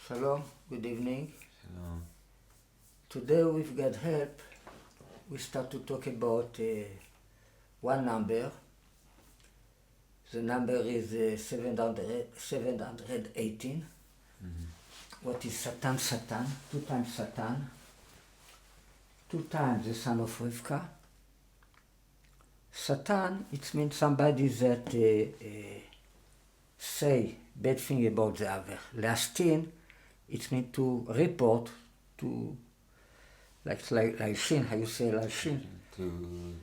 Shalom, good evening. Shalom. Today with God's help, we start to talk about one number. The number is 718. What is Satan? Satan, 2 times Satan, 2 times the son of Rivka. Satan, it means somebody that say bad thing about the other. Lastin, it means to report, to like Shin, how you say Shin? To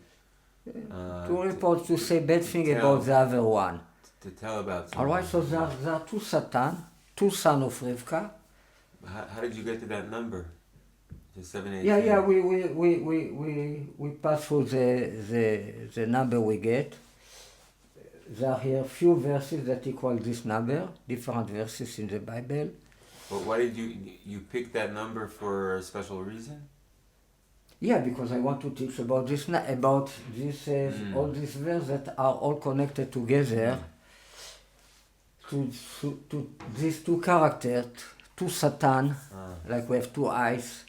report, to say bad thing about the other one. To tell about something. Alright, so there are 2 Satan, 2 sons of Rivka. How did you get to that number? The 718? Yeah, we pass through the number we get. There are here few verses that equal this number, different verses in the Bible. But why did you pick that number for a special reason? Yeah, because I want to teach about this all these verses that are all connected together to these 2 characters, 2 Satan, like we have 2 eyes,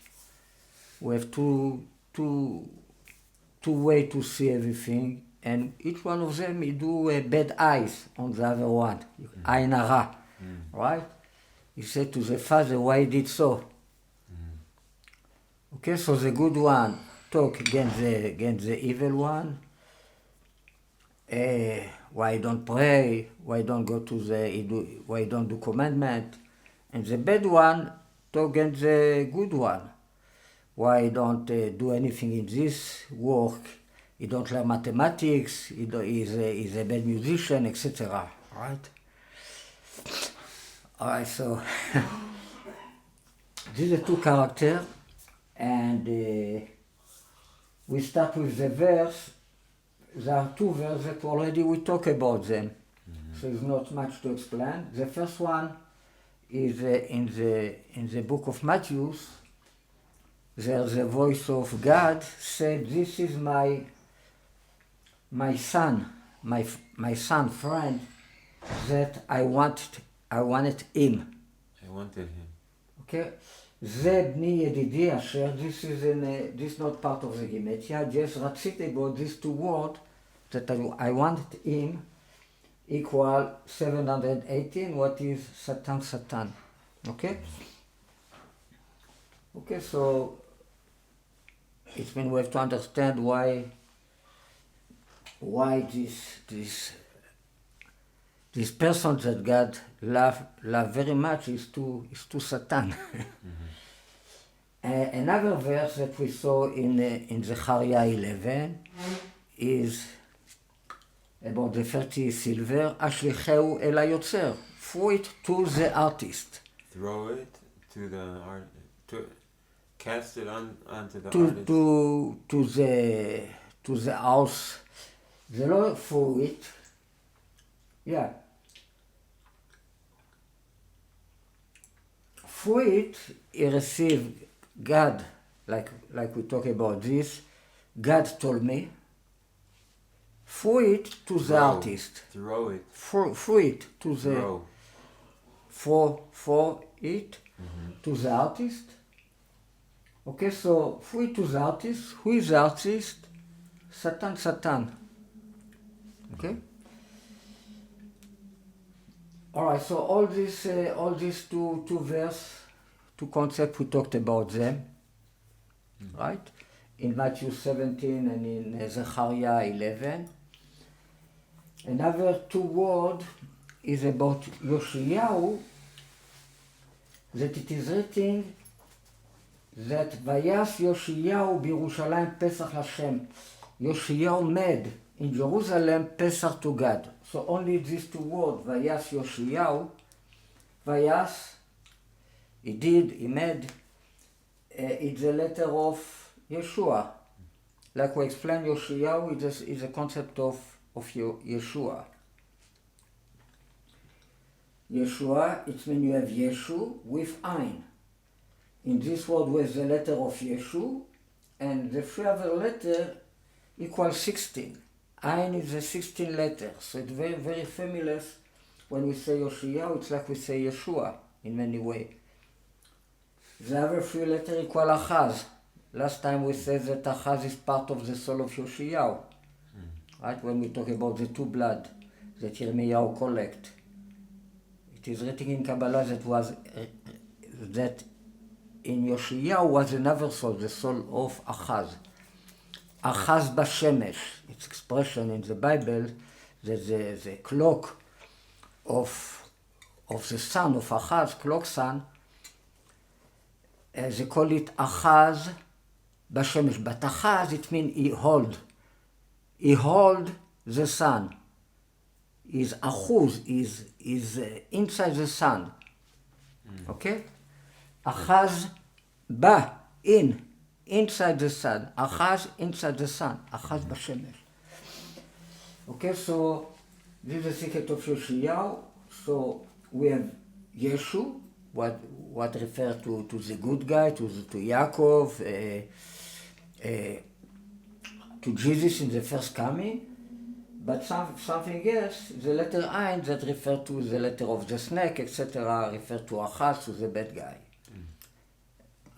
we have two ways to see everything, and each one of them he do bad eyes on the other one, Ayin Hara, right? He said to the father, why he did so? Okay, so the good one talk against the evil one. Why don't pray? Why don't go to why don't do commandment? And the bad one talk against the good one. Why don't do anything in this work? He don't learn mathematics. He's a bad musician, etc. Right? Alright, so these are 2 characters, and we start with the verse. There are 2 verses that already we talk about them, so there's not much to explain. The first one is in the book of Matthew. There's a voice of God said, "This is my son, my son friend, that I wanted him." I wanted him. Okay, זה בני ידידי אשר, this is not part of the gematria, just רציתי about these 2 words that I wanted him equal 718, what is Satan, Satan. Okay? Okay, so it means we have to understand why this person that God love very much is to Satan. Another verse that we saw in Zechariah 11 is about the 30 silver, ashlicheu el hayotzer, throw it to the artist. Throw it to the art, cast it onto the artist. To the house. The Lord threw it. Yeah. For it, he received God, like we talk about this. God told me. For it to the artist. Throw it. For it to the. For it to the artist. Okay, so for it to the artist. Who is the artist? Satan. Okay. All right. So all these 2 verse, 2 concepts, we talked about them, right? In Matthew 17 and in Zechariah 11. Another 2 words is about Yoshiyahu, that it is written that Vayas Yoshiyahu Birushalayim Pesach Hashem. Yoshiyahu made in Jerusalem Pesach to God. So only these 2 words, Vayas Yoshiyahu, Vayas, he did, he made, it's a letter of Yeshua. Like we explained, Yoshiyahu is a concept of Yeshua. Yeshua, it means you have Yeshu with Ein. In this word was the letter of Yeshu, and the 3 other letter equals 16. Ein is a 16 letter, so it's very, very familiar. When we say Yoshiyahu, it's like we say Yeshua in many ways. The other three letters equal Achaz. Last time we said that Achaz is part of the soul of Yoshiyahu. Right? When we talk about the two blood that Yirmiyahu collect. It is written in Kabbalah that in Yoshiyahu was another soul, the soul of Achaz. Achaz Bashemesh. It's expression in the Bible that the clock of the son of Achaz, clock son, they call it Achaz Bashemesh. But Achaz, it means he hold. He hold the sun. Is Achuz, is inside the sun. Okay? Achaz ba, inside the sun. Achaz inside the sun. Achaz Bashemesh. Okay, so this is the secret of Yoshiyahu. So we have Yeshu, what refers to the good guy, to Yaakov, to Jesus in the first coming, but something else, the letter Ayin that refers to the letter of the snake, etc., refer to Achaz, to the bad guy.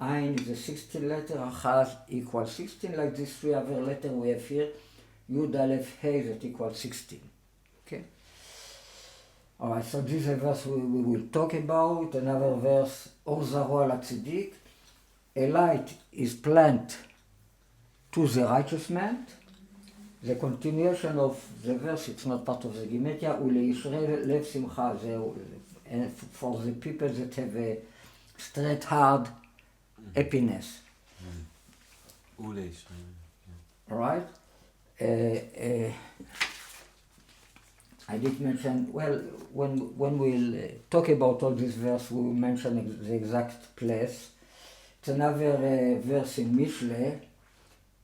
Ayin is the 16th letter, Achaz equals 16, like these three other letters we have here, Yud Aleph Hey that equals 16. Okay? Alright, so this is a verse we will talk about. Another verse, Or Zaro al Tzidik, a light is planted to the righteous man. The continuation of the verse, it's not part of the Gematria, Uleisrael lev simcha, and for the people that have a straight, hard happiness. Right? I did mention, well, when we'll talk about all this verse, we will mention the exact place. It's another verse in Mishle,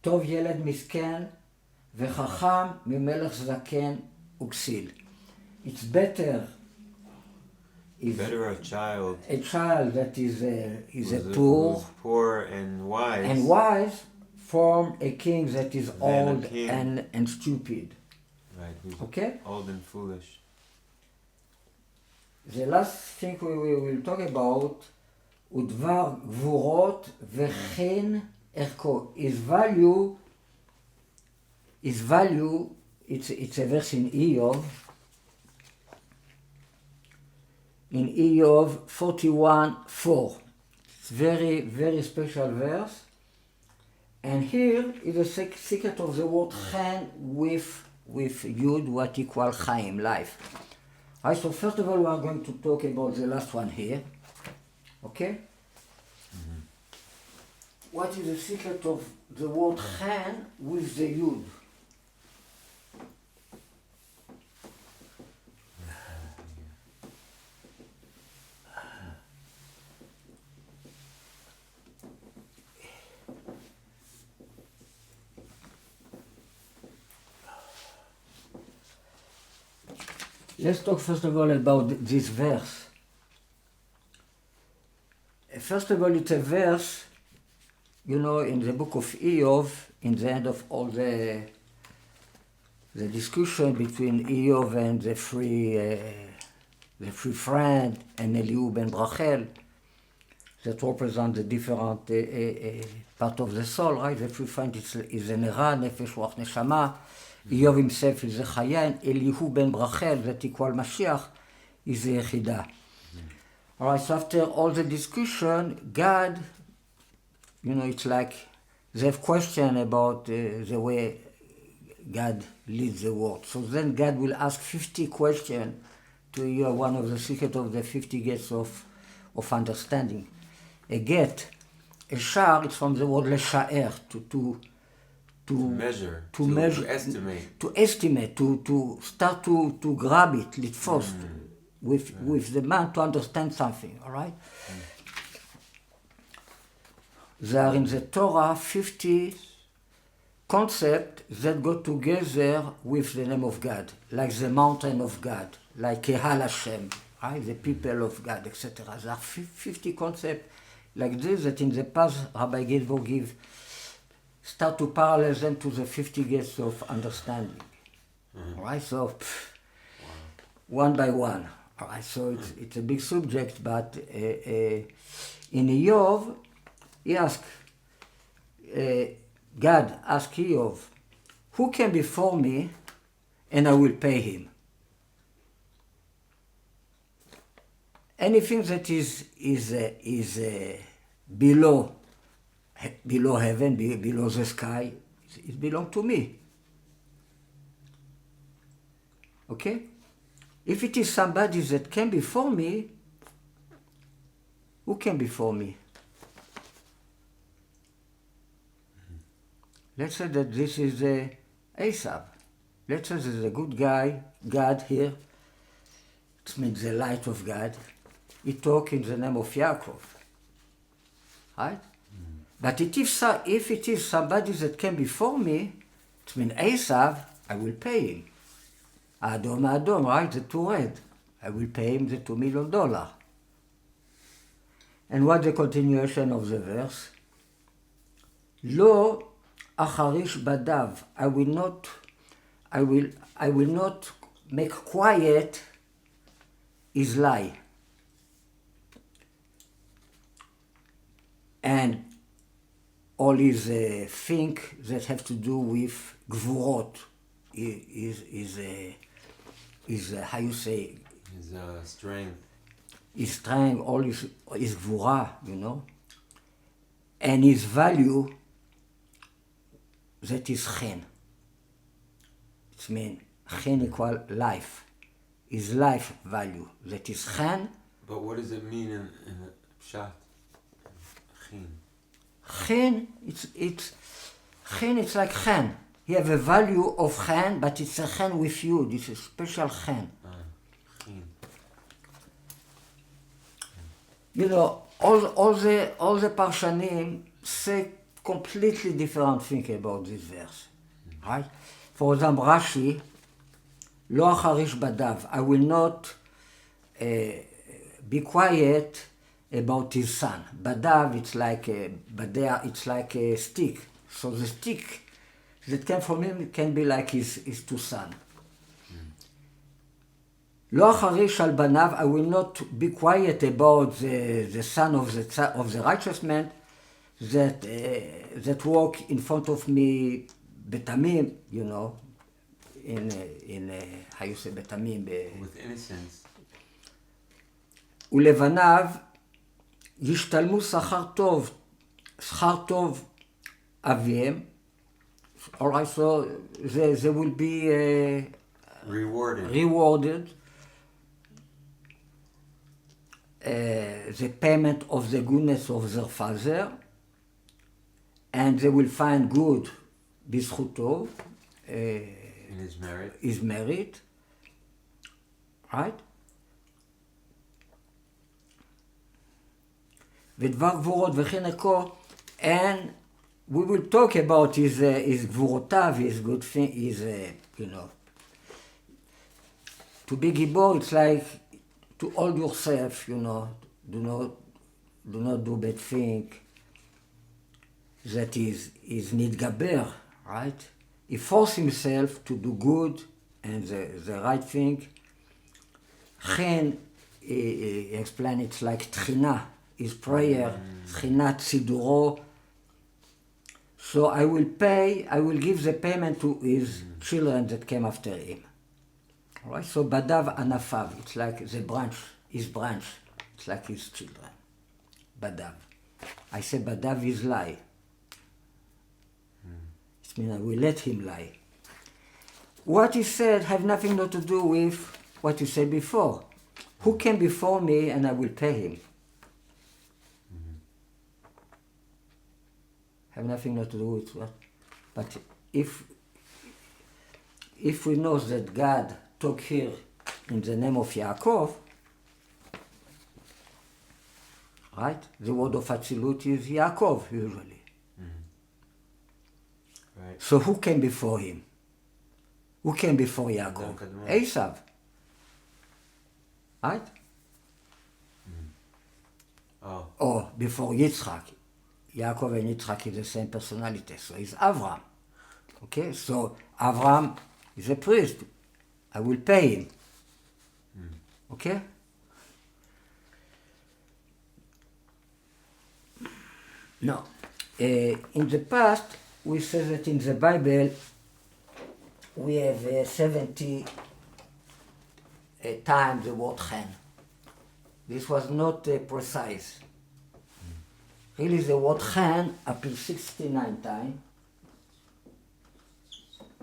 טוב ילד מסכן וחכם ממלך זקן וכסיל. It's better a child that is a poor and wise from a king that is old and stupid. Right, who's okay? Old and foolish. The last thing we will talk about, ודבר גבורות וכן ערכו. His value, it's a verse in Eov. In Eov 41:4. It's very, very special verse. And here is the secret of the word chen with Yud, what equal Chaim, life. Right, so first of all, we are going to talk about the last one here. Okay? Mm-hmm. What is the secret of the word chen with the Yud? Let's talk first of all about this verse. First of all, it's a verse, you know, in the book of Eov, in the end of all the discussion between Eov and the free friend and Elihu ben Brachel, that represent the different part of the soul, right? The free friend is the Nera, Nefesh, Ruach, Neshama. Eov himself is the Chaya, and Elihu ben Brachel, that equal Mashiach, is the Yechidah. All right, so after all the discussion, God, you know, it's like they have question about the way God leads the world. So then God will ask 50 questions to hear one of the secret of the 50 gates of understanding. A gate, a shar, it's from the word lesha'er, to measure, to estimate, to start to grab it, litfos, with the man to understand something, all right? There are in the Torah 50 concepts that go together with the name of God, like the mountain of God, like Kehal Hashem, right? The people of God, etc. There are 50 concepts like this that in the past Rabbi Gilbo start to parallel them to the 50 gates of understanding. Right? So, one by one. All right, so it's a big subject, but in Eov, he asked, God asked Eov, who came before me and I will pay him? Anything that is below heaven, below the sky, it belongs to me. Okay? If it is somebody that came before me, who came before me? Let's say that this is Asaph. Let's say there's a good guy, God here. It means the light of God. He talk in the name of Yaakov. Right? But if it is somebody that came before me, it means Asaph, I will pay him. Adom, right? The two red. I will pay him the $2 million. And what the continuation of the verse? Lo acharish badav. I will not make quiet his lie. And all his think that have to do with gvurot is how you say? His strength. His strength, all his gvura, you know. And his value, that is chen. It means chen equal life. His life value, that is chen. But what does it mean in the pshat? Chen. Chen, it's like chen. He have a value of chen, but it's a chen with you. This is special chen. Chen. You know, all the parshanim say completely different thing about this verse, right? For example, Rashi, lo acharish badav. I will not be quiet about his son. Badav, it's like a stick. So the stick that came from him can be like his two sons. Lo acharish al banav. I will not be quiet about the son of the righteous man that walk in front of me betamim, you know, in how you say betamim? With innocence. ולבניו ישתלמו שכר טוב אביהם. All right, so they will be rewarded. The payment of the goodness of their father, and they will find good בזכותו, in his merit, right? ודבר גבורות וחנקו, and we will talk about his גבורותיו, his good thing, his, you know, to be גיבור, it's like to hold yourself, you know, do not do bad thing, that is נתגבר, right? He forced himself to do good and the right thing. חן, he explained it's like תחינה, his prayer, תחינת סידורו. So I will give the payment to his children that came after him. All right, so badav anafav, it's like the branch, his branch, it's like his children. Badav. I say badav is lie. It means I will let him lie. What he said have nothing not to do with what you said before. Who came before me and I will pay him? Have nothing not to do with what. But if we know that God talk here in the name of Yaakov, right? The word of Atzilut is Yaakov usually. Right. So who came before him? Who came before Yaakov? Esav. Right? Oh. Or before Yitzchak. Yaakov and Yitzchak is the same personality. So it's Avram. Okay? So Avram is a priest. I will pay him. Okay? Now, in the past, we say that in the Bible, we have 70 times the word chen. This was not precise. Really, the word chen appears 69 times.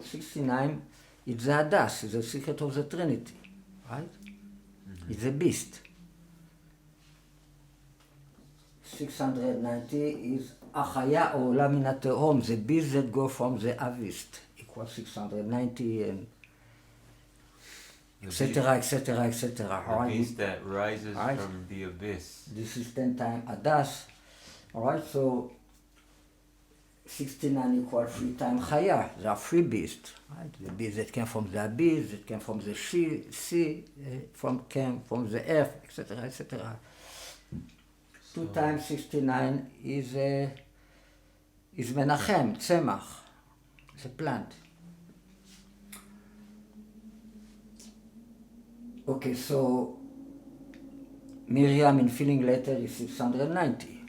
69 is the Hadas, is the secret of the Trinity, right? It's a beast. 690 is Achaya Ola Min HaTehom, the beast that go from the Avist, equals 690 and etc., etc., etc. The beast that rises from the abyss. This is 10 times Hadas. Alright, so 69 equals 3 times Chaya. There are 3 beasts. Right? The beast that came from the abyss, that came from the sea, came from the earth, etc., etc. 2 times 69 is Menachem, Tzemach. It's a plant. Okay, so Miriam in Filling Letter is 690.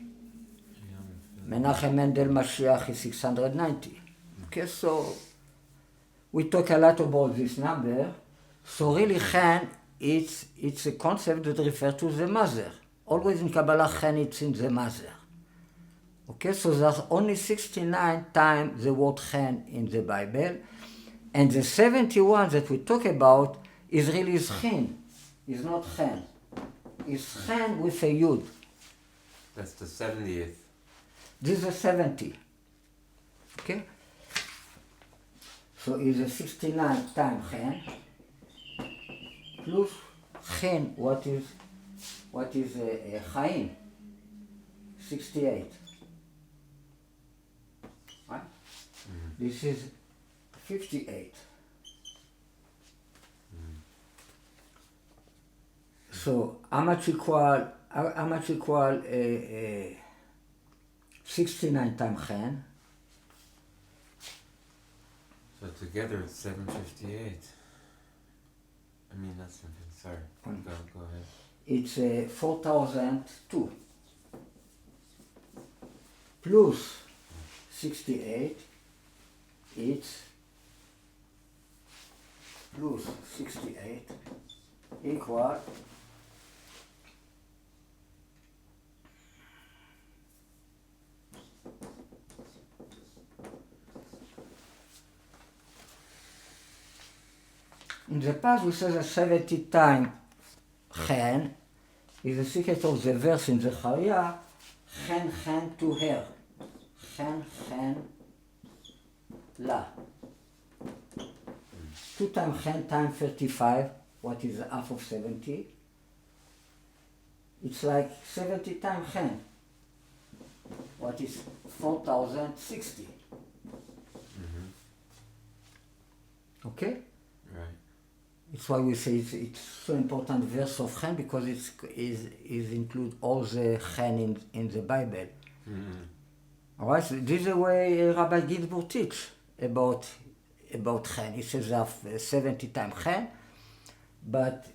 Menachem Mendel Mashiach is 690. Okay, so we talk a lot about this number. So really, Chen, it's a concept that refers to the mother. Always in Kabbalah, Chen, it's in the mother. Okay, so there's only 69 times the word Chen in the Bible, and the 71 that we talk about is really Chen. It's not Chen. It's Chen with a Yud. That's the 70th. This is a 70. Okay? So it's a 69 times Chen plus Chen, what is Chaim? 68. Right? This is 58. So how much equal 69 times Chen? So together it's 758. I mean, that's something, sorry. Go ahead. It's 4,002 plus 68, it's plus 68 equal in the past we said that 70 times Chen is the secret of the verse in the chariot, Chen to her. Chen la. 2 times Chen times 35, what is half of 70? It's like 70 times Chen. What is 4,060? Okay? Right. It's why we say it's so important verse of Chen, because it include all the Chen in the Bible. All right, so this is the way Rabbi Ginsburg teach about Chen. He says there are 70 times Chen, but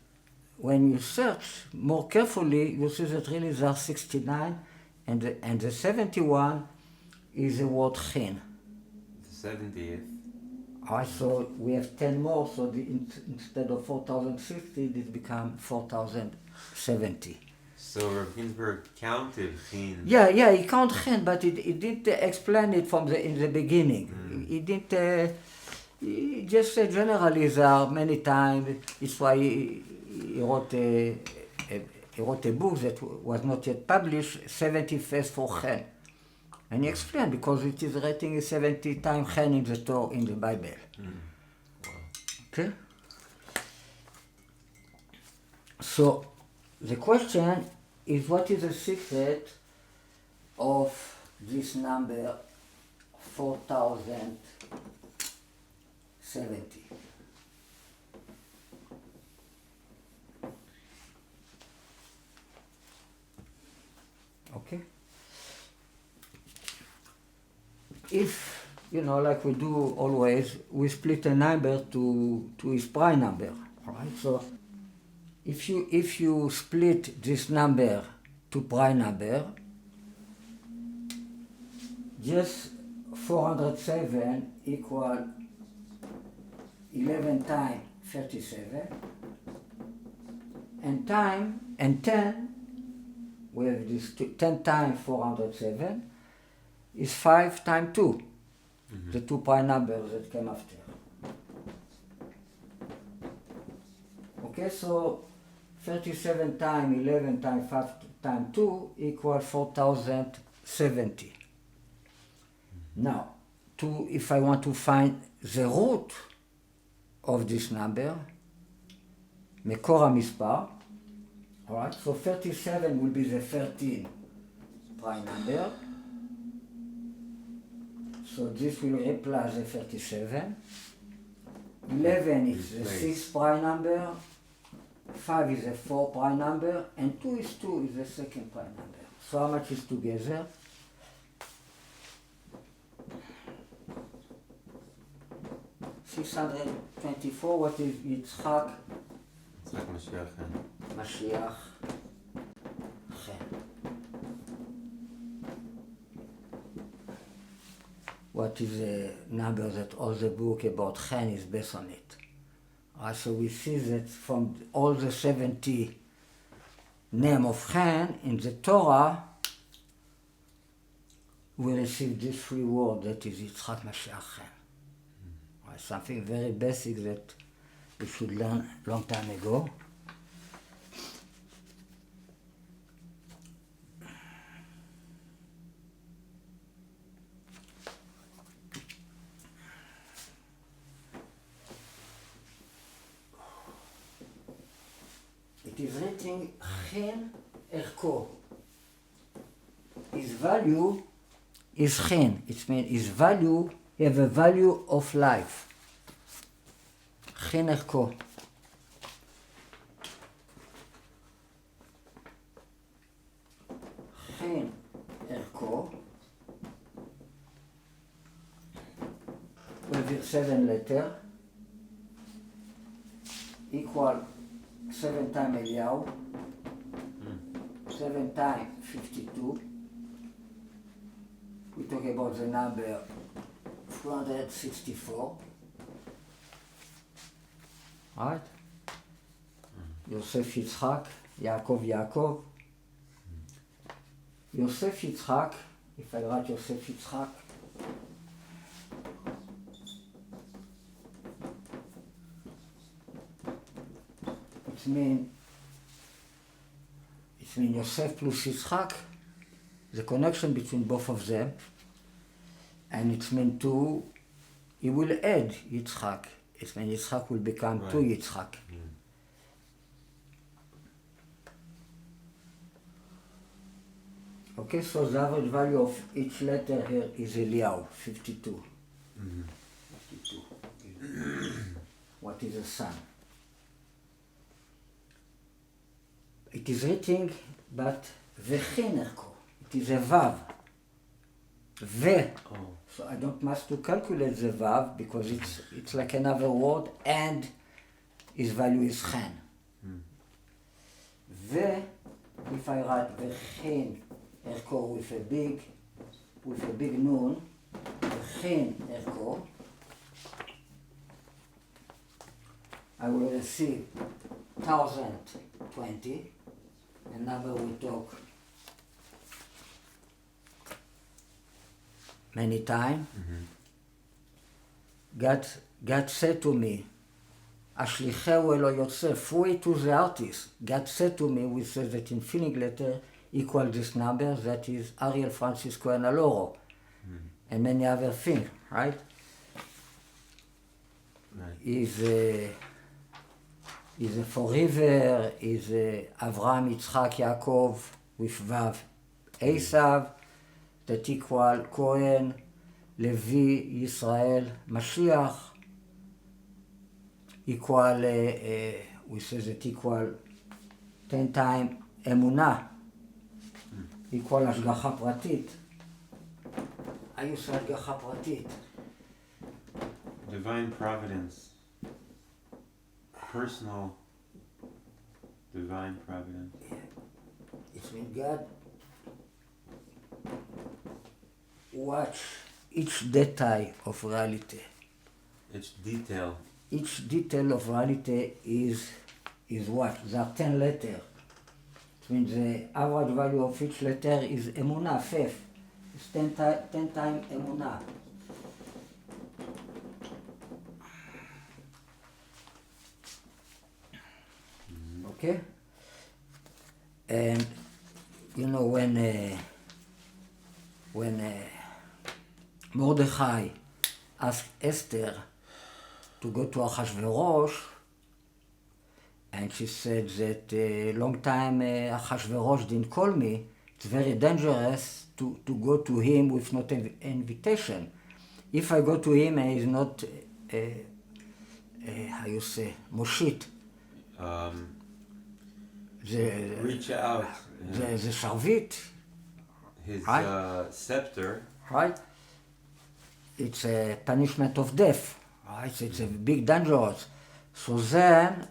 when you search more carefully, you see that really there are 69, and the 71 is the word Chen. The 70th. All right, so we have 10 more, so instead of 4,060, this becomes 4,070. So Rav Ginsburg counted Chen. Yeah, he counted Chen, but he didn't explain it in the beginning. He didn't. He just said generally there are many times. It's why he wrote a book that was not yet published, 70 Faiths for Chen. And he explained because it is written 70 times Chen in the Torah, in the Bible. Okay? So the question is, what is the secret of this number 4,070? Okay? If, like we do always, we split a number to its prime number, all right? So if you split this number to prime number, just 407 equal 11 times 37, and 10, we have this 10 times 407 is 5 times 2, the two prime numbers that came after. Okay, so 37 times 11 times 5 times 2 equals 4070. Now, if I want to find the root of this number, מקור המספר, alright, so 37 will be the 13 prime number, so this will replace the 37, 11 is the 6th prime number, 5 is the 4th prime number, and 2 is 2 is the second prime number. So how much is together? $624. What is יצחק? יצחק משיח חן. משיח חן. What is the number that all the book about Chen is based on it? So we see that from all the 70 name of Chen in the Torah, we receive this free word that is Yitzchak Mashiach Chen. Something very basic that we should learn a long time ago. It is written Chen Erko. His value is Chen. It means his value, he have a value of life. Chen Erko. Chen Erko. With 7 letters equal 7 times Eliyahu, 7 times 52. We talk about the number 464. Right? Yosef Yitzchak, Yaakov. Yosef Yitzchak, if I write Yosef Yitzchak, it means Yosef plus Yitzchak, the connection between both of them, and it means he will add Yitzchak. It means Yitzchak will become two Yitzchak. Okay, so the average value of each letter here is Eliyahu, 52. 52. What is the sun? It is written, but v'chen erko. It is a vav. So I don't must to calculate the vav because it's like another word, and its value is chen. If I write v'chen erko with a big nun, v'chen erko, I will receive 1020, a number we talk many times. God said to me, Ashlicheu Elo Yosef, way to the artist. God said to me, we say that in filling letter equal this number, that is Ariel Cohen Alloro, and many other things, right? Is a forever, is Avraham, Yitzchak, Yaakov with Vav, Esav, that equal Cohen, Levi, Israel, Mashiach, equal, we say that equal 10 times Emunah, equal השגחה פרטית. I use השגחה פרטית. Divine providence, personal Divine providence. It means God watch each detail of reality. Each detail. Each detail of reality is what? There are 10 letters. It means the average value of each letter is emunah, faith. It's 10 times emunah. Okay? And you know when Mordechai asked Esther to go to Achashverosh, and she said that a long time Achashverosh didn't call me. It's very dangerous to go to him with not an invitation. If I go to him and he's not, how you say, moshit. Reach out. The sharvit. His right? Scepter. Right? It's a punishment of death. Right? It's a big dangerous. So then,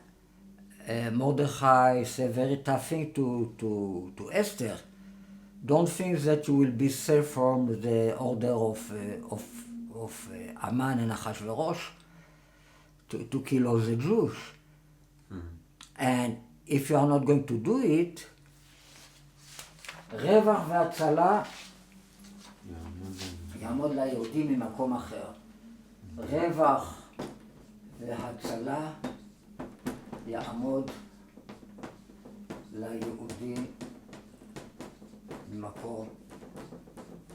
Mordechai is a very tough thing to Esther. Don't think that you will be safe from the order of Haman and Achashverosh to kill all the Jews. Mm-hmm. And if you are not going to do it, רווח והצלה יעמוד ליהודים ממקום אחר. רווח והצלה יעמוד ליהודים ממקום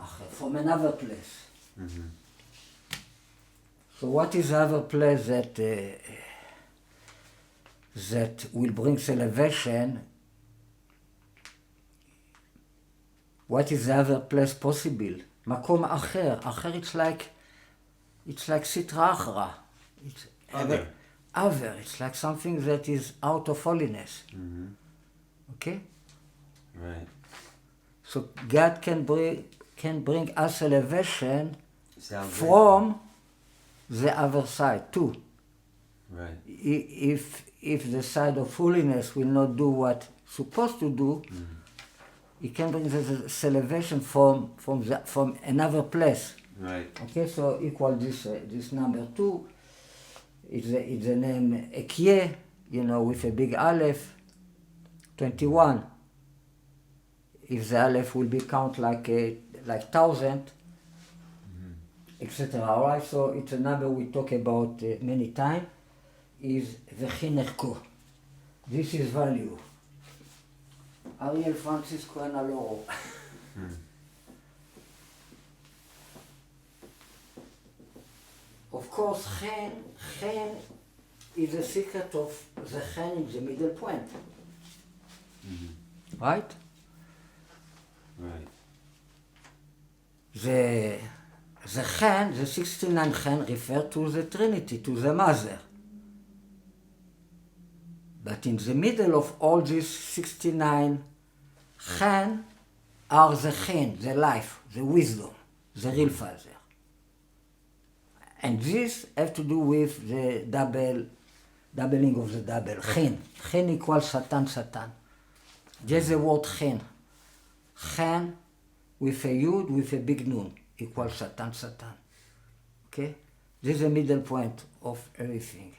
אחר. From another place. Mm-hmm. So what is the other place that will bring salvation? What is the other place possible? מקום אחר. אחר it's like sitra achra. It's Other. Other. It's like something that is out of holiness. Mm-hmm. Okay? Right. So God can bring us salvation Salvation. from the other side too. Right. If the side of holiness will not do what it's supposed to do, Mm-hmm. it can bring the salvation from another place. Right. Okay, so equal this number 2. It's the name Ekye, with a big Aleph. 21. If the Aleph will be count like 1,000, etc. All right, so it's a number we talk about many times. Is V'chinerko. This is value. Ariel Cohen Alloro. Of course, chen is the secret of the chen in the middle point. Mm-hmm. Right? Right. The chen, the 69 chen, refer to the Trinity, to the Mother. But in the middle of all these 69 chen are the chen, the life, the wisdom, the real Father. And this has to do with the doubling of the double. Chen. Chen equals Satan. There's the word chen. Chen with a yud with a big nun equals Satan. Okay? This is the middle point of everything.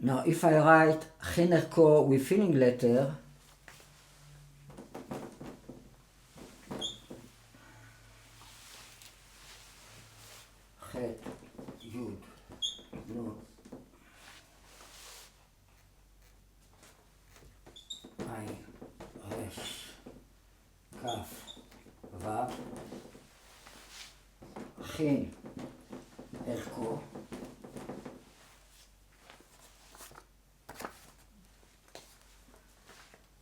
Now, if I write Chinerko with filling letter, Chet, Yud, Nun, Ayin, Resh, Kaf, Vav, Chin, Erko,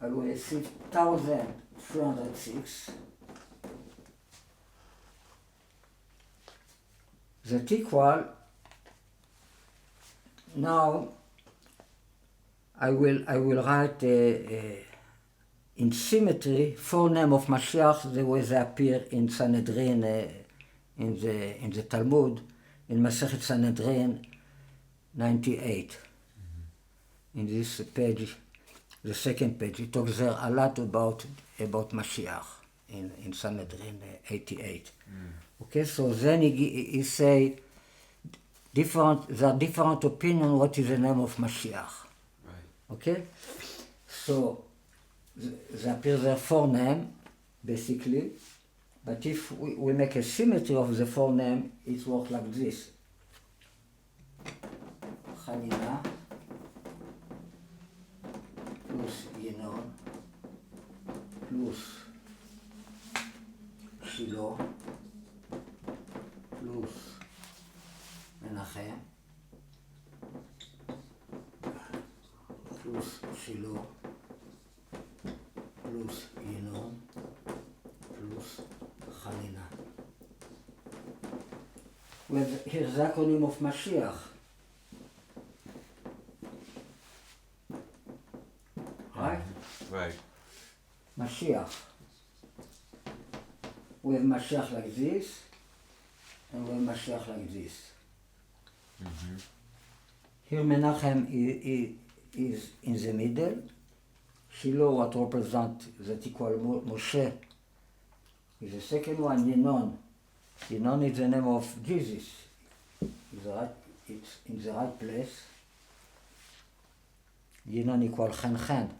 I will receive 1,306. That equal, now I will write in symmetry 4 names of Mashiach the way they appear in Sanhedrin, in the Talmud, in Masechet Sanhedrin, 98. In this page, the second page, it talks there a lot about Mashiach in Sanhedrin 88. Okay, so then he say there are different opinions what is the name of Mashiach. Right. Okay, so there appears there 4 names basically, but if we make a symmetry of the 4 names, it works like this. Hanina plus Yinon plus Shiloh plus Menachem plus Shiloh plus Yinon plus Hanina. Well, here's the acronym of Mashiach. Right? Right. Mashiach. We have Mashiach like this, and we have Mashiach like this. Mm-hmm. Here Menachem is in the middle. Shiloh, what represents that equal Moshe, is the second one. Yinon is the name of Jesus. It's in the right place. Yinon equal Chen.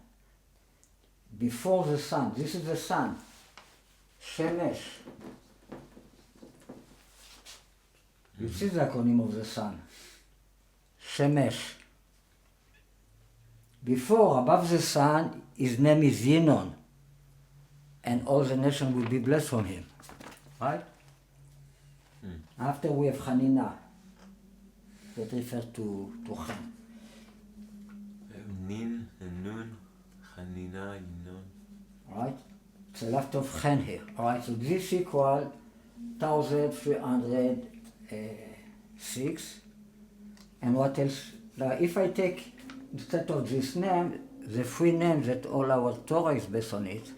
Before the sun, this is the sun. Shemesh. You see the acronym of the sun. Shemesh. Before, above the sun, his name is Yinon. And all the nation will be blessed from him. Right? After we have Hanina. That refers to Chen. Nin and Nun, Hanina, Yinon. Right? It's a lot of Chen here. Alright, so this equal 1306. And what else? Now, if I take, instead of this name, the 3 names that all our Torah is based on it,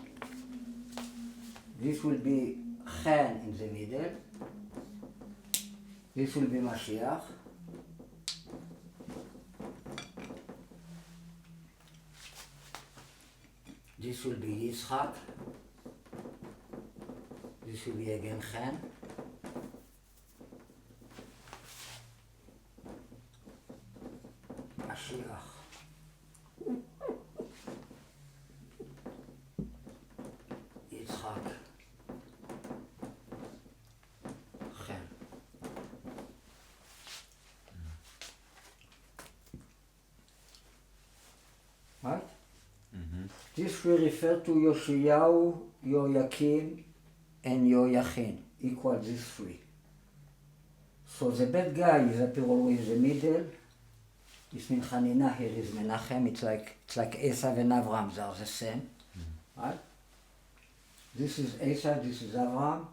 this will be Chen in the middle. This will be Mashiach. This will be Yitzchak. This will be again Chen. Mashiach. Yitzchak. Chen. Right? This will refer to Yoshiyahu, Yoyakim, and Yoyachin, equal these 3. So the bad guy is appear always in the middle. This means Hanina, here is Menachem. It's like Esav and Avram, they are the same. Right? This is Esav, this is Avram.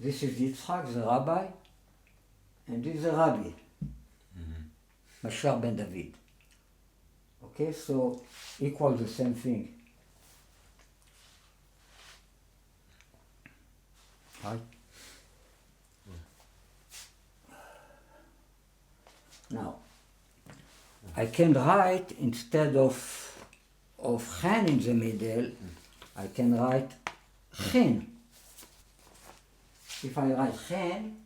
This is Yitzchak, the rabbi. And this is the rabbi. Mashiach ben David. Okay, so equal the same thing. Right? Now, I can write instead of Chen in the middle, I can write Chin. If I write Chen,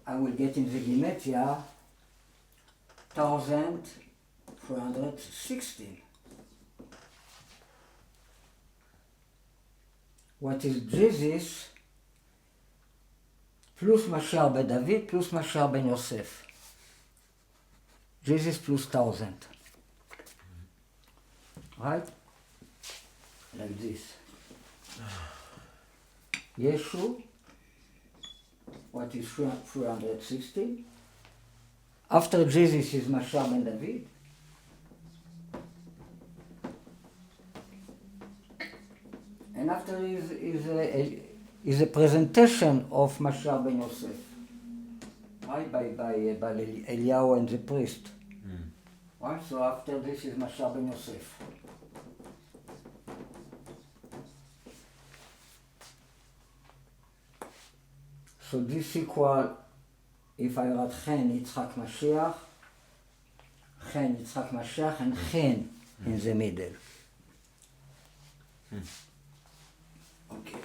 I will get in the Gematria 1416. What is Jesus plus Mashiach ben David plus Mashiach ben Yosef. Jesus plus 1000. Right? Like this. Yeshu, what is 360? After Jesus is Mashiach ben David. And after is a presentation of Mashiach ben Yosef, right? By Eliyahu and the priest. Right? So after this is Mashiach ben Yosef. So this equal if I write Chen Yitzchak Mashiach, Chen Yitzchak Mashiach, and Chen in the middle. Okay.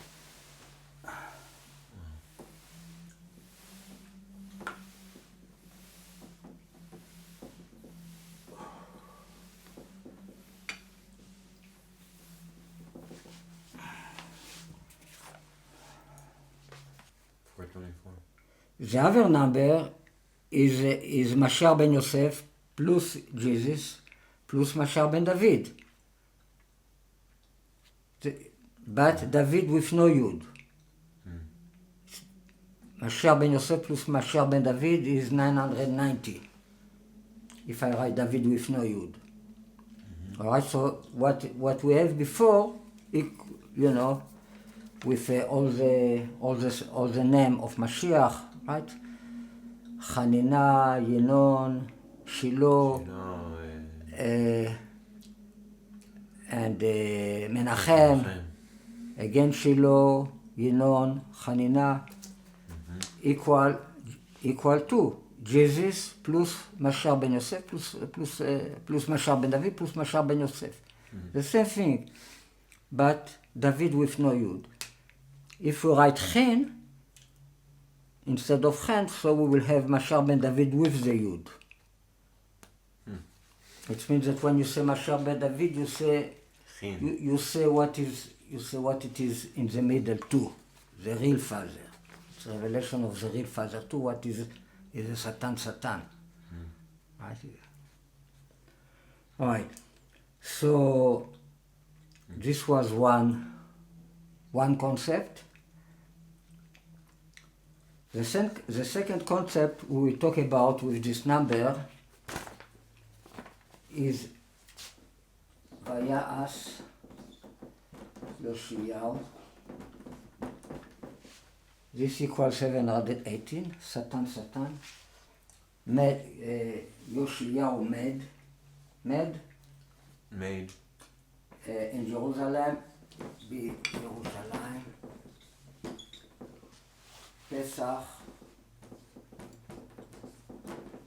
The other number is Mashiach ben Yosef plus Jesus plus Mashiach ben David. But David with no Yud. Mashiach ben Yosef plus Mashiach ben David is 990. If I write David with no Yud. All right, so what we have before, you know, with all the name of Mashiach, right? Chanina, Yenon, Shiloh, and Menachem, again Shiloh, Yenon, Chanina, equal to Jesus plus Mashiach ben Yosef plus Mashiach ben David plus Mashiach ben Yosef. The same thing, but David with no Yud. If we write Chen instead of Chen, so we will have Mashiach ben David with the Yud. Which means that when you say Mashiach ben David, you say you say what it is in the middle too, the real Father. It's a revelation of the real Father too. What is a Satan? Right? All right. So this was one concept. The second concept we will talk about with this number is Vayas Yoshiyahu. This equals 718, Satan. Yoshiyahu made in Jerusalem, be Jerusalem, Pesach,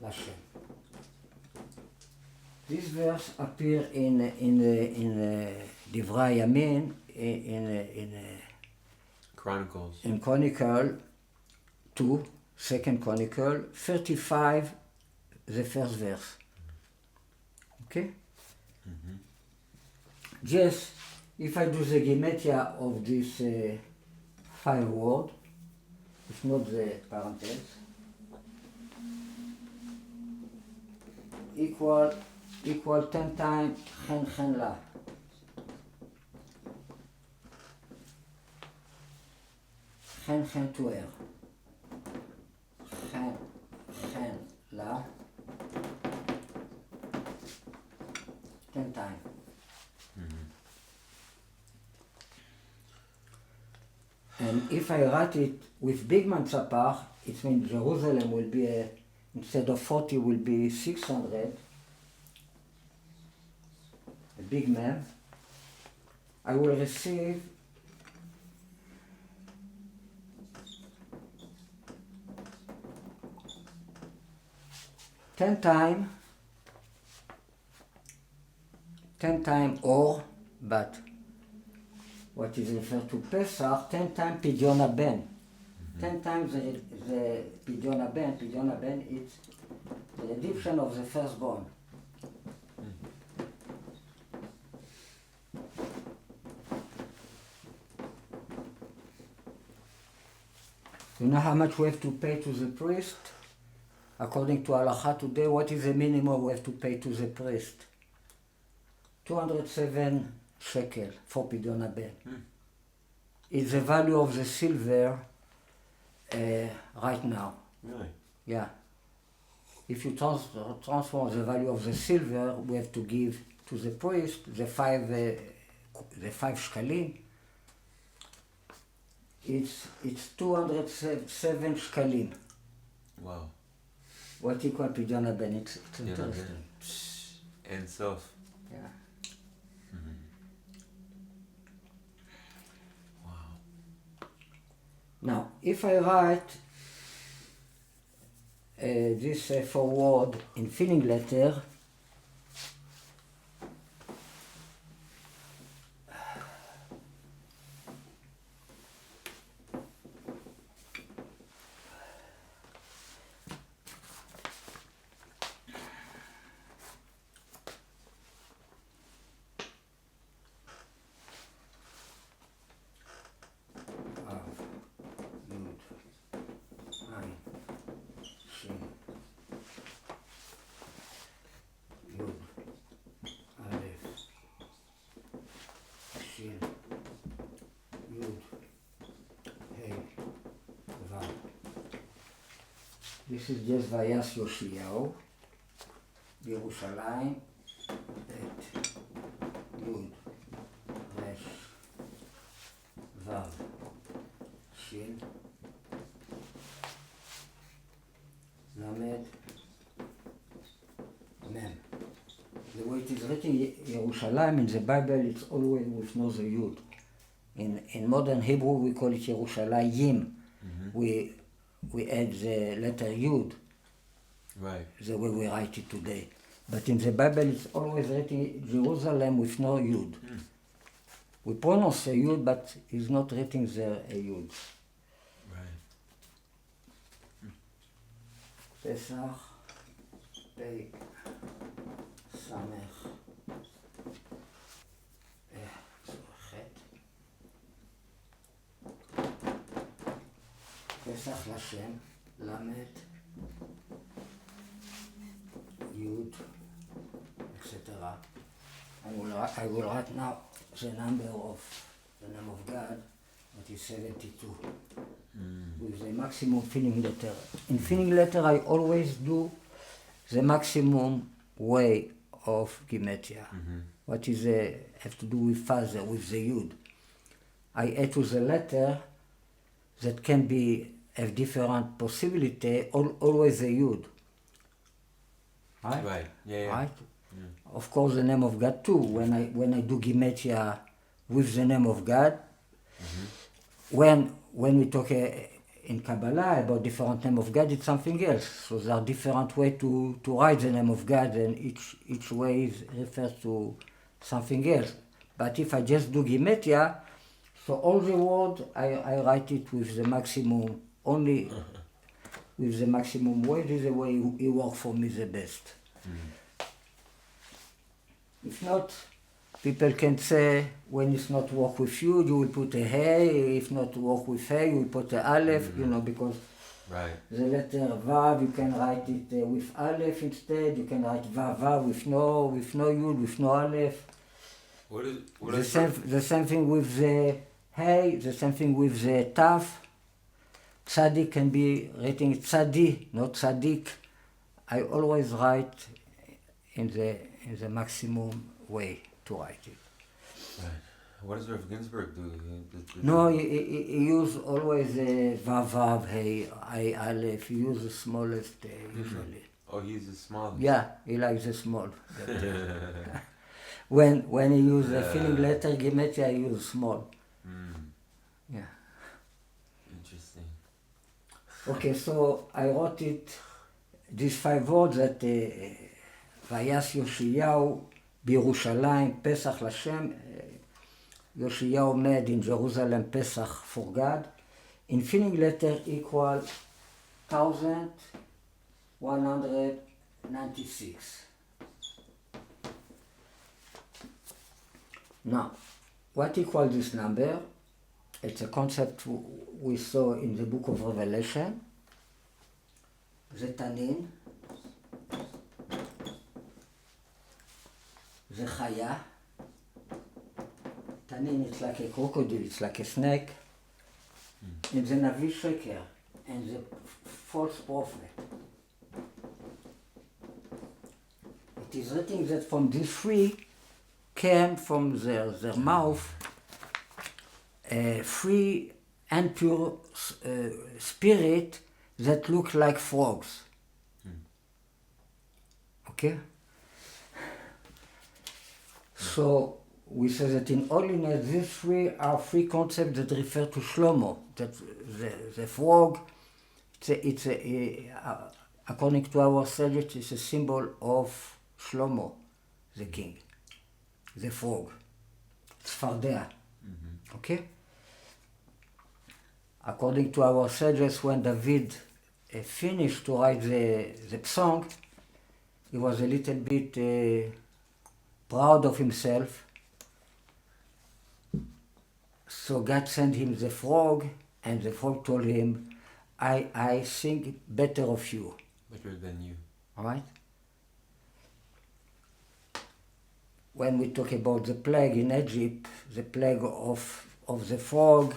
Lashem. This verse appears in Divrei Yamin, in Chronicles. In Chronicle 2, Second Chronicle, 35, the first verse. Okay? Just, if I do the gematria of this 5 word, it's not the parenthesis, equal 10 times chen la. Chen to er. Chen la. 10 times. And if I write it with big mansapach, it means Jerusalem will be, instead of 40, will be 600. A big mem. I will receive 10 time or, but what is referred to Pesach, 10 times Pidyon HaBen. 10 times the Pidyon HaBen. Pidyon HaBen is the redemption of the firstborn. You know how much we have to pay to the priest? According to Halacha today, what is the minimum we have to pay to the priest? 207 shekel for Pidyon HaBen. It's the value of the silver right now. Really? Yeah. If you transform the value of the silver, we have to give to the priest the 5 shkalim. It's 207 shkalim. Wow. What equal Pidyon HaBen? It's interesting. And sof. Yeah. Wow. Now, if I write this forward in filling letter This is just Vayas Yoshiyahu, בירושלים, את י' ר' ו' ש' למד מ'. The way it is written Yerushalayim in the Bible, it's always with no the Yud. In modern Hebrew we call it Yerushalayim. We add the letter Yud, right, the way we write it today. But in the Bible it's always written Jerusalem with no Yud. We pronounce a Yud, but it's not written there a Yud. right. Pesach, Pei, Samech, Chet. Pesach Lashem, Lamed, Yud, etc. I will write now the number of the name of God, that is 72, with the maximum filling letter. In filling letter, I always do the maximum way of Gematria. What is have to do with father, with the Yud. I add to the letter that can have different possibility, always a Yud. Right? Right. Yeah. Right? Of course, the name of God too. When I do Gematria with the name of God, when we talk in Kabbalah about different name of God, it's something else. So there are different ways to write the name of God, and each way refers to something else. But if I just do Gematria, so all the words I write it with the maximum, only with the maximum way. This is the way it works for me the best. If not, people can say when it's not work with you will put a hey. If not work with hey, you will put a aleph. Because Right. the letter vav you can write it with aleph instead. You can write vav with no yud, with no aleph. The same thing with the hey. The same thing with the taf. Tzaddik can be written tzadi, not tzaddik. I always write in the maximum way to write it. Right. What does Rav Ginsburg do? No, he use always vav, hey, I, aleph. He use the smallest usually. Oh, he uses small. Yeah, he likes the small. When he use the filling letter Gematria, he use small. Yeah. Interesting. Okay, so I wrote it, these 5 words that Vayas Yoshiyahu בירושלים, Pesach Lashem, Yoshiyahu made in Jerusalem Pesach for God. In filling letter equal 1196. Now, what equals this number? It's a concept we saw in the book of Revelation. The tanin, the chaya. Tanin, it's like a crocodile, it's like a snake. And the Navi Sheker, and the false prophet. It is written that from these 3 came from their mouth free and pure spirit that look like frogs. Okay? So we say that in holiness, these 3 are 3 concepts that refer to Shlomo. That the frog, it's a according to our sages, it's a symbol of Shlomo, the king, the frog. Tzfardea. Okay? According to our sages, when David finished to write the song, he was a little bit proud of himself. So God sent him the frog, and the frog told him, I think better of you. Better than you. All right? When we talk about the plague in Egypt, the plague of the frog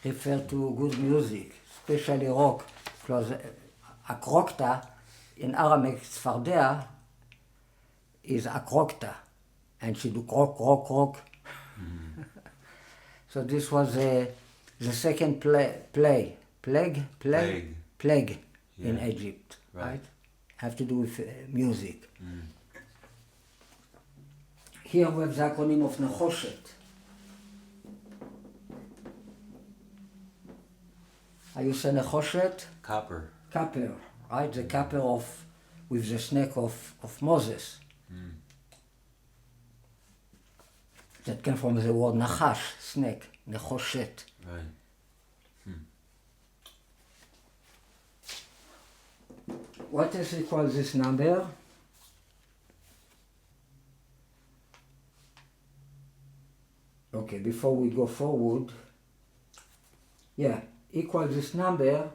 referred to good music, especially rock, because akrokta in Aramaic Sfardea is akrokta, and she do krok, krok, krok. So this was the second plague in Egypt, right? Have to do with music. Here we have the acronym of Nechoshet. How you say Nechoshet? Copper. Copper, right? The copper with the snake of Moses. That came from the word Nachash, snake, Nechoshet. Right. What is it called, this number? Okay, before we go forward, equal this number,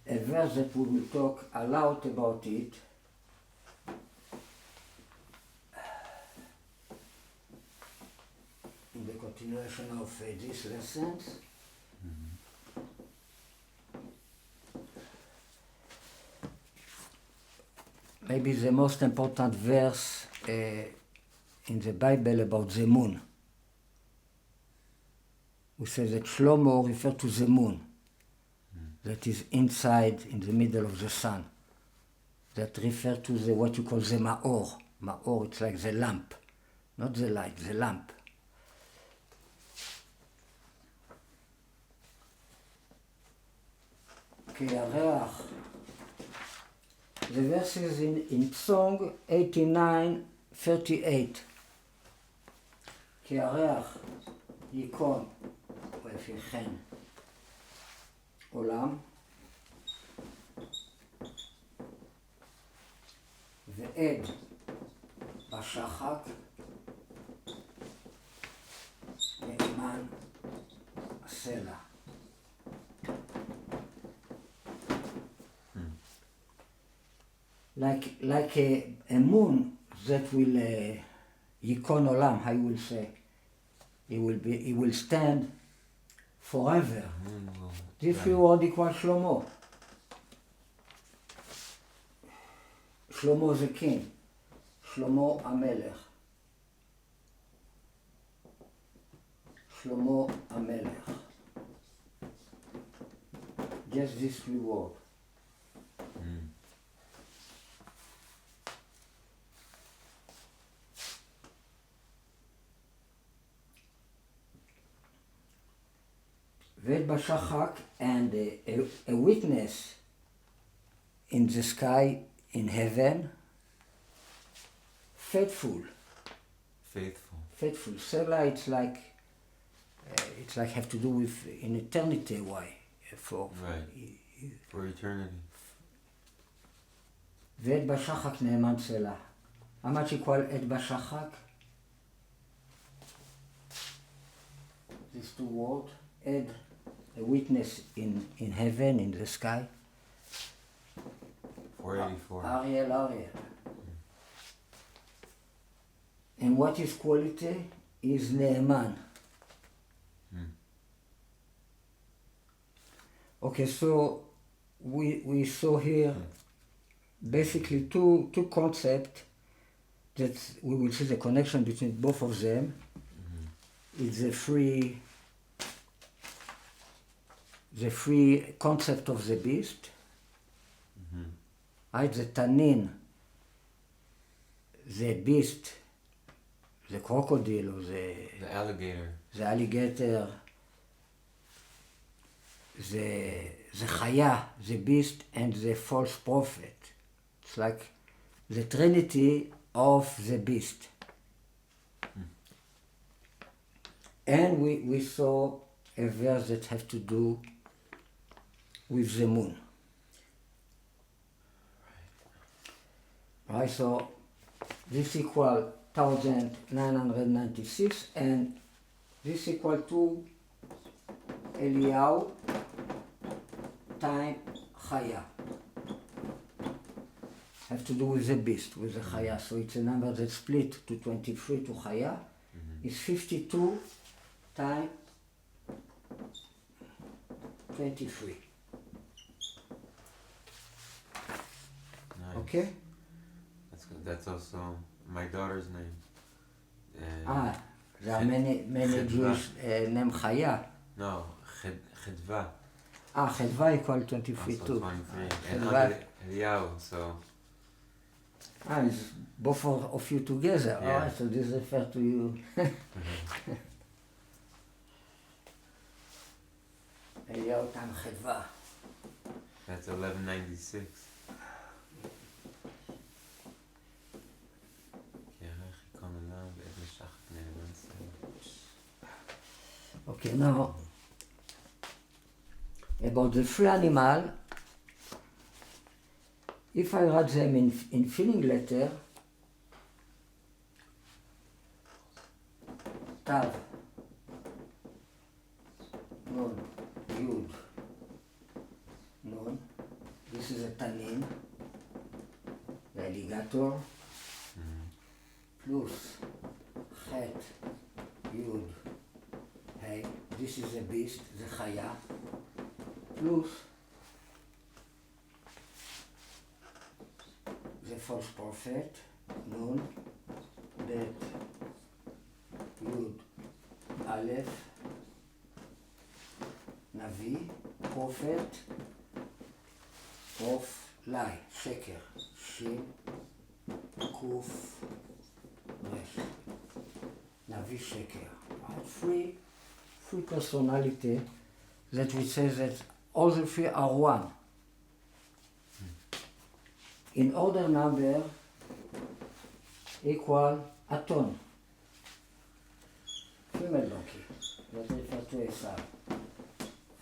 a verse that we will talk a lot about it. In the continuation of these lessons. Maybe the most important verse in the Bible about the moon. We say that Shlomo refers to the moon that is inside, in the middle of the sun. That refers to what you call the Ma'or. Ma'or, it's like the lamp, not the light, the lamp. Kiareach. The verse is in Song 89:38. Kiareach ייקון ויפיכן עולם ועד בשחק נאמן הסלע. Like a moon that will ייקון עולם, I will say. It will stand forever. This word equals Shlomo. Shlomo the king. Shlomo HaMelech. Shlomo HaMelech. Just these three words. Ved Bashachak, and a witness in the sky, in heaven, faithful. Sela, it's like have to do with in eternity. Why? For eternity. Ved Bashachak ne'eman Sela. How much equal Et Bashachak? These two words. Ed, a witness in heaven, in the sky. 484. Ariel. And what is quality is Ne'eman. Okay, so we saw here basically two concepts that we will see the connection between both of them. It's the free concept of the beast, right? The tanin, the beast, the crocodile or the alligator. The alligator, the chaya, the beast, and the false prophet. It's like the trinity of the beast. And we saw a verse that has to do with the moon. Right, so this equal 1996, and this equal to Eliyahu time Chaya. Have to do with the beast, with the Chaya. So it's a number that's split to 23 to Chaya. It's 52 times 23. Nice. Okay? That's good. That's also my daughter's name. There are many Chedva. Jewish named Chaya. No, Chedva. Chedva equal 23 Also too. 23. And Chedva. Eliyahu, so. It's both of you together. Yeah. Alright, so this refers to you. Eliyahu time Chedva. That's 1196. Okay, now about the free animal, if I write them in filling letter, Tav, Nun, Yud, Nun, this is a tanin, the alligator, plus Chet, Yud, Hey, this is the beast, the Chaya, plus the false prophet, Nun, Bet, Yud, Aleph, Navi, prophet, Prof, lie, Sheker, Shin, Kuf, Resh, Navi, Sheker. Free personality that we say that all the three are one. In order number equal a ton. Female donkey. That refers to Esau.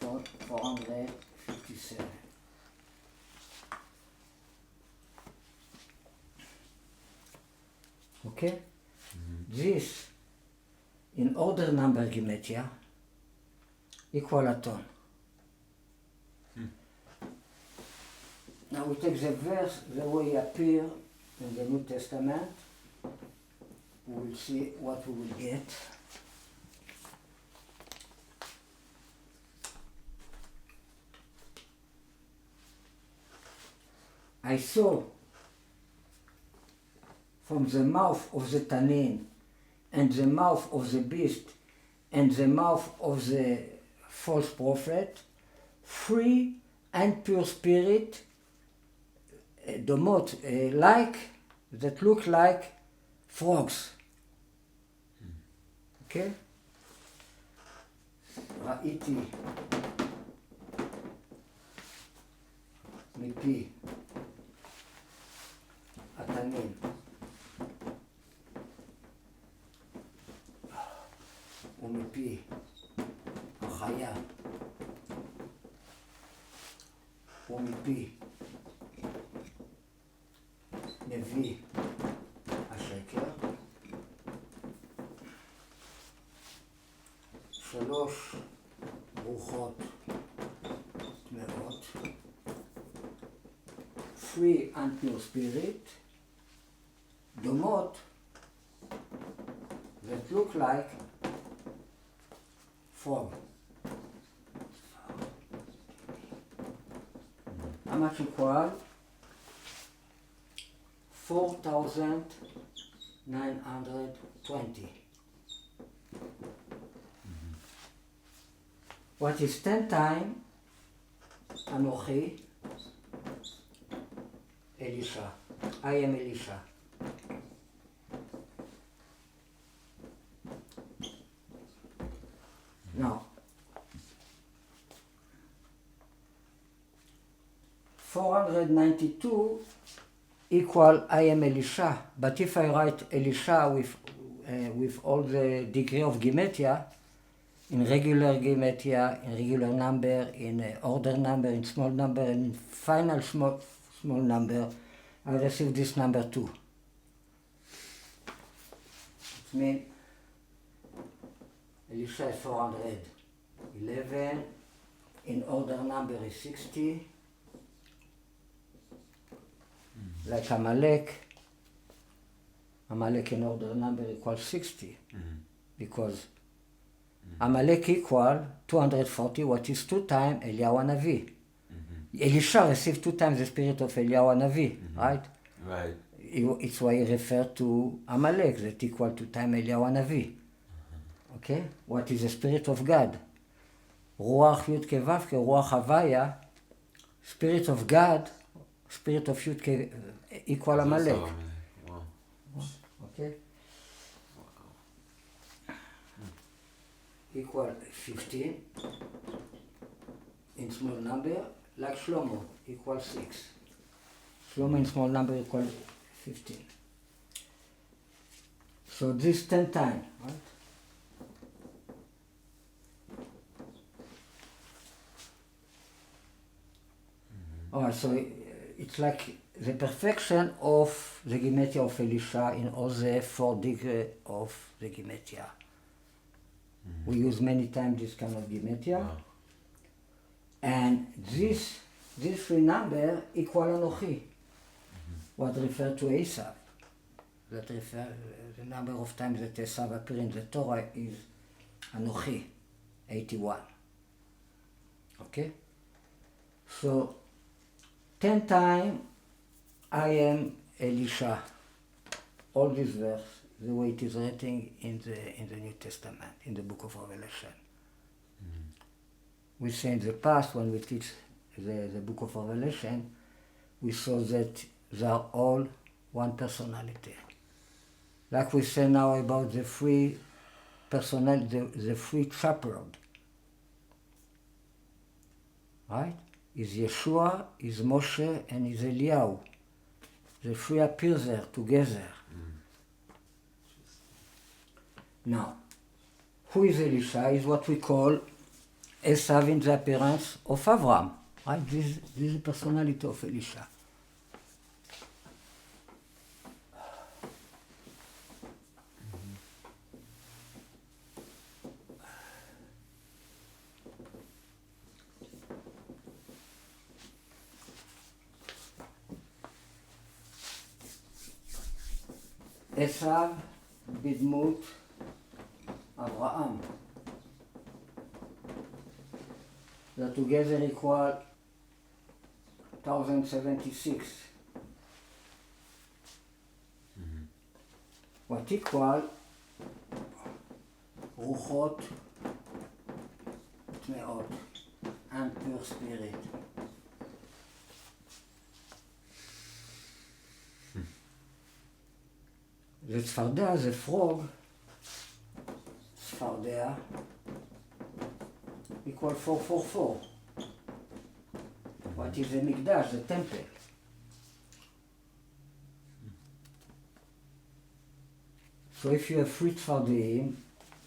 457. Okay? This in order number gematria equal a ton. Now we take the verse the way it appears in the New Testament. We will see what we will get. I saw from the mouth of the Tanin and the mouth of the beast and the mouth of the false prophet, free and pure spirit, domot, that look like frogs. Okay? ראיתי מפי התנין ומפי החיה ומפי נביא השקר, 3 רוחות טמאות, free and pure spirit, דומות that look like frog. How much equal? 4,920. What is 10 times Anochi Elisha? I am Elisha. Now, 292 equal I am Elisha. But if I write Elisha with all the degree of gematria, in regular gematria, in regular number, in order number, in small number, and in final small number, I receive this number 2. It means Elisha is 400. 11 in order number is 60. Like Amalek in order number equals 60. Because Amalek equal 240, what is 2 times Eliyahu Hanavi. Elisha received 2 times the spirit of Eliyahu Hanavi, right? Right. It's why he referred to Amalek, that equal 2 times Eliyahu Hanavi. Okay? What is the spirit of God? Ruach Yud Kevavke, Ruach Havaya, spirit of God, spirit of Yud Ke equal Amalek. Wow. Okay? Equal 15 in small number, like Shlomo, equal 6. Shlomo in small number equal 15. So this 10 times, right? Oh, so it's like the perfection of the gematria of Elisha in all the 4 degrees of the gematria. We use many times this kind of gematria. Wow. And this 3 number equal Anochi, what refer to Esav. That refer, the number of times that Esav appear in the Torah is Anochi, 81. Okay? So 10 times I am Elisha. All this verse, the way it is written in the New Testament, in the book of Revelation. We say in the past, when we teach the book of Revelation, we saw that they are all one personality. Like we say now about the 3 personality, the 3 shepherd. Right? Is Yeshua, is Moshe, and is Eliyahu. The 3 appear there together. Now, who is Elisha? Is what we call Esav in the appearance of Abraham. Right? This is the personality of Elisha. Esav בדמות אברהם. That together equal 1076. What equal רוחות טמאות, and pure spirit. זה צפרדע, זה פרוג, צפרדע equal 444. What is the מקדש? The temple. So if you have 3 צפרדעים,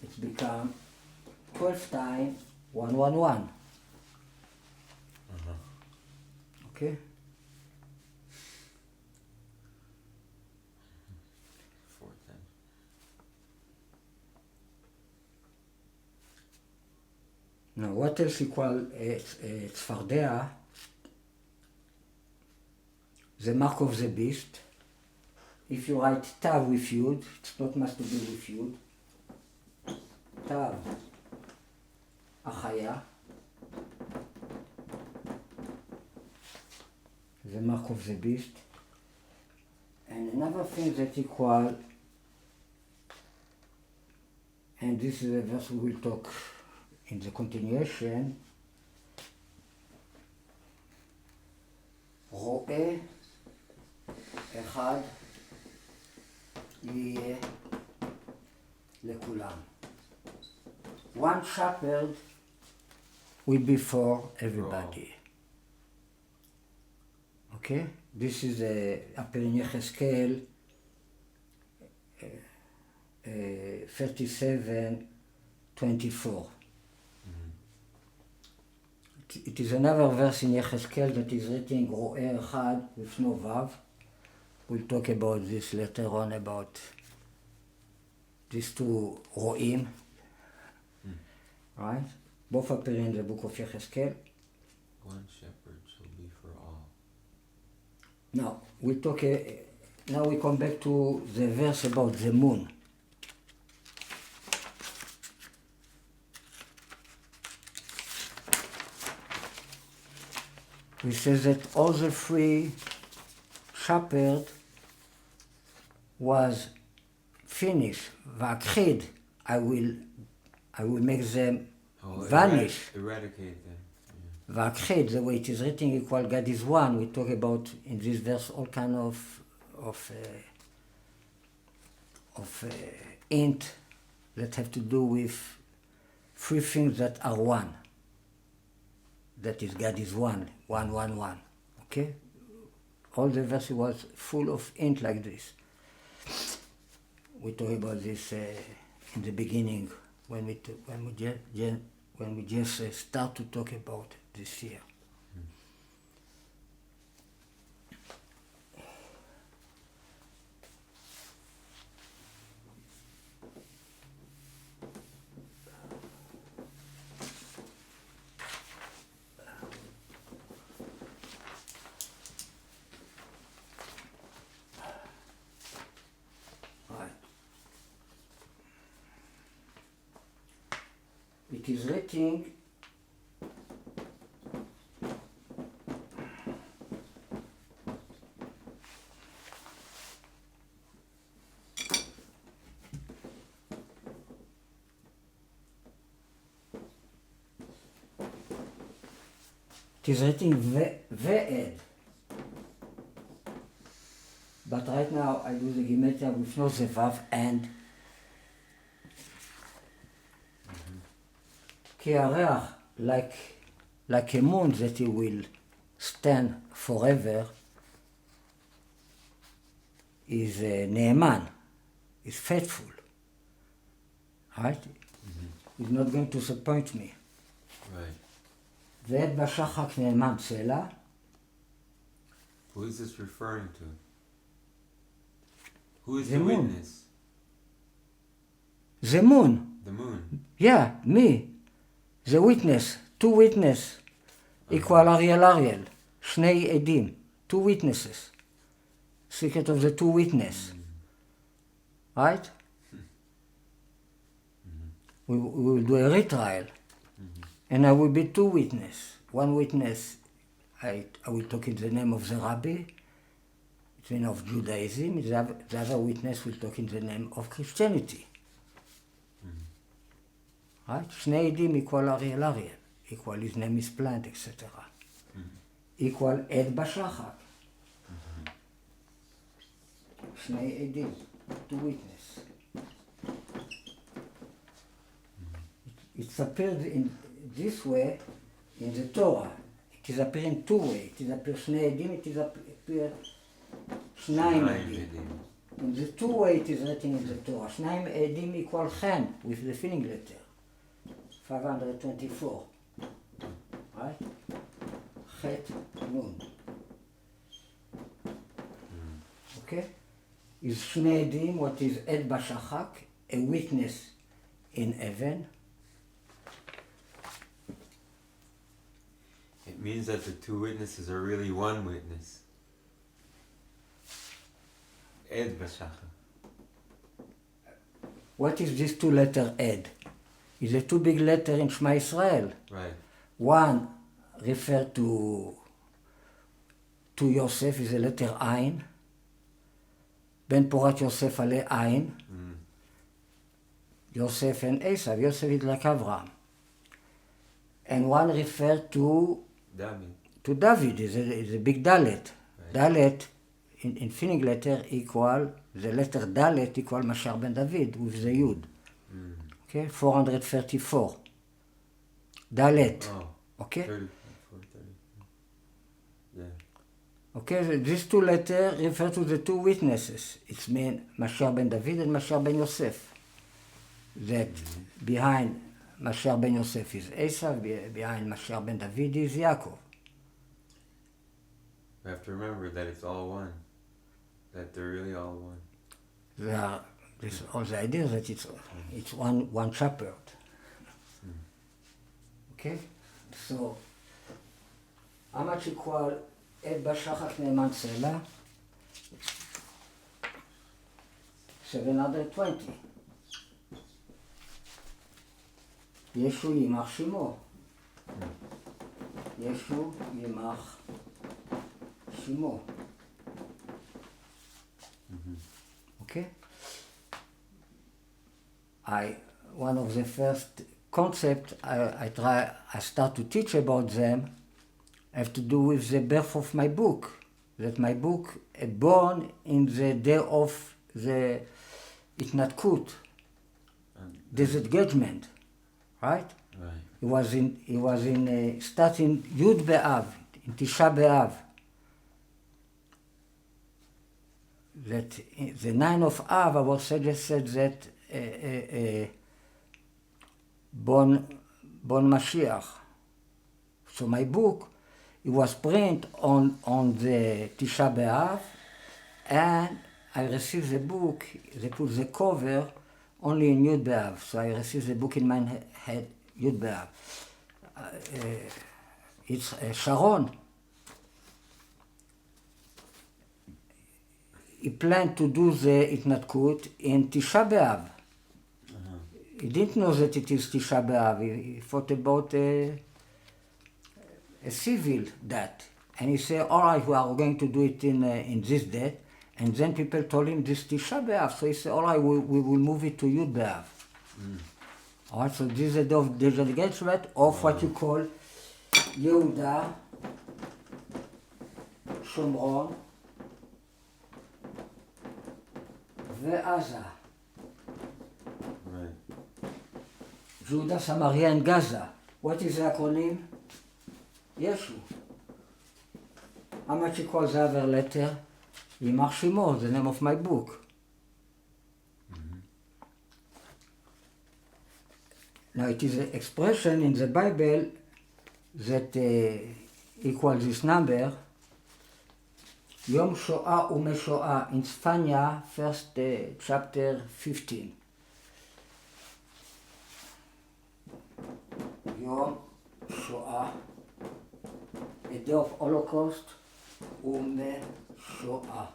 it's become 12 times 111. Okay? Now, what else equal צפרדע? The mark of the beast. If you write tav with yud, it's not must to be with yud. Tav, החיה. The mark of the beast. And another thing that equal, and this is a verse we will talk in the continuation, רואה אחד יהיה לכולם. One shepherd will be for everybody. Okay? This is appearing in Yechezkel 37:24. It is another verse in Yechezkel that is written רואה אחד with no vav. We'll talk about this later on, about these two רואים. Right? Both appear in the book of Yechezkel. One shepherd shall be for all. Now, we talk. Now we come back to the verse about the moon. We say that all the three shepherds was finished. V'akrid, I will make them vanish. Eradicate them. V'akrid, the way it is written, equal God is one. We talk about in this verse all kind of hint that have to do with three things that are one. That is, God is one. Okay? All the verse was full of hint like this. We talk about this in the beginning when we just start to talk about this year. It is written ve'ed. But right now I do the gematria with no the vav and. כי הריח, like a moon that it will stand forever, is נאמן, is faithful. Right? He's not going to disappoint me. Right. ועד בשחק נאמן צלע. Who is this referring to? Who is The the moon. witness? The moon. The moon. Yeah, me. The witness. Two witness. Equal Ariel. שני עדים. Two witnesses. Secret of the two witness. Right? We will do a retrial. And I will be two witnesses. One witness, I will talk in the name of the rabbi, it's the name of Judaism. The other witness will talk in the name of Christianity. Right? שני עדים equal Ariel. Equal his name is plant, etc. Equal עד בשחק. שני עדים, two witness. It's appeared in this way in the Torah. It is appearing two ways. It is appear שני עדים, it is appear שניים עדים. In the two way it is written in the Torah. שניים עדים equal חן with the filling letter. 524. Right? חטא נון. Okay? Is שני עדים, what is עד בשחק, a witness in heaven. It means that the two witnesses are really one witness. Ed Bashacha. What is this two letter ed? It's a two big letter in Shema Israel. Right. One refer to Yosef is a letter Ein. Ben Porat Yosef ale Ein. Yosef and Esav. Yosef is like Avraham. And one refer to David is a big Dalet. Right. Dalet in filling letter equal, the letter Dalet equal Mashiach ben David with the Yud. Okay, 434. Dalet. Oh, okay? 30. Yeah. Okay, so these two letters refer to the two witnesses. It's mean Mashiach ben David and Mashiach ben Yosef. That behind Mashiach ben Yosef is Esau, behind Mashiach ben David is Yaakov. We have to remember that it's all one. That they're really all one. This is all the idea that it's one shepherd. Okay? So, how much equal את בשחק נאמן צלע? 720. ישו יימח שמו. ישו יימח שמו. Okay? One of the first concepts I start to teach about them have to do with the birth of my book. That my book born in the day of the התנתקות, disengagement, right? It was in starting י' באב, in תשעה באב. That the 9 of Av, our sage said that born Mashiach. So my book, it was printed on the Tisha B'Av, and I received the book, they put the cover only in Yud B'Av. So I received the book in my head, Yud B'Av. It's Sharon. He planned to do the התנתקות in Tisha B'Av. He didn't know that it is Tisha B'Av. He thought about a civil date. And he said, all right, we are going to do it in this date. And then people told him this Tisha B'Av. So he said, all right, we will move it to Yud B'Av. All right, so this is the day of disengagement of what you call Yehuda, Shomron, ועזה. Judah, Samaria, and Gaza. What is the acronym? Yeshu. How much you call the other letter? Yimach Shimo, the name of my book. Now it is an expression in the Bible that equals this number. Yom Shoah Umeshoah in Sfania, first chapter 15. Yom Shoah, a day of Holocaust, Umeshoah.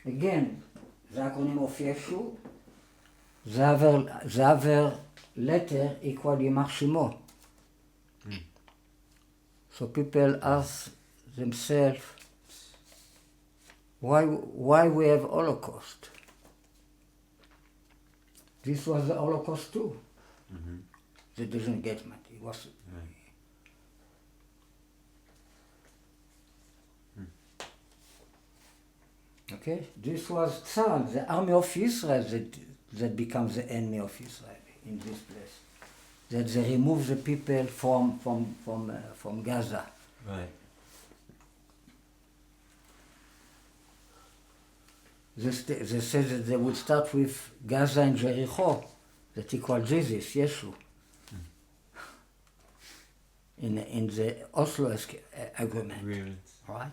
Again, the acronym of Yeshu, the other letter equal Yimach Shimo. So people ask themselves, why we have Holocaust? This was the Holocaust too. The disengagement. It was. Okay, this was Tzal, the army of Israel that becomes the enemy of Israel in this place. That they remove the people from Gaza. Right. They said that they would start with Gaza and Jericho, that equal Jesus, Yeshu. In the Oslo agreement. Right?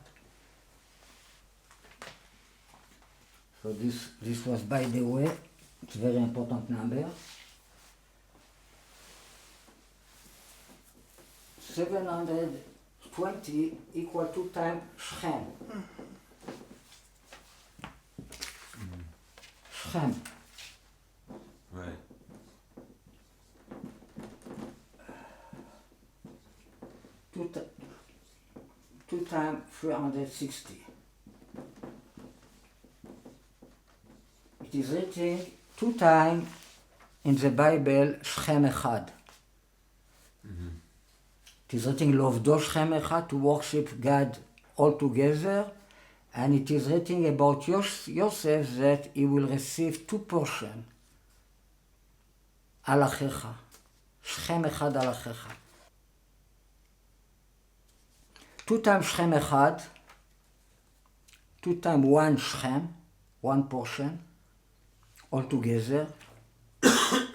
So this was, by the way, it's a very important number. 720 equal 2 times Shechem. Shechem. Right. Two times 360. It is written 2 times in the Bible Shechem Echad. It is written Lovdo Shechem Echad, to worship God all together, and it is written about Yosef that he will receive 2 portions. Al Achecha. Shechem Echad Al Achecha. 2 times Shechem Echad, 2 times 1 Shechem, 1 portion, all together,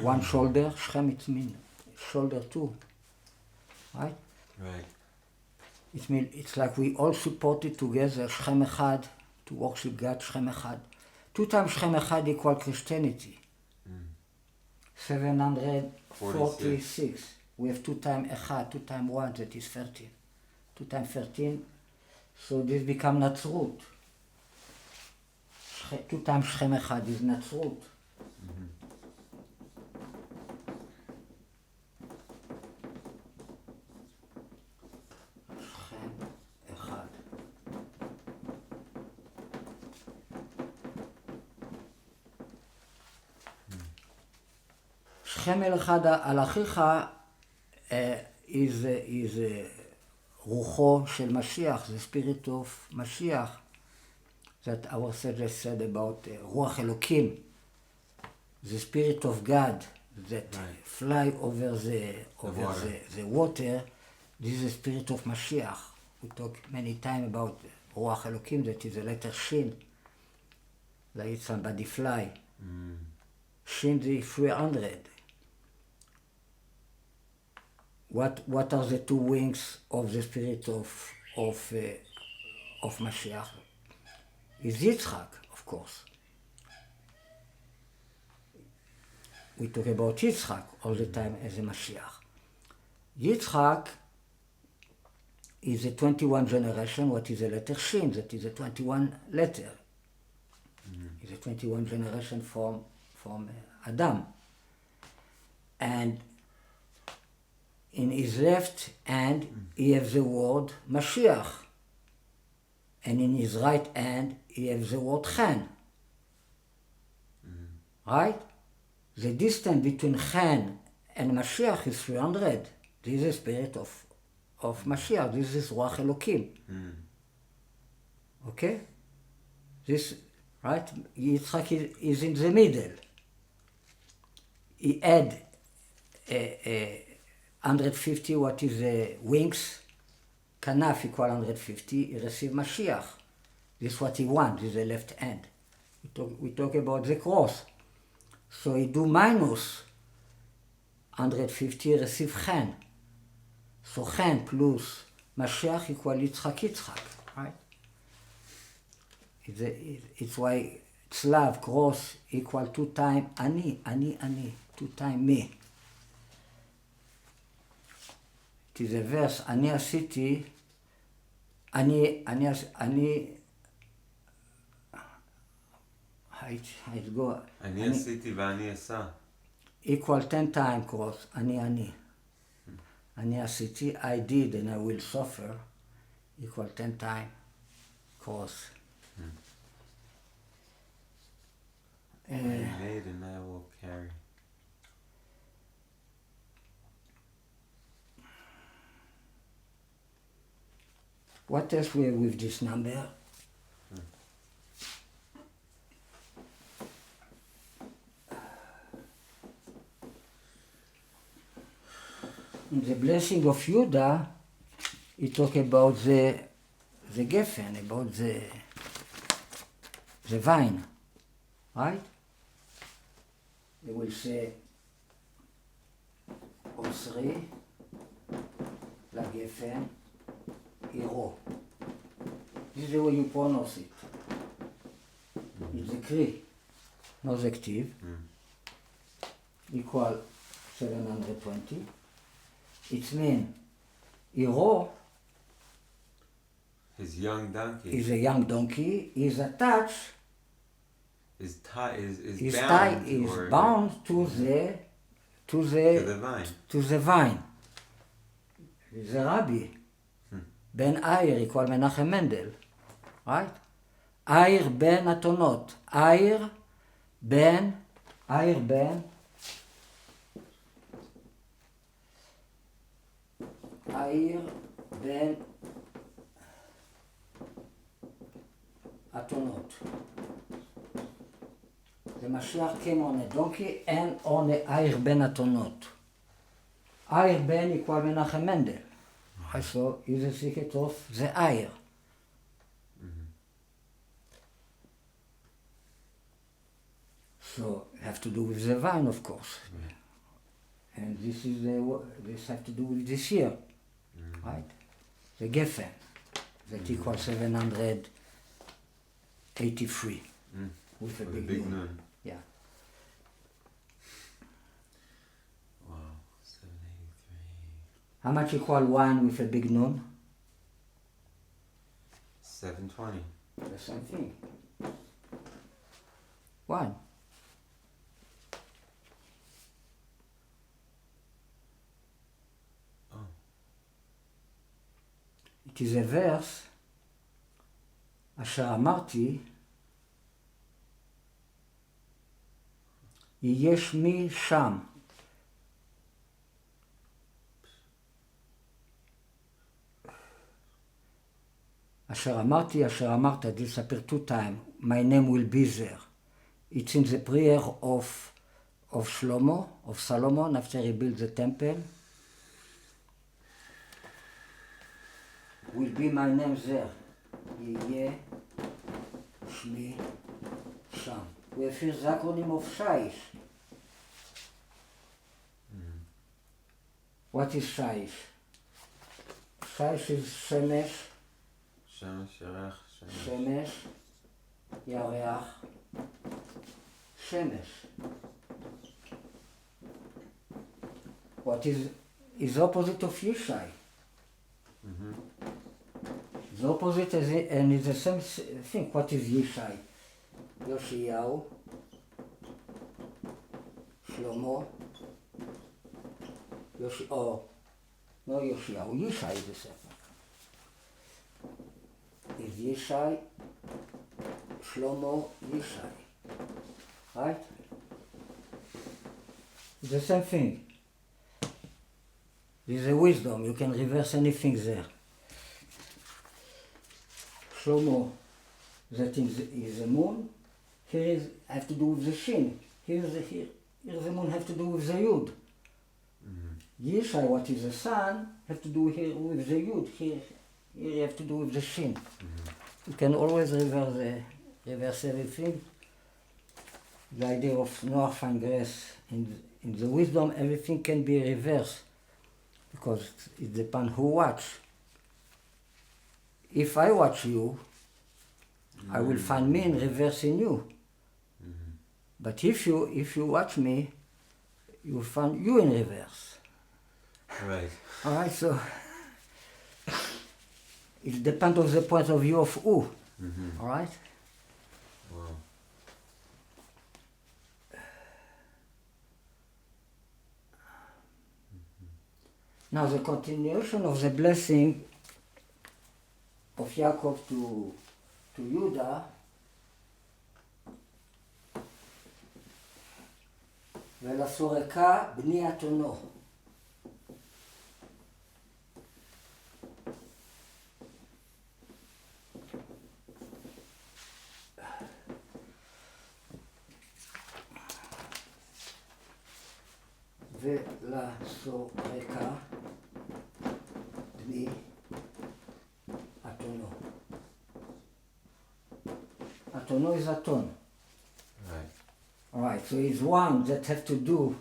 1 shoulder, Shechem it means shoulder too, right? Right. It means it's like we all support it together, Shechem Echad, to worship God, Shechem Echad. 2 times Shechem Echad equal Christianity. 746. We have 2 times Echad, 2 times 1, that is 13. 2 times 13, so this become Natzrut. 2 times Shechem Echad is Natzrut. Shechem Echad. Shechem Echad על אחיך is רוחו של משיח, the spirit of Mashiach, that our sages said about רוח אלוקים, the spirit of God that fly over the water, this is the spirit of Mashiach. We talk many times about רוח אלוקים, that is the letter Shin, like somebody fly. Shin is 300. What are the 2 wings of the spirit of Mashiach? Is Yitzchak, of course. We talk about Yitzchak all the time as a Mashiach. Yitzchak is a 21 generation. What is the letter Shin? That is a 21 letter. It's a 21 generation from Adam. And in his left hand, he has the word Mashiach. And in his right hand, he has the word Chen. Right? The distance between Chen and Mashiach is 300. This is the spirit of Mashiach. This is Ruach Elokim. Okay? This, right? Yitzchak is in the middle. He had 150, what is the wings? Kanaf equal 150, he received Mashiach. This is what he wants, this is the left hand. We talk about the cross. So he do minus 150, receive Chen. So Chen plus Mashiach equal Yitzchak, right? It's why Tzlav, cross, equal 2 times Ani, 2 times me. It is a verse, אני עשיתי, אני, אני עשיתי ואני אעשה. equal 10 times cross, אני עשיתי, I did and I will suffer, equal 10 times cross. I made and I will carry. What else we have with this number? In the blessing of Judah, he talk about the Geffen, about the vine, right? They will say, Osri, la Geffen, Hero. This is the way you pronounce it. It's a Kri, not the active. Equal 720. It means Hero His young donkey is a young donkey, is attached, is his bound, tie is or bound to the vine. to the vine. The Rabbi, Ben Ayer equal Menachem Mendel, right? Ayer ben Atonot. Ayer ben Atonot. The Mashiach came on a donkey and on a Ayer ben Atonot. Ayer ben equal Menachem Mendel. So is the secret of the higher. So have to do with the vine, of course. And this have to do with this year, right? The Geffen, that equals 783 with a big nun. Yeah. Wow, 783. How much equal 1 with a big nun? 720. The same thing. 1. It is a verse, אשר אמרתי, יהיה שמי שם. אשר אמרתי, אשר אמרת, this appear 2 times, my name will be there. It's in the prayer of Shlomo, of Solomon, after he built the temple. Will be my name there. יהיה שמי שם. We have here the acronym of Shaish. What is Shaish? Shaish is Shemesh. Shemesh, Yarech, Shemesh, Yareach, Shemesh. What is the opposite of Yishai? The opposite is, and it's the same thing. What is Yishai? Yoshiyahu, Shlomo, no Yoshiyahu, Yishai is the same. Is Yishai, Shlomo, Yishai. Right? It's the same thing. This is a wisdom, you can reverse anything there. Shlomo, that is the moon. Here is have to do with the shin. Here the moon have to do with the yud. Yishai, what is the sun, have to do here with the yud. Here you have to do with the shin. You can always reverse everything. The idea of Noah and grace in the wisdom, everything can be reversed because it depends who watch. If I watch you, I will find me in reverse in you. But if you watch me, you will find you in reverse. Right. All right, so it depends on the point of view of who. All right. Wow. Now the continuation of the blessing of Yaakov to Judah, ולסורקה בני אתונו. ולסורקה בני אתונו. אתונו is אתון. All right, so it's one that have to do,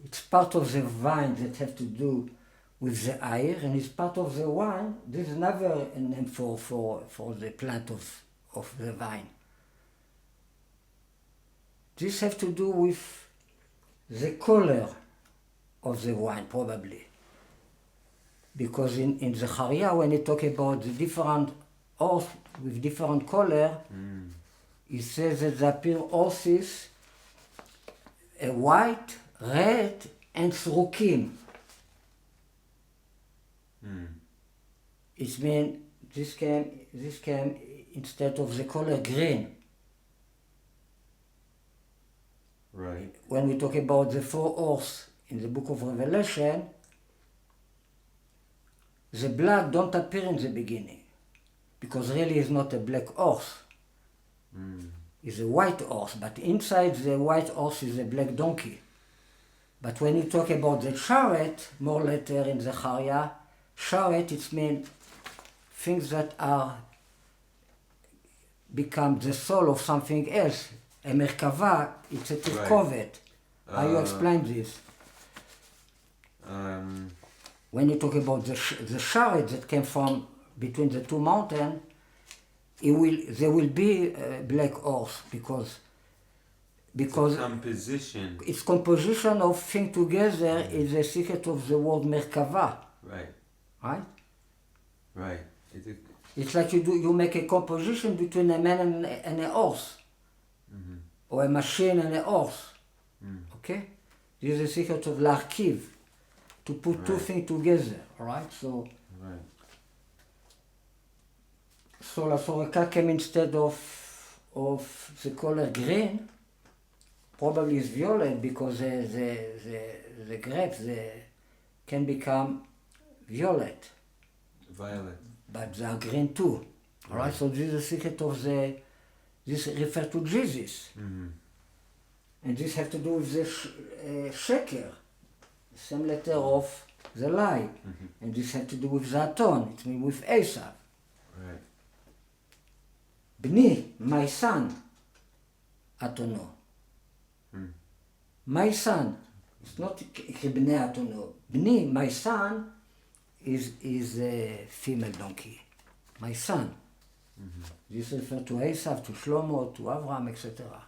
it's part of the vine that have to do with the air, and it's part of the wine. This is never a name for the plant of the vine. This have to do with the color of the wine, probably. Because in the chariot, when you talk about the different horse with different color, it says that there appear horses, a white, red, and srukim. It means this came instead of the color green. Right. When we talk about the 4 horses in the book of Revelation, the black don't appear in the beginning, because really it's not a black horse. It's a white horse, but inside the white horse is a black donkey. But when you talk about the chariot, more later in the chariot, chariot, it means things that are become the soul of something else. A merkava, it's a tirkovet. How you explain this? When you talk about the chariot that came from between the two mountains, there will be a black horse because composition. Its composition of things together is the secret of the word merkava. Right. It's like you make a composition between a man and a horse, or a machine and a horse. Okay, this is the secret of l'archiv, to put two things together. Right. So la soreka came instead of the color green. Probably is violet because the grapes can become violet. But they are green too. Alright, so this is the secret of this refers to Jesus. And this has to do with the sheker, the same letter of the lie. And this has to do with the aton, it means with Esau. Bni, my son, atono. My son, it's not Bnei Atono. Bni, my son, is a female donkey. My son. This refers to Esau, to Shlomo, to Abraham, etc.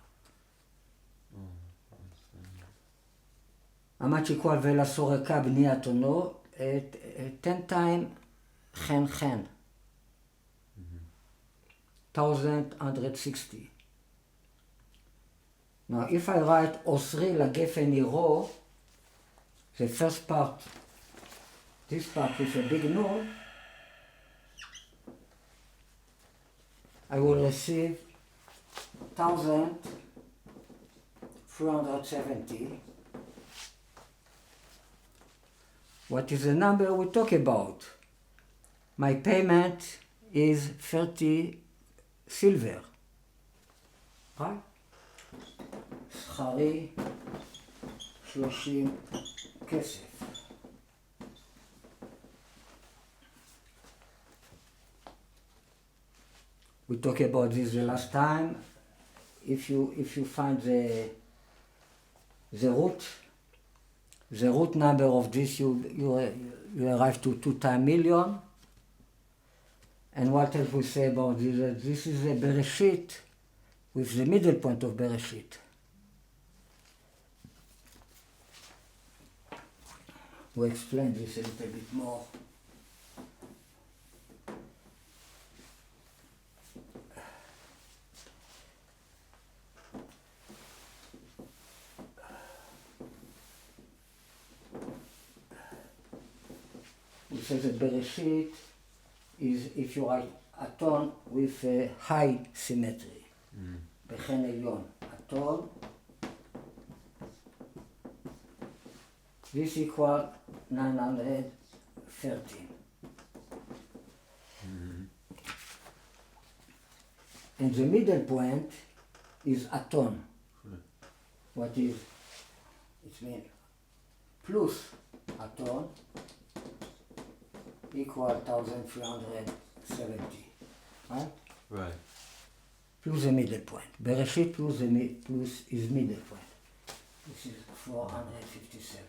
Amat equal vela soreka Bnei Atono 10 times chen. 1160. Now, if I write Osri Lagefen Iro, the first part, this part with a big nun, I will receive 1,370. What is the number we talk about? My payment is 30 silver, right? שכרי 30 כסף. We talked about this the last time. If you find the root number of this, you arrive to 2 times million. And what else we say about this? This is a Bereshit with the middle point of Bereshit. We'll explain this a little bit more. We say that Bereshit is if you write aton with a high symmetry. בחן עליון, aton. This equal 913. And the middle point is aton. What is, it means plus aton equal 1,370. Right? Right. Plus the middle point. Bereshit plus is middle point. This is 457.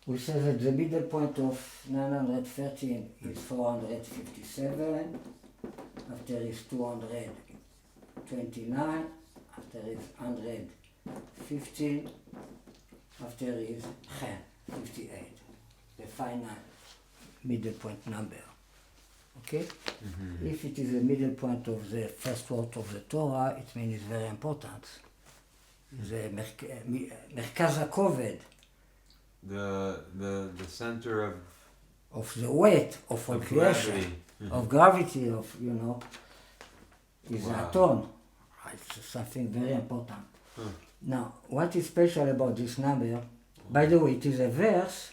We say that the middle point of 913 is 457, after is 229, after is 115, after is 58, the final middle point number. Okay? If it is the middle point of the first word of the Torah, it means it's very important. The Merkaz HaKoved. The center of the weight of all creation, of gravity, of, is a tone. It's something very important. Now, what is special about this number, by the way, it is a verse,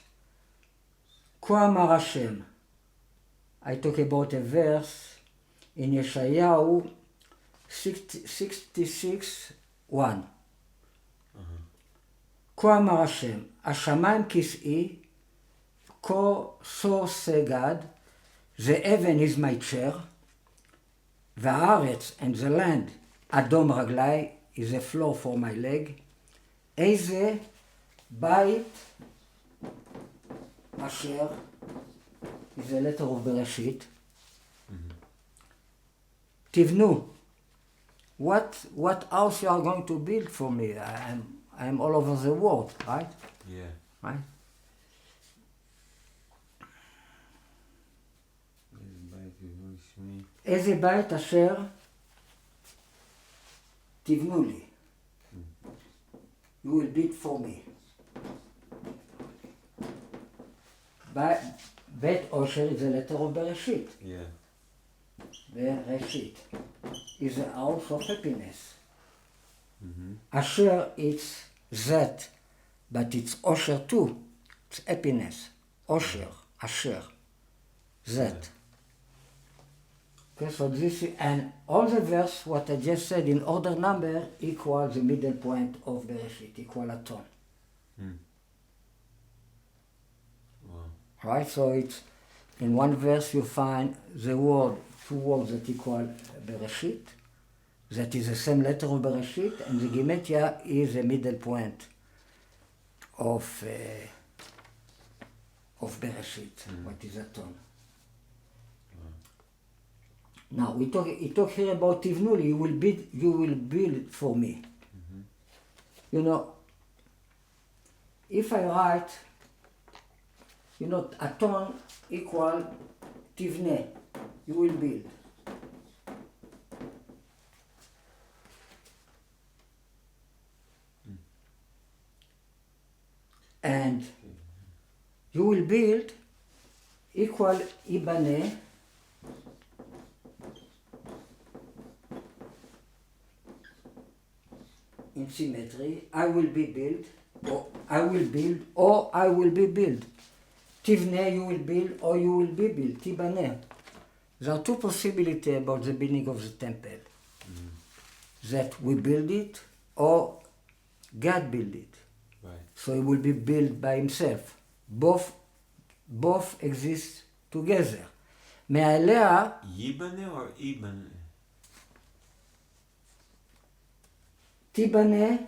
כה אמר Hashem. I talk about a verse in Yeshayahu 66:1. כה אמר השם, השמיים כסאי, so say God, the heaven is my chair, והארץ and the land, אדום רגלי, is a floor for my leg. איזה בית אשר, is a letter of בראשית. תבנו. What house you are going to build for me? I am all over the world, right? Yeah. Right? איזה בית אשר תבנו לי. You will build for me. בית אושר is a letter of בראשית. Yeah. בראשית is a house of happiness. אשר it's that, but it's אושר too. It's happiness. אושר, אשר, that. Okay, so this is, and all the verse, what I just said in order number, equals the middle point of Bereshit, equal a tone. Wow. Right, so it's, in one verse you find the word, two words that equal Bereshit, that is the same letter of Bereshit, and the Gematria is the middle point of Bereshit, what is a tone. Now, we talk here about Tivnuli, you will build for me. You know, if I write, you know, a tone equal Tivne, you will build. And you will build equal Ibane, in symmetry, I will be built, or I will build, or I will be built. Tivne, you will build, or you will be built. Tibane. There are two possibilities about the building of the temple. That we build it, or God build it. Right. So it will be built by himself. Both exist together. מעליה, Yibane or Ibane? Tibane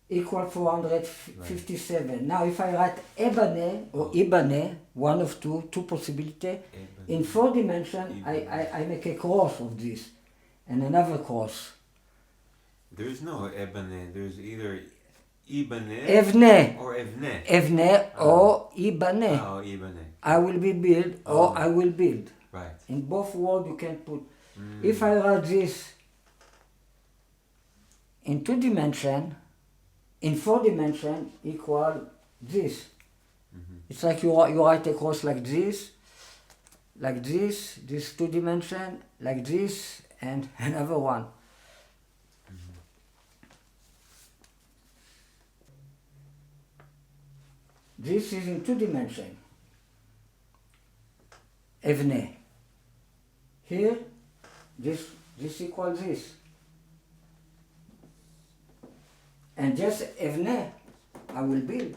equal 457. Right. Now if I write Ebane or Ibane, one of two possibilities, in 4 dimensions I make a cross of this and another cross. There's no Ebane, there's either Ibane Evne. or Evne. Evne or Ibane. Oh, Ibane. I will be built or I will build. Right. In both words you can put. If I write this in 2 dimensions, in 4 dimensions equal this. It's like you write a cross like this 2 dimensions, like this, and another one. This is in 2 dimensions. Evne. Here, this equals this. And just Evne, I will build,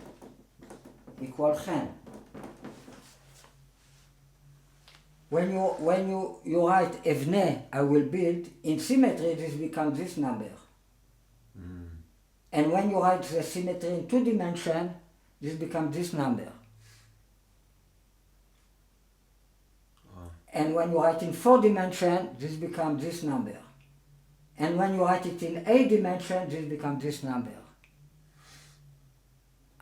equal Chen. When you write Evne, I will build, in symmetry this becomes this number. And when you write the symmetry in 2 dimensions, this becomes this number. And when you write in 4 dimensions, this becomes this number. And when you write it in 8 dimensions, this becomes this number.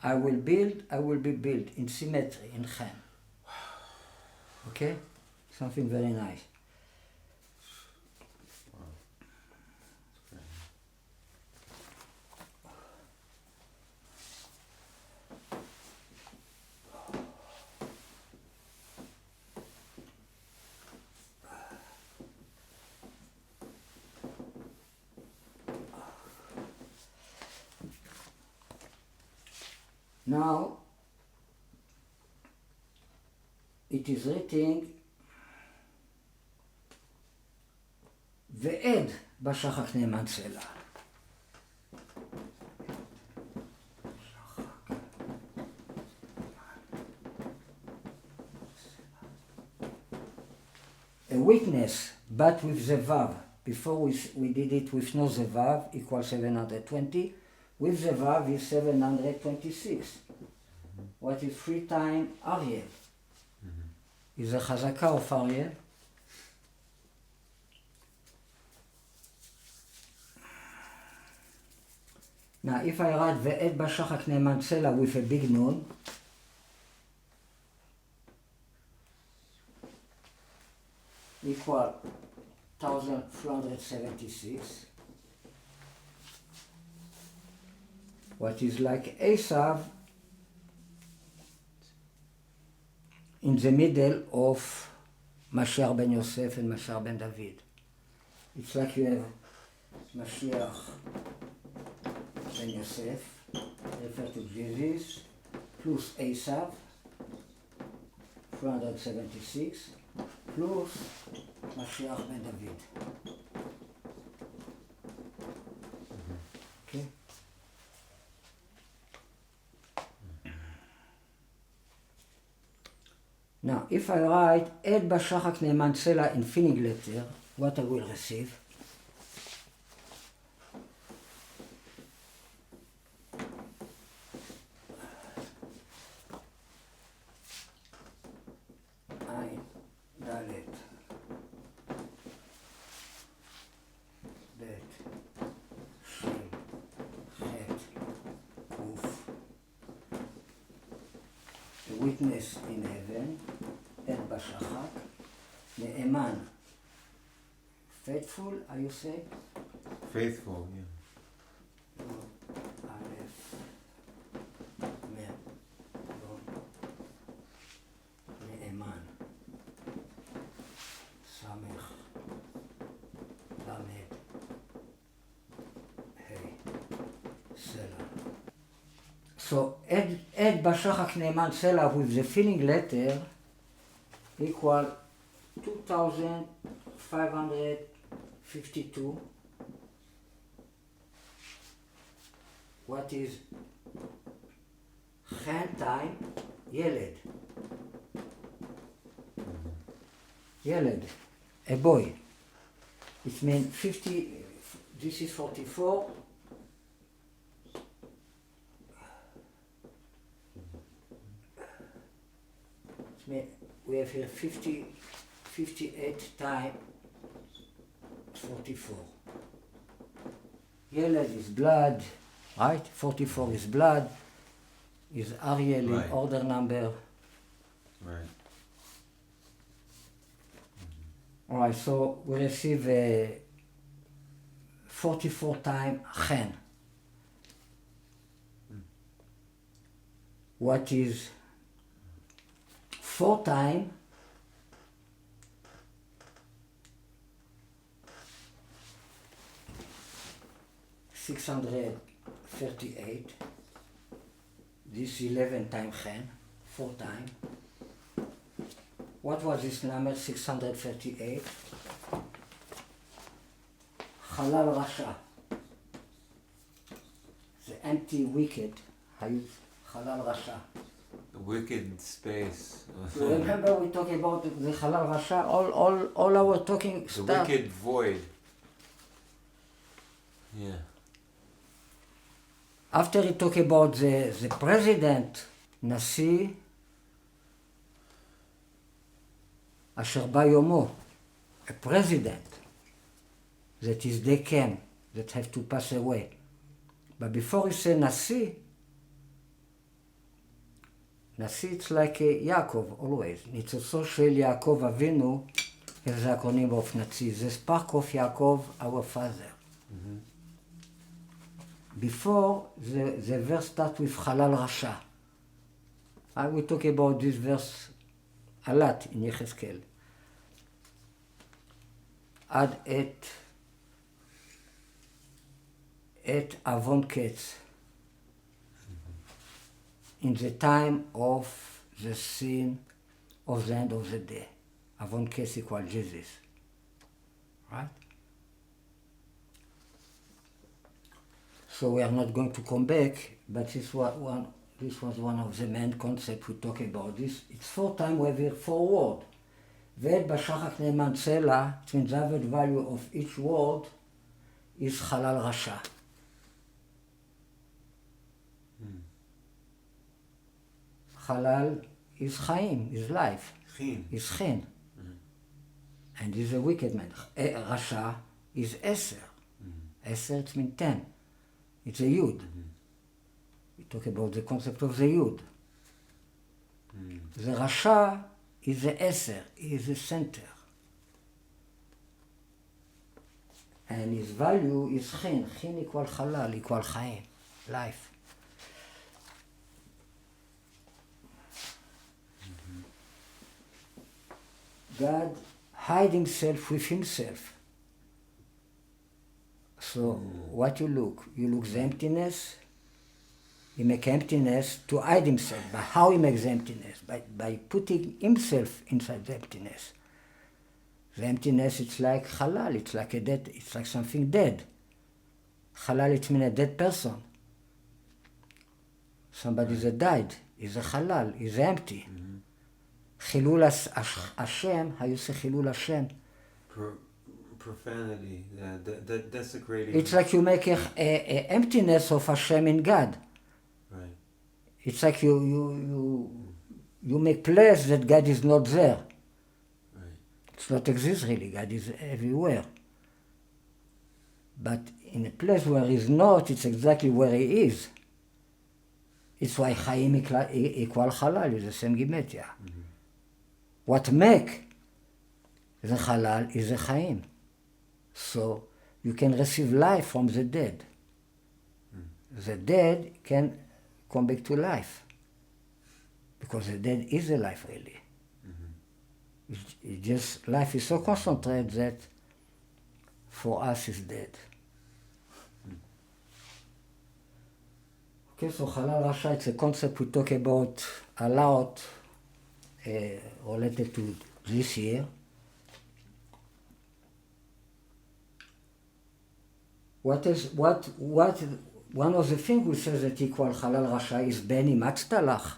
I will be built in symmetry, in Chen. Okay? Something very nice. Now, it is written, ועד בשחק נאמן סלע. witness, but with the Vav. Before we did it with no the Vav, equals 720. With the Vav is 726. What is 3 times Ariel? Is the Chazaka of Ariel? Now, if I write ועת בשחק נאמן סלע with a big nun, equal 1476, what is like Esav in the middle of Mashiach ben Yosef and Mashiach ben David. It's like you have Mashiach ben Yosef, refer to Jesus, plus Esav, 476, plus Mashiach ben David. Okay? Now, if I write עת בשחק נאמן סלע in finning letter, what I will receive? Witness in heaven, עת בשחק, נאמן, faithful, are you say? Faithful, yeah. א', נאמן, סמך, למד, ה', סלע. So, עת בשחק נאמן סלע with the filling letter equal 2552. What is חן time? ילד. ילד. A boy. It means 50, this is 44. We have here 58 times 44. Yled is blood, right? 44 is blood, is Ariel Right. in order number. Right. All right, so we receive 44 times chen. What is 4 times 638. This 11 times chen, 4 times. What was this number, 638? Halal Rasha. The empty wicked. Halal Rasha. The wicked space. You remember we talked about the Halal Rasha? All our talking The stuff. wicked void. Yeah. After he talked about the president, Nasi, Asher Ba Yomo, a president, that is they came, that have to pass away. But before he said Nasi, it's like Yaakov always. ניצוצו של יעקב אבינו, זה הקוראים of Nasi. The spark of Yaakov, our father. Mm-hmm. Before, the verse starts with Halal Rasha. I will talk about this verse a lot in Yechezkel. עד את עוון קץ. In the time of the sin of the end of the day. עוון קץ equal Jesus. Right? So we are not going to come back, but this was one of the main concepts we talk about. This it's 4 times we have here 4 words. ואת בשחק נאמן צלע, which means the average value of each word is חלל רשע. חלל is חיים, is life. is חן. And is a wicked man. רשע is 10. 10 it means 10. It's a yud. We talk about the concept of the yud. The rasha is the 10, is the center. And his value is chen. Chen equal halal, equal chaim, life. God hides himself with himself. So what you look the emptiness. He makes emptiness to hide himself. But how he makes emptiness? By putting himself inside the emptiness. The emptiness, it's like halal. It's like a dead. It's like something dead. Halal, it means a dead person. Somebody that died is a halal. Is empty. Chilul Hashem. How you say Chilul Hashem? Profanity, desecrating. It's like you make a emptiness of Hashem in God. Right. It's like you make place that God is not there. Right. It's not exist really. God is everywhere. But in a place where He's not, it's exactly where He is. It's why Chaim equal Halal is the same gematria. What make the Halal is the Chaim. So you can receive life from the dead. The dead can come back to life. Because the dead is a life really. It just, life is so concentrated that for us it's dead. Okay, so Halal Rasha, it's a concept we talk about a lot related to this year. One of the things we say that equal Halal Rasha is Ben Imatztalach.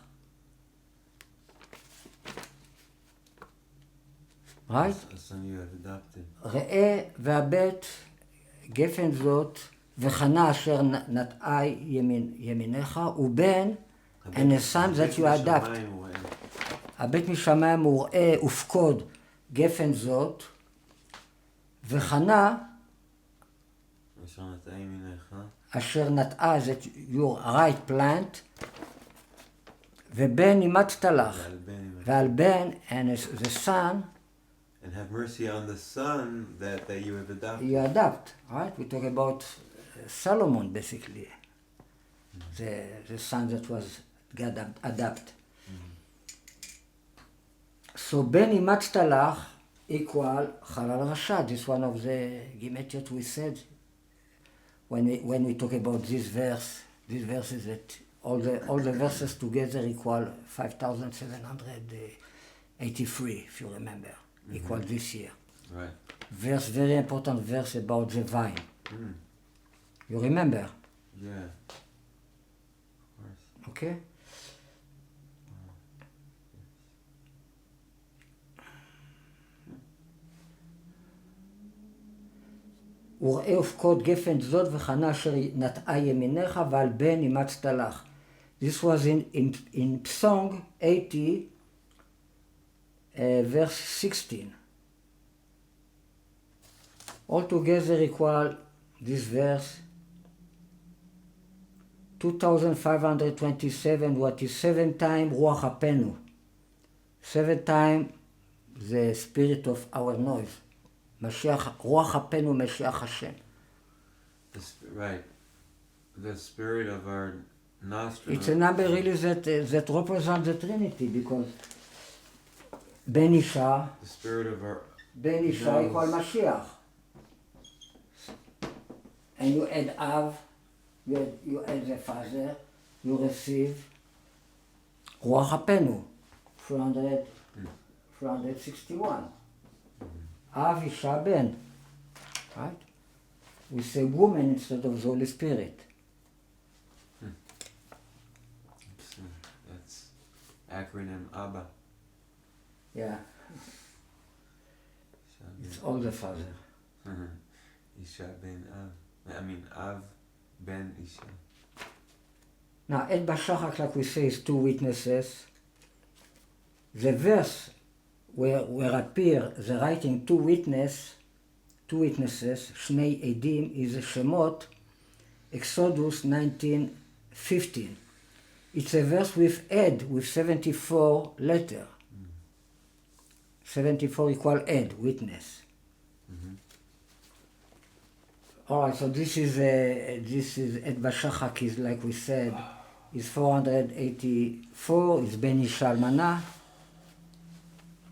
Right? A son you have adopted. ראה והבט גפן זאת וחנה אשר נטעה ימיניך ובן and a son that you adopt. הבית משמיים הוא ראה ופקוד גפן זאת וחנה אשר נטעה that your right plant ובן אימצת לך ועל בן and the son and have mercy on the son that you have adopted. You adopt, right? We talk about Solomon basically, the son that was God adopt. So Ben imatzta lach equal Halal Rasha. This is one of the gematria we said when we talk about this verse. This verse is that all the verses together equal 5,783, if you remember. Equal this year. Right. Verse, very important verse about the vine. You remember? Yeah. Of course. Okay? וראה ופקוד גפן זאת וחנה אשר נטעה ימיניך ועל בן אימצת לך. This was in Song 80, verse 16. Altogether equal this verse 2,527, what is 7 times Ruach HaPenu. 7 times the spirit of our noise. Mashiach, Ruach HaPenu, Mashiach Hashem. Right. The spirit of our nostrils. It's a number really that represents the Trinity because Ben Isha, the spirit of our Ben Isha equal Mashiach. And you add Av, you add the Father, you receive Ruach HaPenu, 461. Av Isha Ben, right? We say woman instead of the Holy Spirit. That's acronym ABBA. Yeah. It's all the father. Isha ben Av. I mean, Av ben Isha. Now, ה'תשפ, like we say, is two witnesses. The verse where appear the writing two witnesses, שני עדים, is a Shemot, Exodus 19:15. It's a verse with ed, with 74 letters. 74 equal ed, witness. All right, so this is ה'תשפ, is like we said, is 484. It's Ben Isha Almana.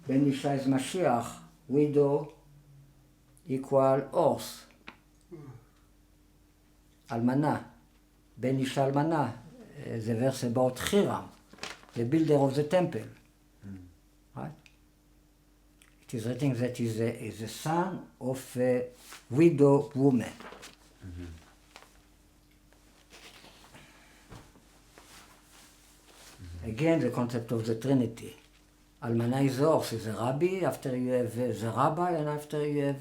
Ben Isha is Mashiach, widow equal horse. Almana, Ben Isha Almana, the verse about Hiram, the builder of the temple. Right? It is written that is the son of a widow woman. Again, the concept of the Trinity. Almana is the horse, is a rabbi, after you have the rabbi, and after you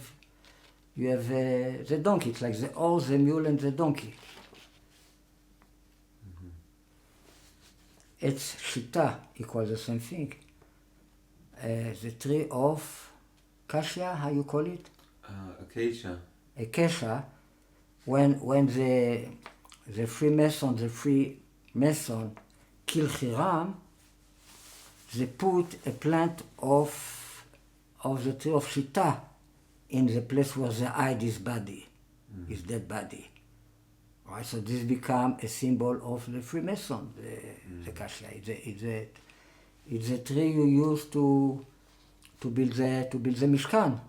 have the donkey. It's like the horse, the mule, and the donkey. It's shita equals the same thing. The tree of cassia, how you call it? Acacia. Acacia. When the Freemason kill Hiram, they put a plant of the tree of shita in the place where they hide his body, his dead body. Right, so this become a symbol of the Freemason, the cassia. It's a tree you use to build the Mishkan.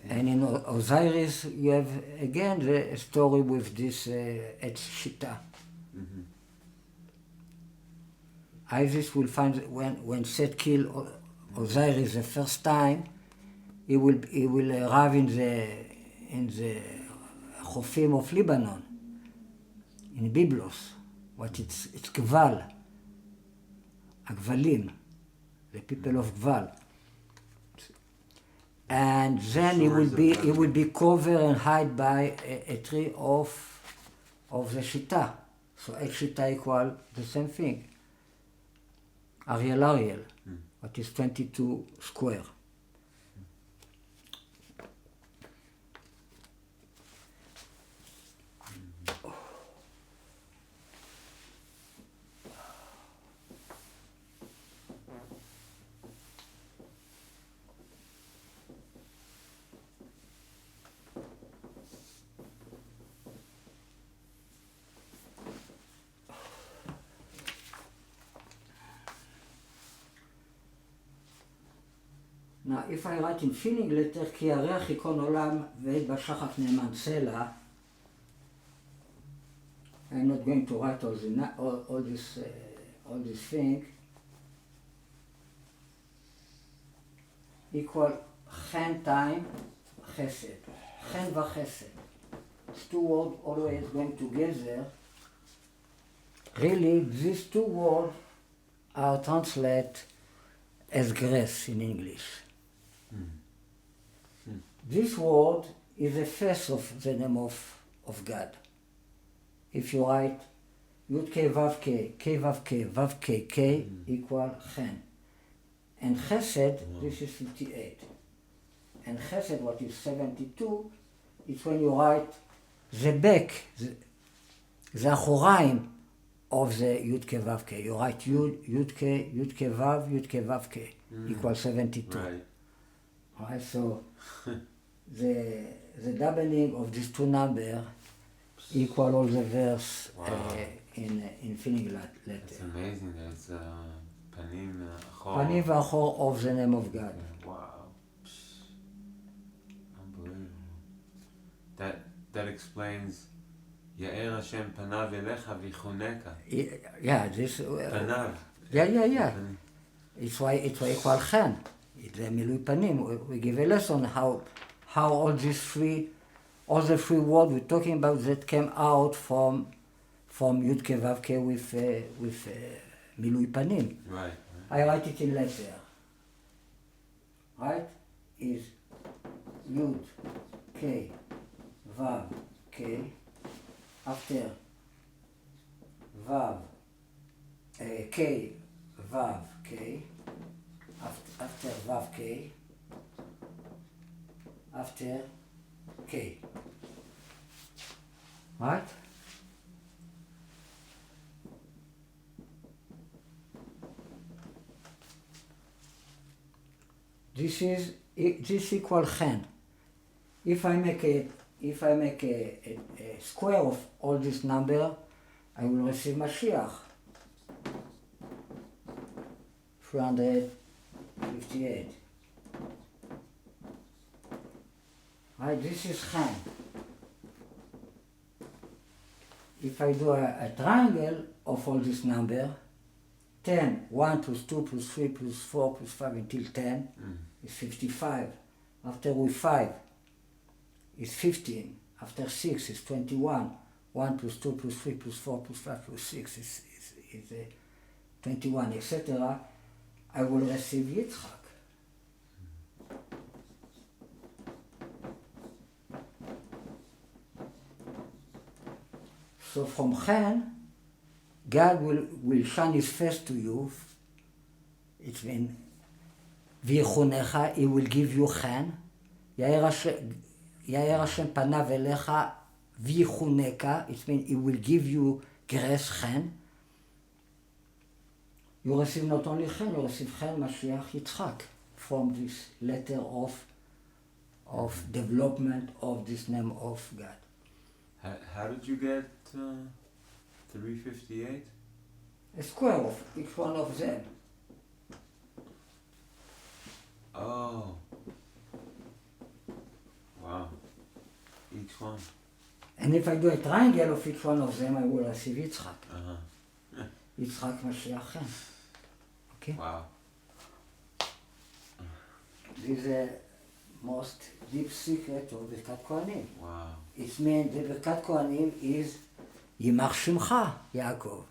And in Osiris you have again the story with this shita. Isis will find when Seth killed Osiris the first time, he will arrive in the Chofim of Lebanon, in Byblos. What it's Gval, Agvalim, the people of Gval. And then it will be covered and hid by a tree of the shita. So a shita equal the same thing. Ariel, what is 22 square. Now, if I write in filling letter, כי ירח ייכון עולם וה'תשפ נאמן סלע, I'm not going to write all this thing, equal חן time חסד. חן וחסד. It's two words always going together. Really, these two words are translated as grace in English. This word is the face of the name of God. If you write Yud K Vav K, K Vav K, Vav K, K equal Chen. And Chesed, this is 58. And Chesed, what is 72, it's when you write the back, the Achoraim of the Yud K Vav K. You write Yud K Vav, Yud K Vav K equal 72. Right, so the doubling of these two numbers equal all the verse in filling letter. It's amazing. There's panim achor. Panim v'achor of the name of God. Wow. Unbelievable. That explains Ya'er Hashem panav elecha v'yichuneka. Yeah, this. Panav. Yeah. It's why equal chen. It's a milui panim. We give a lesson how all the three words we're talking about that came out from Yud Ke Vav Ke with milui panim. Right. I write it in letter. right, is Yud, K, Vav, K, after Vav, K, Vav, K, after Vav, K, after K, right? This equal chen. If I make a square of all this number, I will receive Mashiach. 358. Right, this is chen. If I do a triangle of all this number, 10, 1 plus 2 plus 3 plus 4 plus 5 until 10 is 55. After with 5 is 15. After 6 is 21. 1 plus 2 plus 3 plus 4 plus 5 plus 6 is 21, etc. I will receive Yitzchak. So from chen, God will shine his face to you. It means, V'yichunecha, he will give you chen. Yair Hashem panav elecha v'yichuneka. It means he will give you grace chen. You receive not only chen, you receive chen Mashiach Yitzchak from this letter of development of this name of God. How did you get 358? A square of each one of them. Oh. Wow. Each one. And if I do a triangle of each one of them, I will receive Yitzchak. Uh-huh. Yitzchak Mashiach Chen. Okay? Wow. This is the most deep secret of Birkat Kohanim. Wow. It means the Birkat Kohanim is Yimach Shimcha, Yaakov.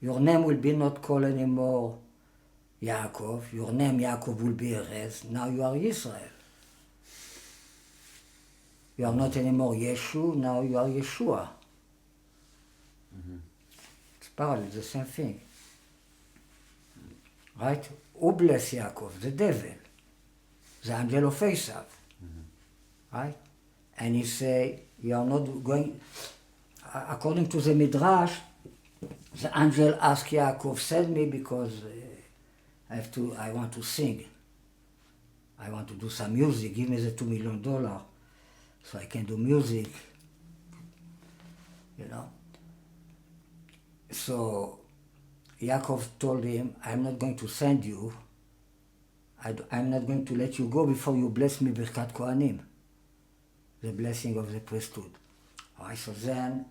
Your name will be not called anymore Yaakov. Your name Yaakov will be Erez. Now you are Israel. You are not anymore Yeshu, now you are Yeshua. Mm-hmm. It's parallel, the same thing. Right? Who bless Yaakov? The devil. The angel of Elisha. Mm-hmm. Right? And he say, you are not going, according to the Midrash, the angel asked Yaakov, send me because I want to sing. I want to do some music. Give me the $2 million so I can do music. You know. So Yaakov told him, I'm not going to send you. I'm not going to let you go before you bless me Birkat Kohanim, the blessing of the priesthood. All right, so then,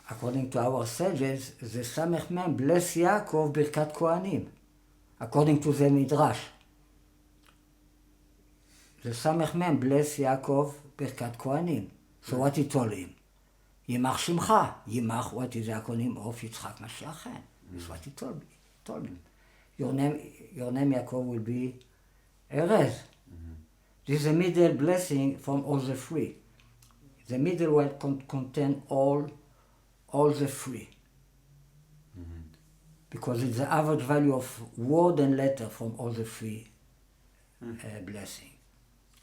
according to our sages, the Samech Mem bless Yaakov Birkat Kohanim, according to the Midrash. The Samech Mem bless Yaakov Birkat Kohanim. So what he told him? Yimach Shimcha. Yimach, what is the acronym of Yitzchak Mashiach Chen? That's what he told him. Your name Yaakov will be Erez. This is a middle blessing from all the three. The middle one contain all the three. Mm-hmm. Because it's the average value of word and letter from all the three blessing.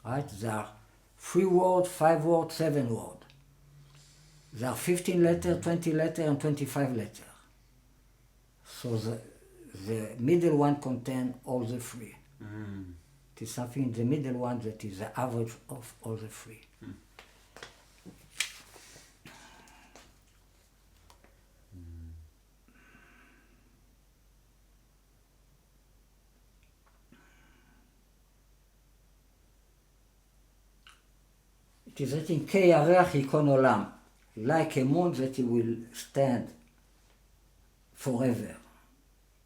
Right? There are 3 words, 5 words, 7 words. There are 15 letters, 20 letters, and 25 letters. So the middle one contains all the three. Mm. It is something in the middle one that is the average of all the three. Mm. It is written, כירח ייכון עולם, like a moon that it will stand forever.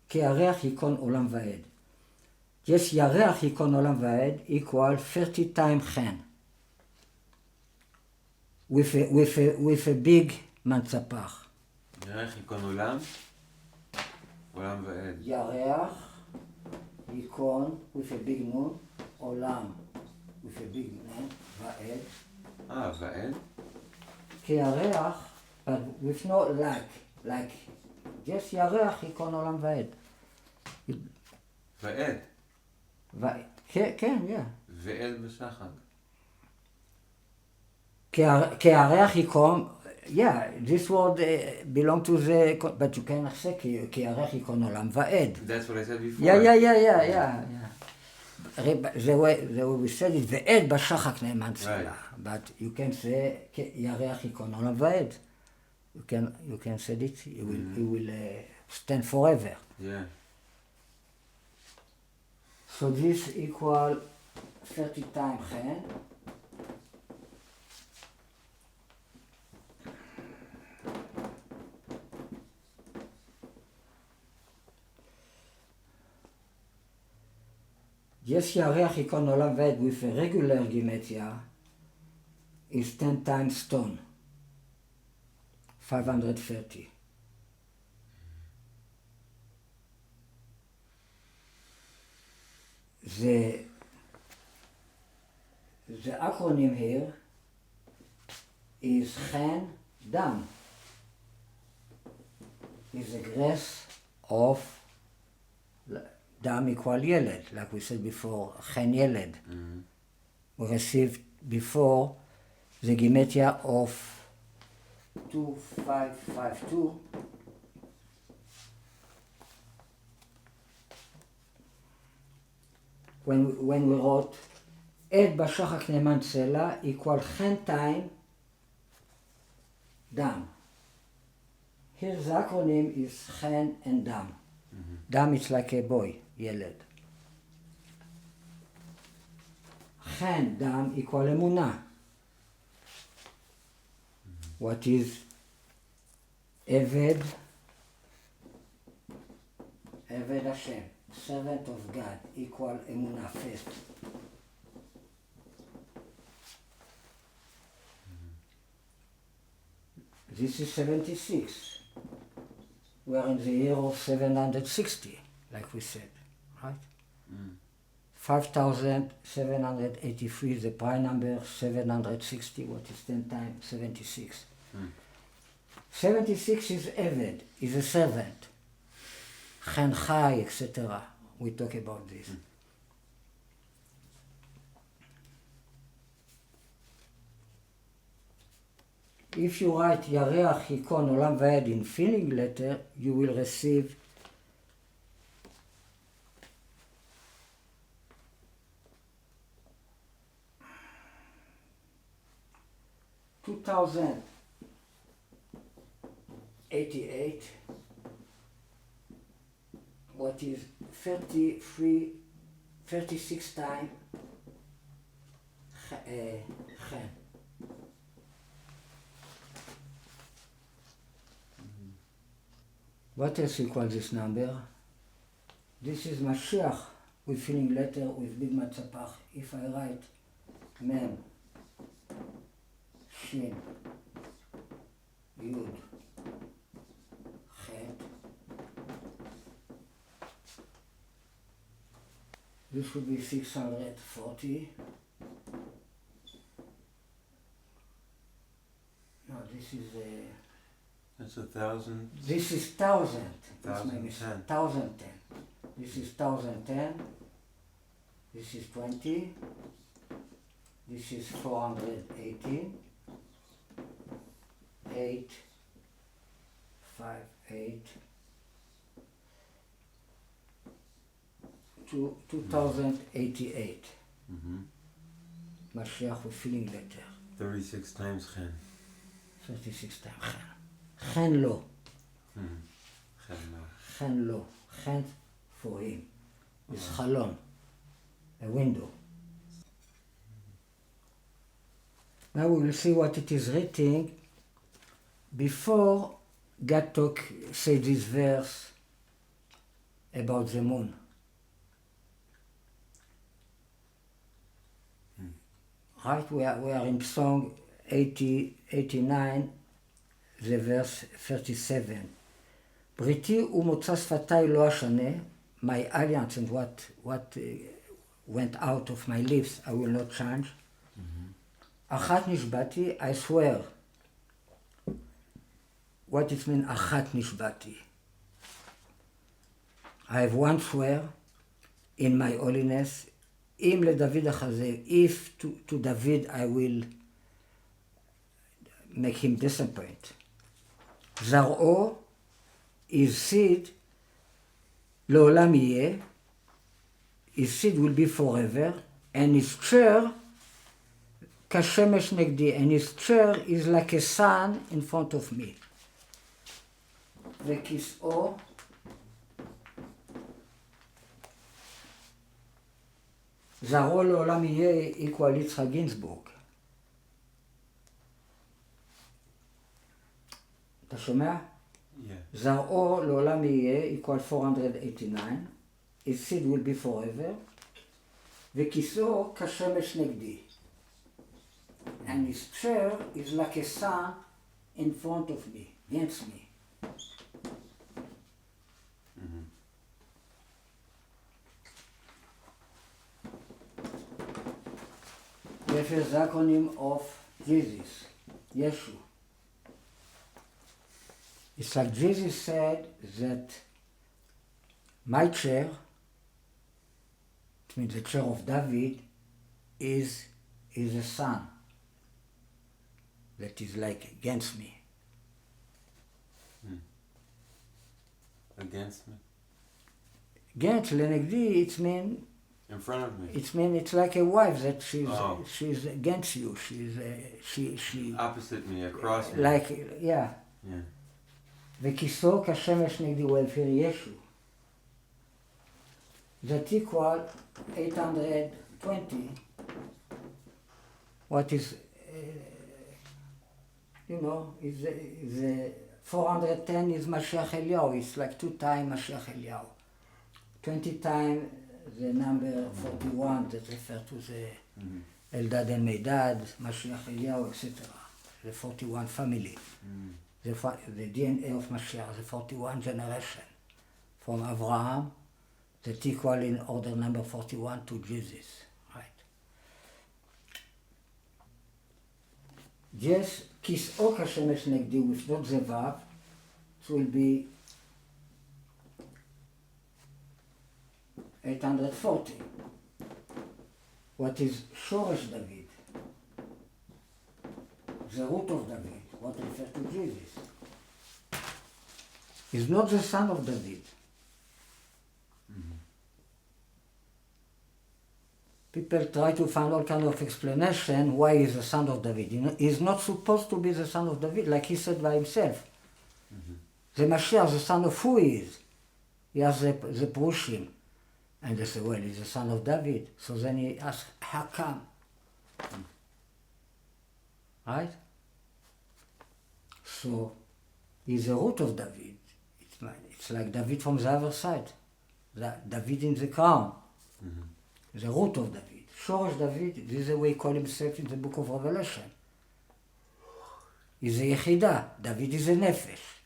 כירח ייכון עולם ועד. Yes, ירח ייכון עולם ועד equal 30 times chen. With a big מנצפח. ירח ייכון עולם ועד. ירח icon with a big nun, olam with a big nun, va'ed. Va'ed? כירח, but with no like just ירח icon olam va'ed. va'ed. כן, yeah. ואל בשחק. כירח icon, yeah, this word belong to the, but you can say כירח icon olam va'ed. That's what I said before. Yeah. The way we said it, ועד בשחק נאמן צלע. But you can say, ירח icon olam va'ed. You can say it, it will stand forever. Yeah. So this equal 30 times חן. Yes, ירח icon olam va'ed with a regular gematria is 10 times stone. 530. The acronym here is חן דם. Is the grace of דם equal ילד, like we said before, חן ילד. We received before the gematria of 2552. When we wrote עד בשחק נאמן צלע equal חן time דם. Here the acronym is חן and דם. דם is like a boy, ילד. חן דם equal אמונה. What is עבד השם, servant of God, equal אמונה, faith. This is 76. We are in the year of 760, like we said, right? 5,783 is the prime number, 760, what is 10 times 76? 76 is Eved, is a servant. Chen Chai, etc. We talk about this. If you write Yareach Hikon Olam Va'ed in filling letter, you will receive 2088, what is 36 times Chen. What else equal this number? This is Mashiach with filling letter with big matzapach. If I write Mem, Shin, Yud, Chet, this would be 640. No, this is That's 1,000. This is 1,000. That's my 1,010. mistake. 1,010. This is 1,010. This is 20. This is 418. 8, 5, 8. 2088. Mashiach with filling letter. 36 times Chen. 36 times Chen. Chen lo. Chen lo. Chen for him. It's chalon, a window. Now we will see what it is written before God say this verse about the moon. Right, we are in Song 89, the verse 37. בריתי ומוצא שפתיי לא אשנה, my alliance and what went out of my lips, I will not change. אחת נשבעתי, I swear. What it means, אחת נשבעתי? I have one swear in my holiness, אם לדוד החזה, if to David I will make him disappoint. זרעו is seed, לעולם יהיה, his seed will be forever, and his chair, כשמש נגדי, and his chair is like a sun in front of me. וכיסאו, זרעו לעולם יהיה equal יצחק גינזבורג. אתה שומע? זרעו לעולם יהיה equal 489, his seed will be forever, וכיסאו כשמש נגדי. And his chair is like a sun in front of me, against me. This is the acronym of Jesus, Yeshu. It's like Jesus said that my chair, it means the chair of David, is a sun that is like against me. Against me? Against Lenegdi, it means in front of me. It's like a wife that she's against you. She opposite me, across me. Like yeah. וכיסאו כשמש נגדי הוא לפי ישו. That equal 820. What is is 410 is Mashiach Eliyahu. It's like 2 times Mashiach Eliyahu. 20 times the number 41 that refers to the Eldad and Medad, Mashiach Eliyahu, etc. The 41 family. The DNA of Mashiach, the 41 generation. From Abraham, that equal in order number 41 to Jesus. Right. Yes, כיסאו כשמש נגדי, with not the verb, it will be 840. What is שורש דוד? The root of David, what refers to Jesus. Is not the son of David. People try to find all kind of explanation why he's the son of David. He's not supposed to be the son of David, like he said by himself. The Mashiach, the son of who he is? He has the Purushim. And they say, well, he's the son of David. So then he asks, how come? Right? So, he's the root of David. It's like David from the other side. David in the crown. The root of David. Shorosh David, this is the way he calls himself in the book of Revelation. He's a Yechidah. David is a Nefesh.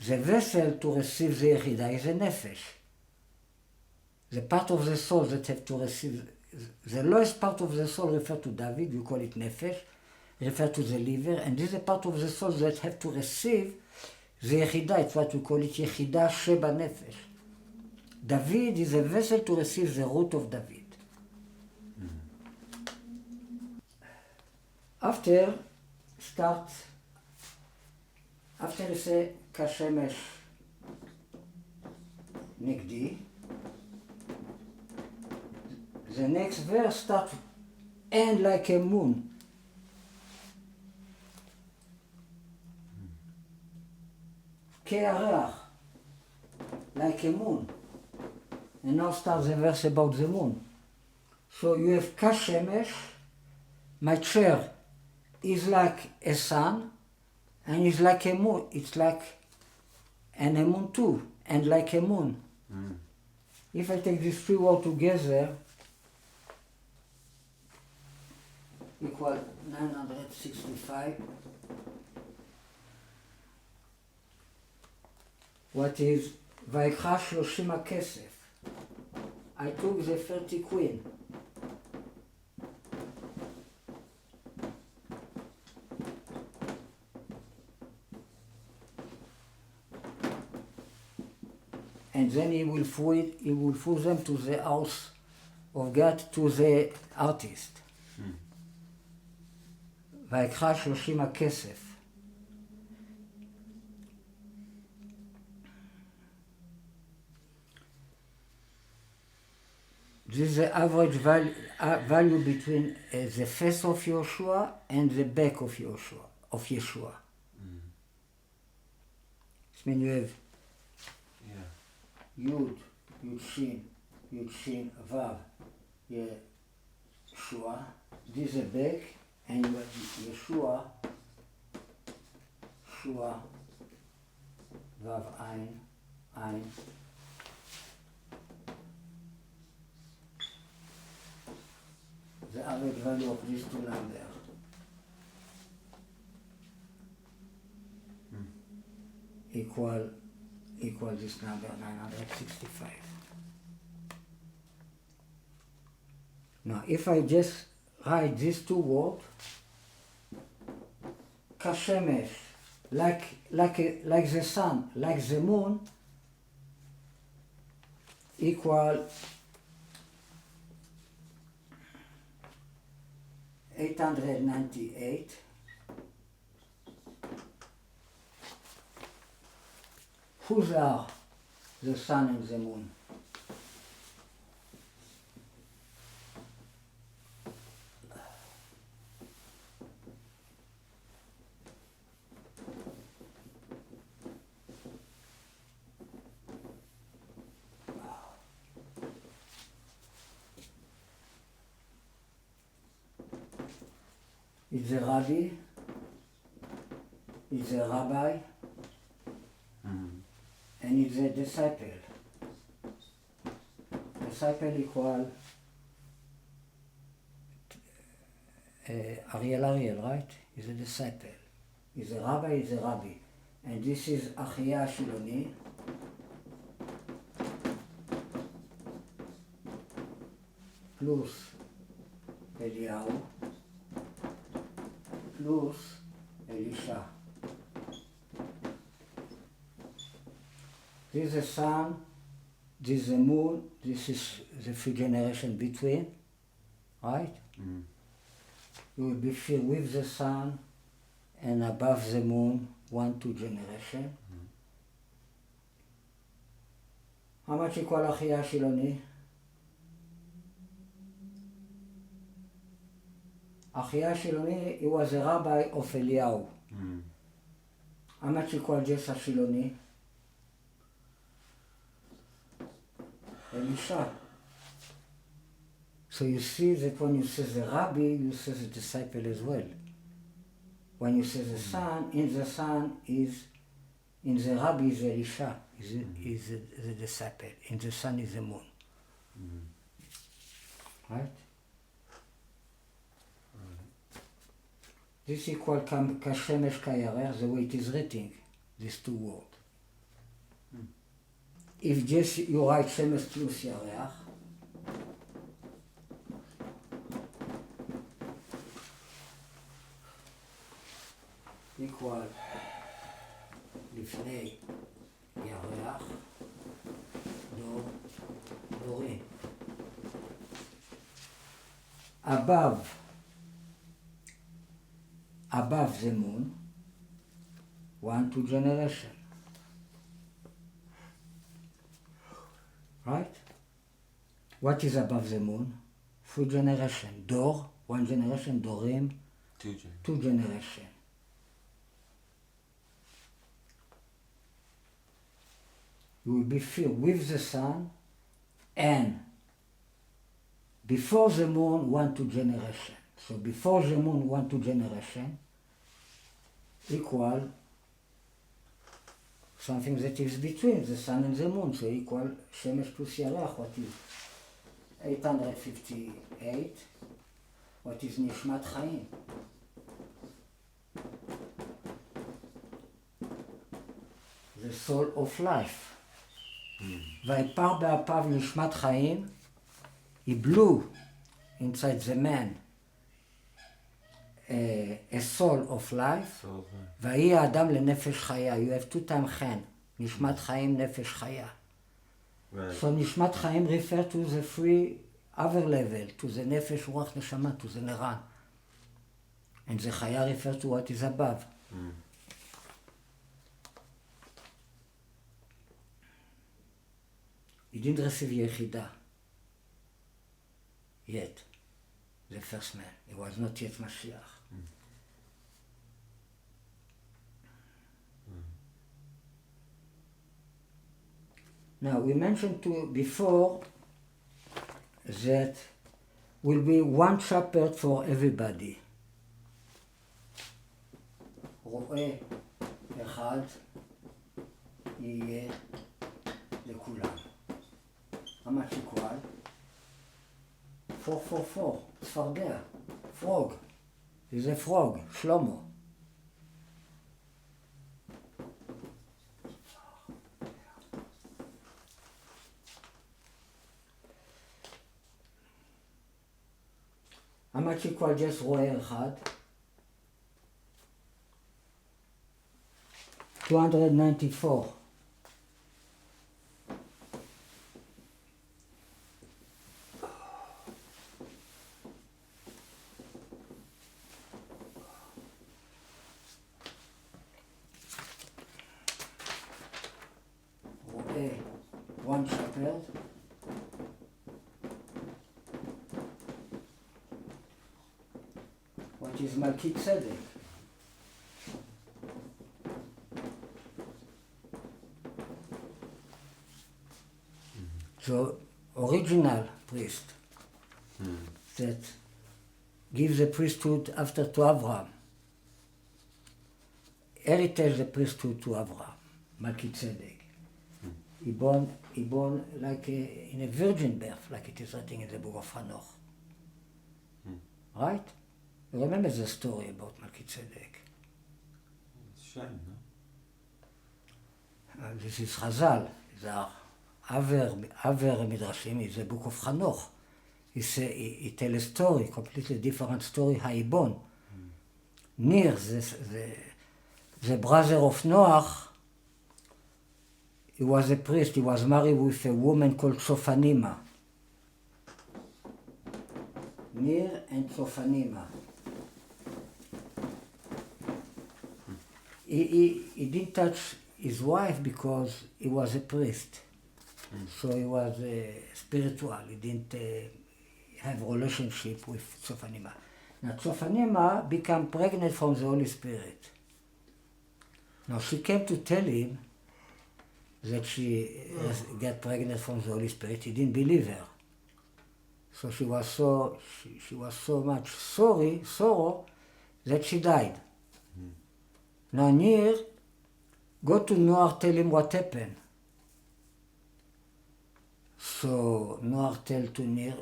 The vessel to receive the Yechidah is a Nefesh. The part of the soul that have to receive, the lowest part of the soul refer to David, we call it Nefesh, refer to the liver, and this is a part of the soul that have to receive the Yechidah, it's what we call it Yechidah Sheba Nefesh. David is a vessel to receive the root of David. After you say כשמש נגדי, the next verse starts end like a moon. כירח, like a moon. And now starts the verse about the moon. So you have כשמש, my chair is like a sun, and it's like a moon. It's like and a moon too, and like a moon. If I take these three words together, equal 965. What is ויקחה 30 הכסף. I took the 30 queen. And then he will throw them to the house of God, to the artist. ויקחה 30 הכסף. This is the average value between the face of Yoshua and the back of Yeshua. This means you have Yud, Yud Shin, Vav, Yeshua. This is the back, and you have Yeshua, Shua, Vav, Ein. The average value of these two numbers. Equal this number, 965. Now, if I just write these two words, kashemesh, like the sun, like the moon, equal 898. Whose are the sun and the moon? It's a rabbi, it's a rabbi, and it's a disciple. Disciple equal Ariel, right? He's a disciple. He's a rabbi, And this is Achia Shiloni. Plus Eliyahu. Plus Elisha. This is the sun, this is the moon, this is the few generations between, right? Mm. You will be filled with the sun and above the moon, 1-2 generation. Mm. How much equal Achia Shiloni? Achia Shiloni, he was a rabbi of Eliyahu. Mm. How much equal Jesa Shiloni? Elisha. So you see that when you say the rabbi, you say the disciple as well. When you say the son, in the son is, in the rabbi is Elisha, is the disciple. In the sun is the moon. Mm. Right? This equal kashemesh kayarer, the way it is written, these two words. If just you write shemesh plus yareach, equal לפני ירח, דורי. Above the moon, 1-2 generation. Right? What is above the moon? 4 generation. Dor, 1 generation, Dorim, 2 generation. You will be filled with the sun, and before the moon, 1-2 generation. So before the moon, 1-2 generation equal something that is between the sun and the moon. So equal Shemesh plus Yarach, what is 858, what is Nishmat Chaim. The soul of life. ויפר באפיו נשמת חיים, he blew inside the man a soul of life, ויהי האדם לנפש חיה. You have two times חן, נשמת חיים, נפש חיה. So נשמת חיים refer to the free other level, to the נפש, רוח, נשמה, to the נרן. And the חיה refer to what is above. He didn't receive יחידה. Yet. The first man. He was not yet Mashiach. Now, we mentioned before that will be one shepherd for everybody. רועה אחד יהיה לכולם. How much equal? 444, צפרדע, frog. He's a frog, שלמה. How much equal just רועה אחד? 294. One shepherd. What is Melchizedek? The original priest that gives the priesthood after to Abraham. Heritage the priesthood to Abraham, Melchizedek. He born like in a virgin birth, like it is written in the book of Hanoch. Right? You remember the story about Melchizedek? It's shame, no? This is Chazal. The other Midrashim is the book of Hanoch. He tells a story, completely different story, how he born. Nir, the brother of Noach, he was a priest. He was married with a woman called Tsofanima. Nir and Tsofanima. He didn't touch his wife because he was a priest. So he was spiritual. He didn't have a relationship with Tsofanima. Now Tsofanima became pregnant from the Holy Spirit. Now she came to tell him that she got pregnant from the Holy Spirit. He didn't believe her. So she was so much sorrow that she died. Now Nir go to Noah, tell him what happened. So Noah tell to Nir,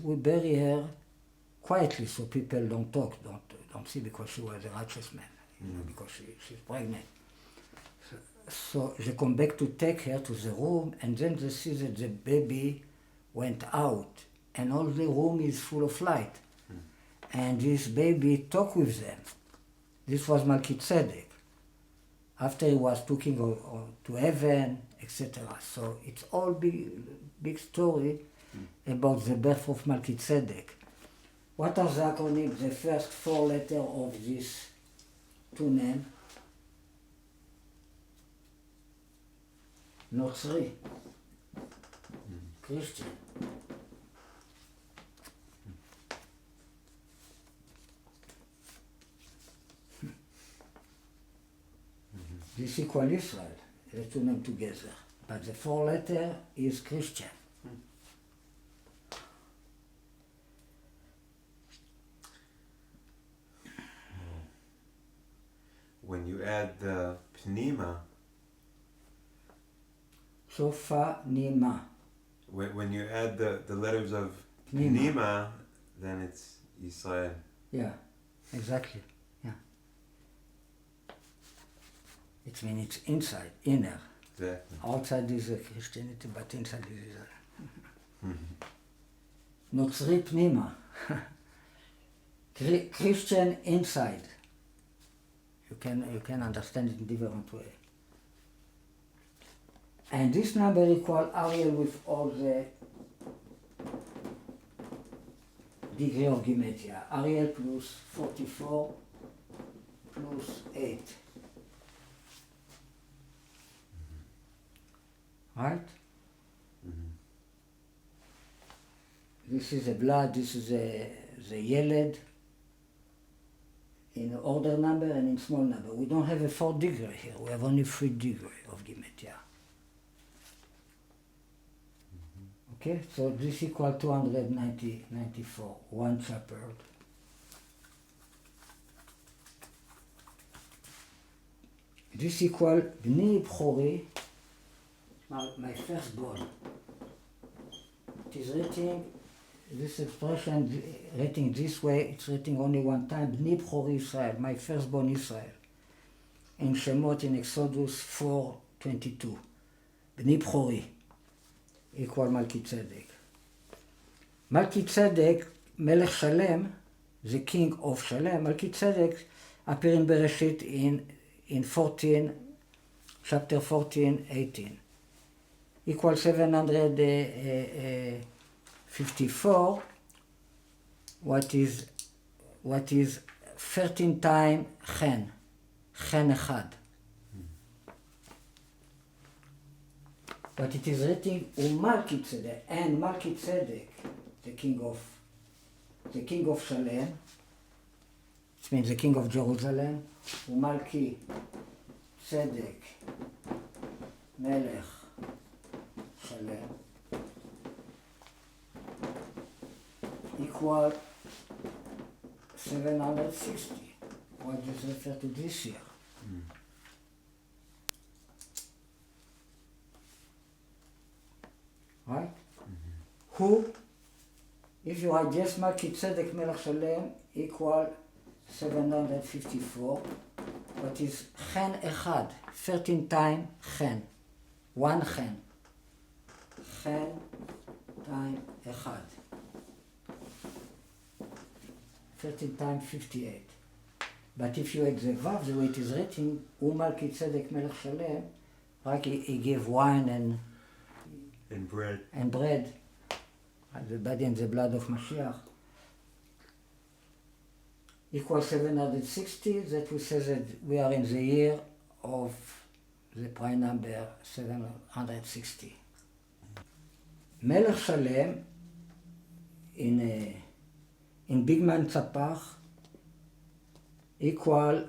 we bury her quietly so people don't talk, don't see, because she was a righteous man, because she's pregnant. So they come back to take her to the room, and then they see that the baby went out, and all the room is full of light. And this baby talked with them. This was Melchizedek. After he was taken to heaven, etc. So it's all big story about the birth of Melchizedek. What are the acronyms, the first 4 letters of these two names? Notzri, Christian. This equal Israel, the two names together. But the 4 letter is Christian. When you add the pnima, Tsofanima. when you add the letters of pnima, then it's Israel. Yeah, exactly. Yeah. It means it's inside, inner. Exactly. Outside is Christianity, but inside is Israel. נוצרי פנימה. Christian inside. You can understand it in different way. And this number equal Ariel with all the degree of gematria. Ariel plus 44 plus 8. Right? Mm-hmm. This is the blood, this is the Yeled in order number and in small number. We don't have a 4 degree here, we have only 3 degree of gematria. Okay, so this equal 294, one shepherd. This equal Bni Bchori, my firstborn. It is written, this expression written this way, it's written only one time, Bni Bchori Israel, my firstborn Israel. In Shemot in Exodus 4:22. Bni Bchori equal Melchizedek. Melchizedek, Melech Salem, the king of Salem, Melchizedek appear in Bereshit in 14, chapter 14:18. Equal 754, what is 13 times chen echad. But it is written Melchizedek, and Melchizedek, the king of Salem, it means the king of Jerusalem, Melchizedek, Melech Salem, equal 760. What does it refer to this year? Right? Mm-hmm. Who, if you adjust Melchizedek Melech Salem, equal 754, what is chen echad, 13 times chen, one chen times echad, 13 times 58. But if you add the vav, the way it is written, Melchizedek Melech Salem, like he gave wine and bread. And bread, the body and the blood of Mashiach. Equals 760, that we say that we are in the year of the prime number 760. Melech Salem in Big Man Tzapach equal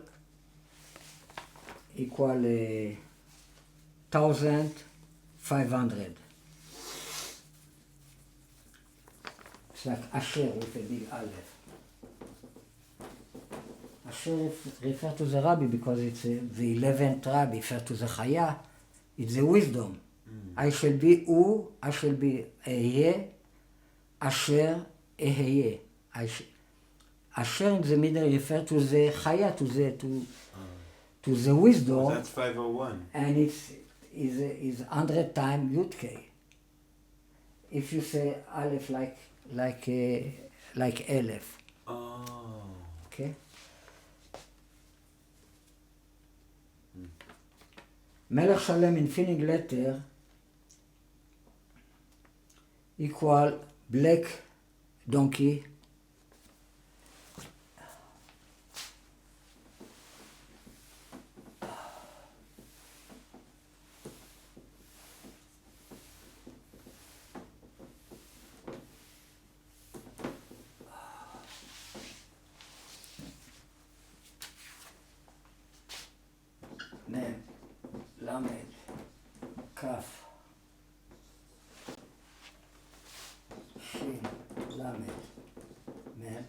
1,500. It's like Asher with a big Aleph. Asher refers to the Rabbi because it's the 11th Rabbi, refers to the Chaya. It's the wisdom. I shall be U, I shall be Ehyeh, Asher Ehyeh. Asher in the middle refers to the Chaya, to the wisdom. Oh, that's 501. And it's 100 times Yud-K. If you say Aleph like Elef. Oh. Okay? Melech Salem in filling letter equal black donkey Mem, Lamed, Kaf, Shin, Lamed, Mem.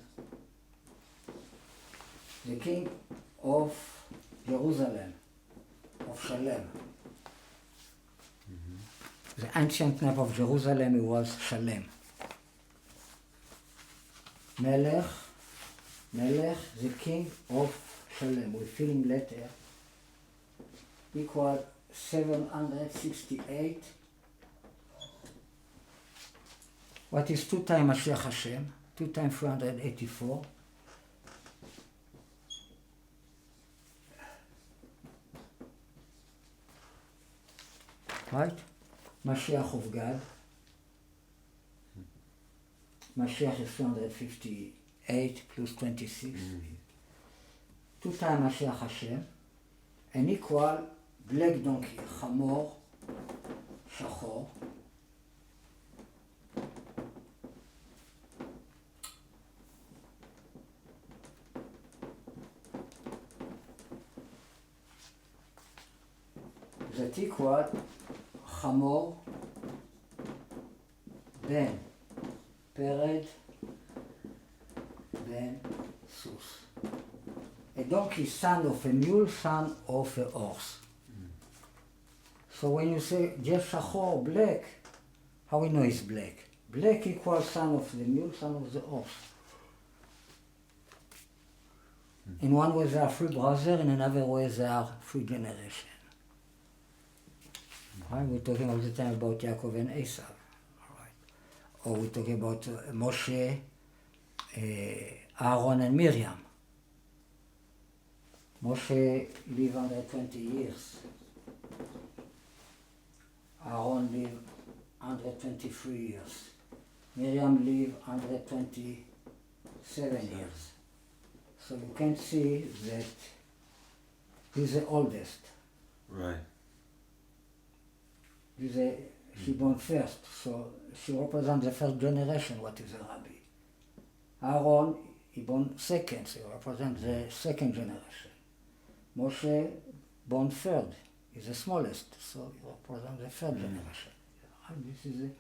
The king of Jerusalem, of Salem. The ancient name of Jerusalem was Salem. Melech, the king of Salem, we fill in letter, equal 768. What is 2 times Mashiach Hashem? 2 times 384. Right? Mashiach of God. Mashiach is 358 plus 26. 2 times Mashiach Hashem. And equal black donkey, חמור, שחור. That equal חמור, בן פרד, בן סוס. A donkey is son of a mule, son of a horse. So when you say just shachor, black, how we know it's black? Black equals son of the mule, son of the horse. In one way they are 3 brothers, in another way they are 3 generations. Right? We're talking all the time about Yaakov and Esau. Right? Or we're talking about Moshe, Aaron and Miriam. Moshe lived 120 years. Aaron lived 123 years. Miriam lived 127 years. So you can see that he's the oldest. Right. She born first, so she represents the first generation, what is a rabbi. Aaron, he born second, so he represents the second generation. Moshe born third, is the smallest, so he represents the third generation. And this is the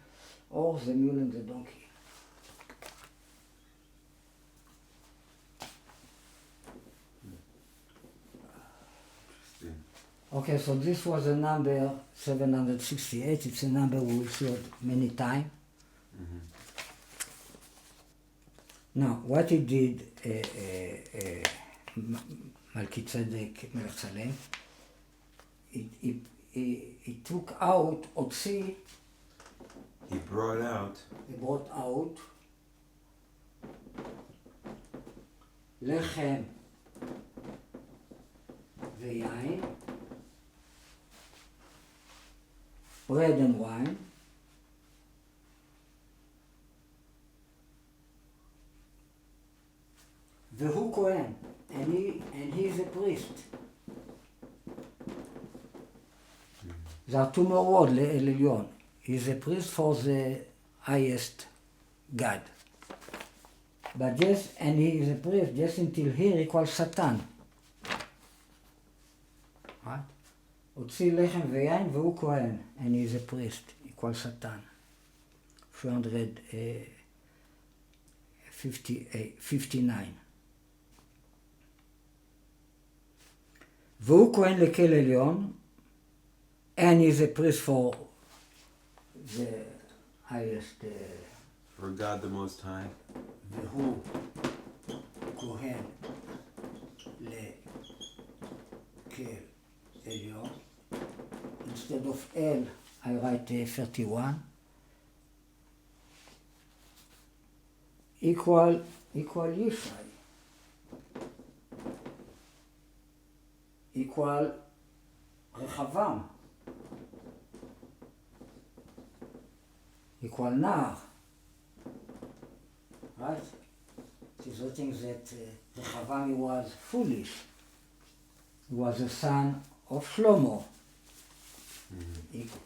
horse, the mule, and the donkey. Interesting. Okay, so this was the number 768. It's a number we will see it many times. Now, what he did, Melchizedek Melech Salem, he took out, הוציא, He brought out לחם ויין, bread and wine, והוא כהן, and he is a priest. There are 2 more words לעליון. He is a priest for the highest God. But just, and he is a priest just until here equals Satan. Right? הוציא לחם ויין והוא כהן, and he is a priest, equals Satan. 359. והוא כהן לקהל עליון, and he is a priest for the highest. for God the Most High. והוא כהן לקהל עליון. Instead of L, I write 31. Equal Yishai. Equal רחבם. Equal נער. Right? It is written that Rechavam was foolish. He was the son of Shlomo.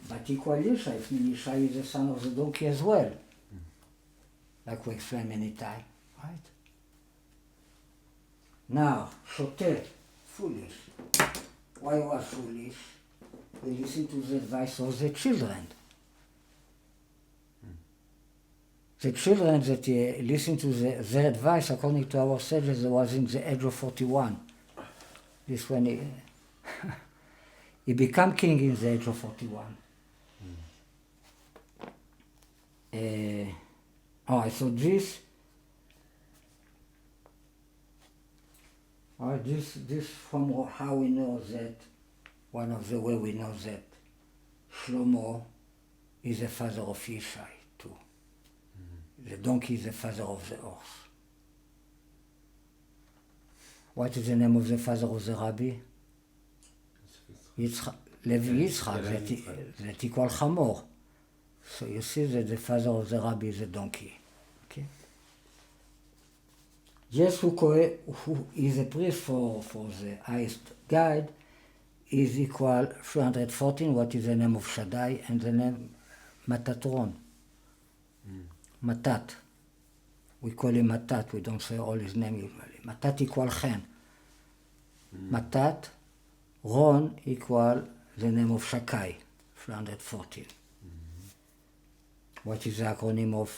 But equal Yishai, Yishai is the son of the donkey as well. Like we explained many times, right? Now, שוטה, foolish. Why was foolish? He listened to the advice of the children. The children that listened to their advice, according to our sages, was in the age of 41. This when he became king in the age of 41. Alright, so this from how we know that one of the way we know that Shlomo is the father of Yishai too. The donkey is the father of the horse. What is the name of the father of the rabbi? Yitzchak, Levi Yitzchak, that equal Chamor. So you see that the father of the rabbi is a donkey. Okay? Yes, who is a priest for the highest guide is equal 314, what is the name of Shaddai, and the name Matatron. Matat. We call him Matat, we don't say all his name usually. Matat equal Chen. Matat, Ron equal the name of Shakai, 314. What is the acronym of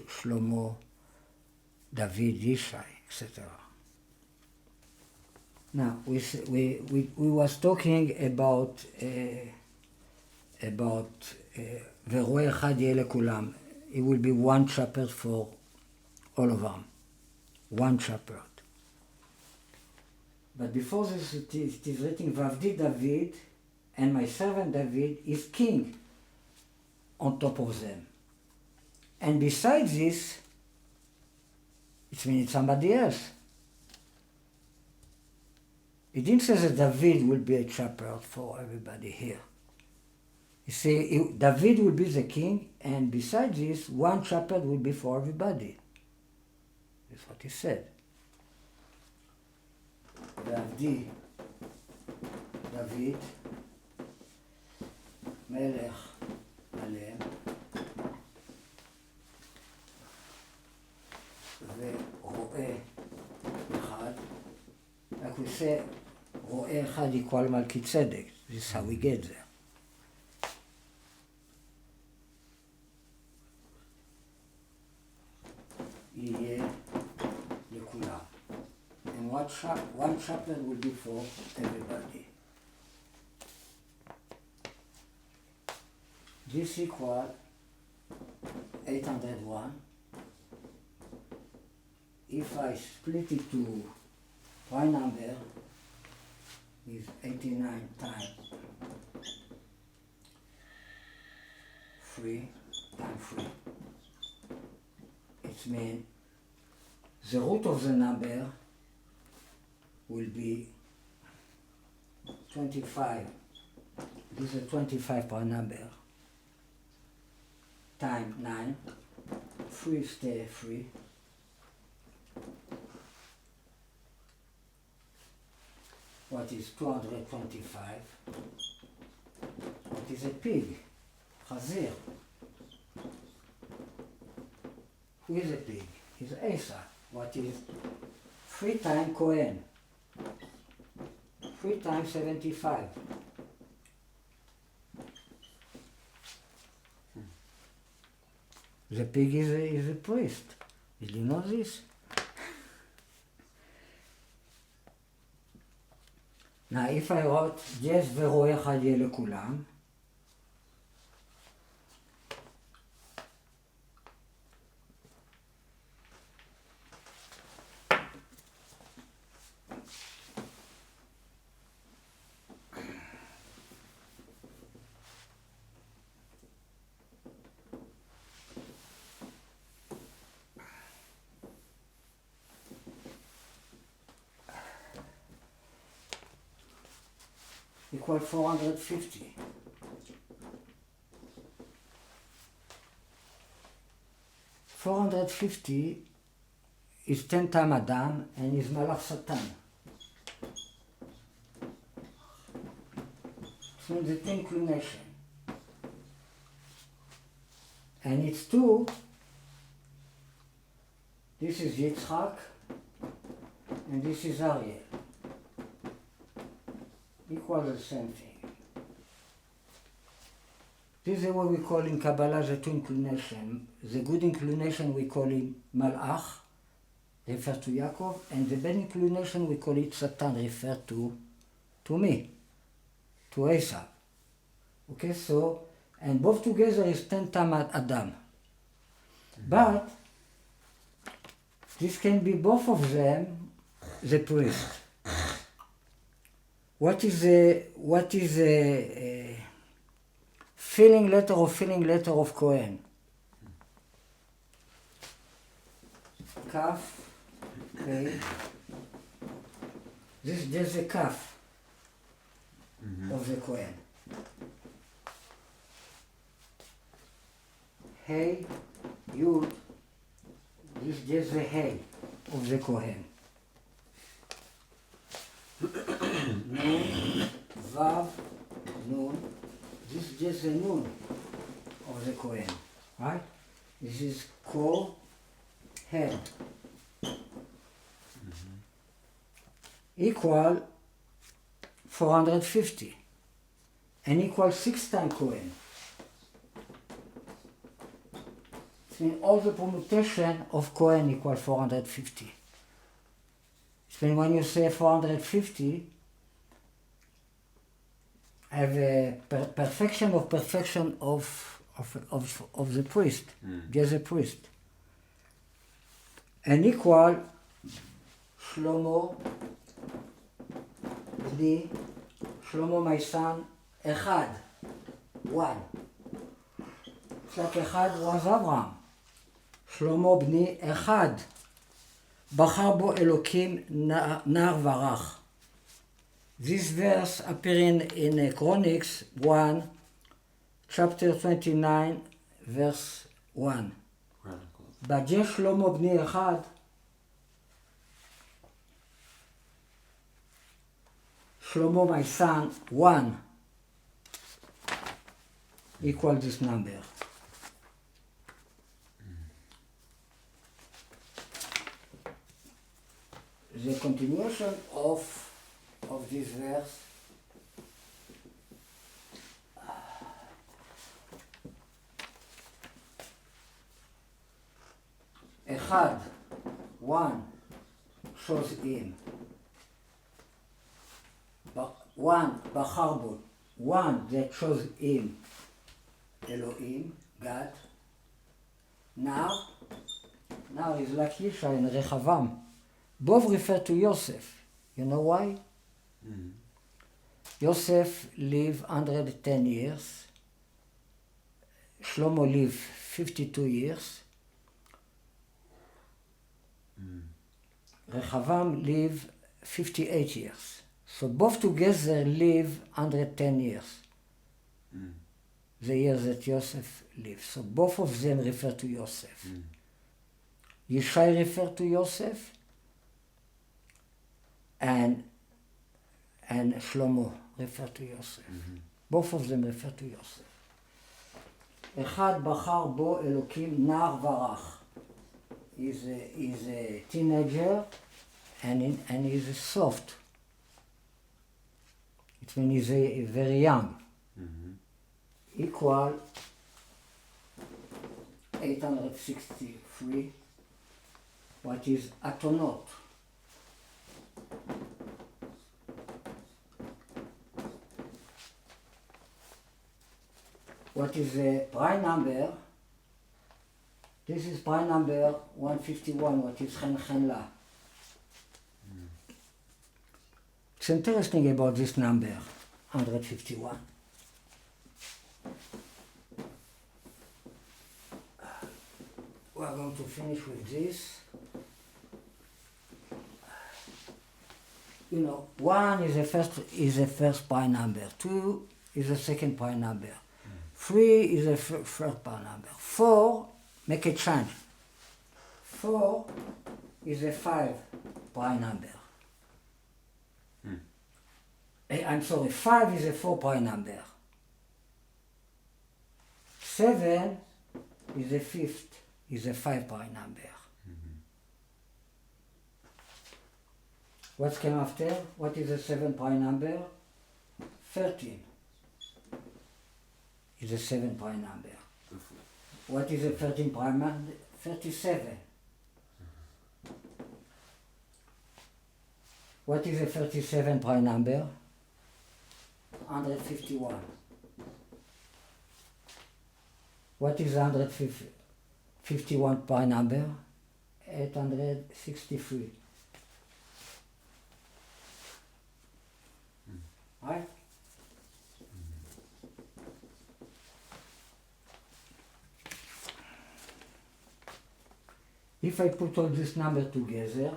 Shlomo, David, Yishai, etc. Now, we was talking about ורואה אחד יהיה לכולם. It will be one shepherd for all of them. One shepherd. But before this it is written, ועבדי David, and my servant David is king on top of them. And besides this, it means somebody else. He didn't say that David will be a shepherd for everybody here. You see, David will be the king, and besides this, one shepherd will be for everybody. That's what he said. ועבדי דוד מלך עליהם ורואה אחד, like we say, רואה אחד equal מלכי צדק. This is how we get there. יהיה לכולם. And one shepherd will be for everybody. This equal 801. If I split it to prime number, is 89 times 3 times 3. It means the root of the number will be 25. This is a 25 per number. Times 9. 3 stay 3. What is 225? What is a pig? Chazir. Who is a pig? It's Asa. What is 3 times Cohen? 3 times 75. The pig is a priest. Did you know this? Now, if I wrote, yes, ורואה אחד יהיה לכולם, equal 450. $450 is 10 times Adam and is Malach Satan. So the inclination. And it's 2. This is Yitzchak and this is Ariel. Equal the same thing. This is what we call in Kabbalah the 2 inclination. The good inclination we call it Malach, refer to Yaakov, and the bad inclination we call it Satan, refer to me, to Esau. Okay, so, and both together is 10 times Adam. But this can be both of them the priest. what is a filling letter of Cohen? Kaf, okay. This is the kaf of the Cohen. Hey, Yud, this is just the hey of the Cohen. Nun, Vav, Nun, this is just the Nun of the Cohen, right? This is Ko, head. Equal 450 and equal 6 times Cohen. It means all the permutation of Cohen equal 450. It means when you say 450, have a perfection of the priest, just a priest. And equal Shlomo, Bni, Shlomo my son, Echad, one. It's like Echad was Abraham. Shlomo Bni Echad. בחר בו אלוקים נער ורך. This verse appearing in Chronicles 1, chapter 29, verse 1. בג'ה שלמה בני אחד, שלמה my son, 1, equal this number. The continuation of this verse אחד, 1 shows him. 1 בחר בו, 1 that shows him, אלוהים, God. Now is like Elisha in רחבעם. Both refer to Yosef. You know why? Yosef lived 110 years. Shlomo lived 52 years. Rechavam lived 58 years. So both together live 110 years. The years that Yosef lived. So both of them refer to Yosef. Yishai refer to Yosef, and Shlomo refer to Yosef. Both of them refer to Yosef. אחד בחר בו אלוקים נער ורך. He's a teenager and he's soft. It means he's very young. Equal 863, what is atonot. What is the prime number? This is prime number 151, what is chen chen la. It's interesting about this number, 151. We are going to finish with this. You know, 1 is the first prime number, 2 is the second prime number, 3 is the third prime number, 4, make a change. 4 is a 5 prime number. I'm sorry, 5 is a 4 prime number. 7 is the fifth, is a 5 prime number. What came after? What is the 7 prime number? 13 is the 7 prime number. What is the 13 prime number? 37. What is the 37 prime number? 151. What is 151 prime number? 863. right? If I put all this number together,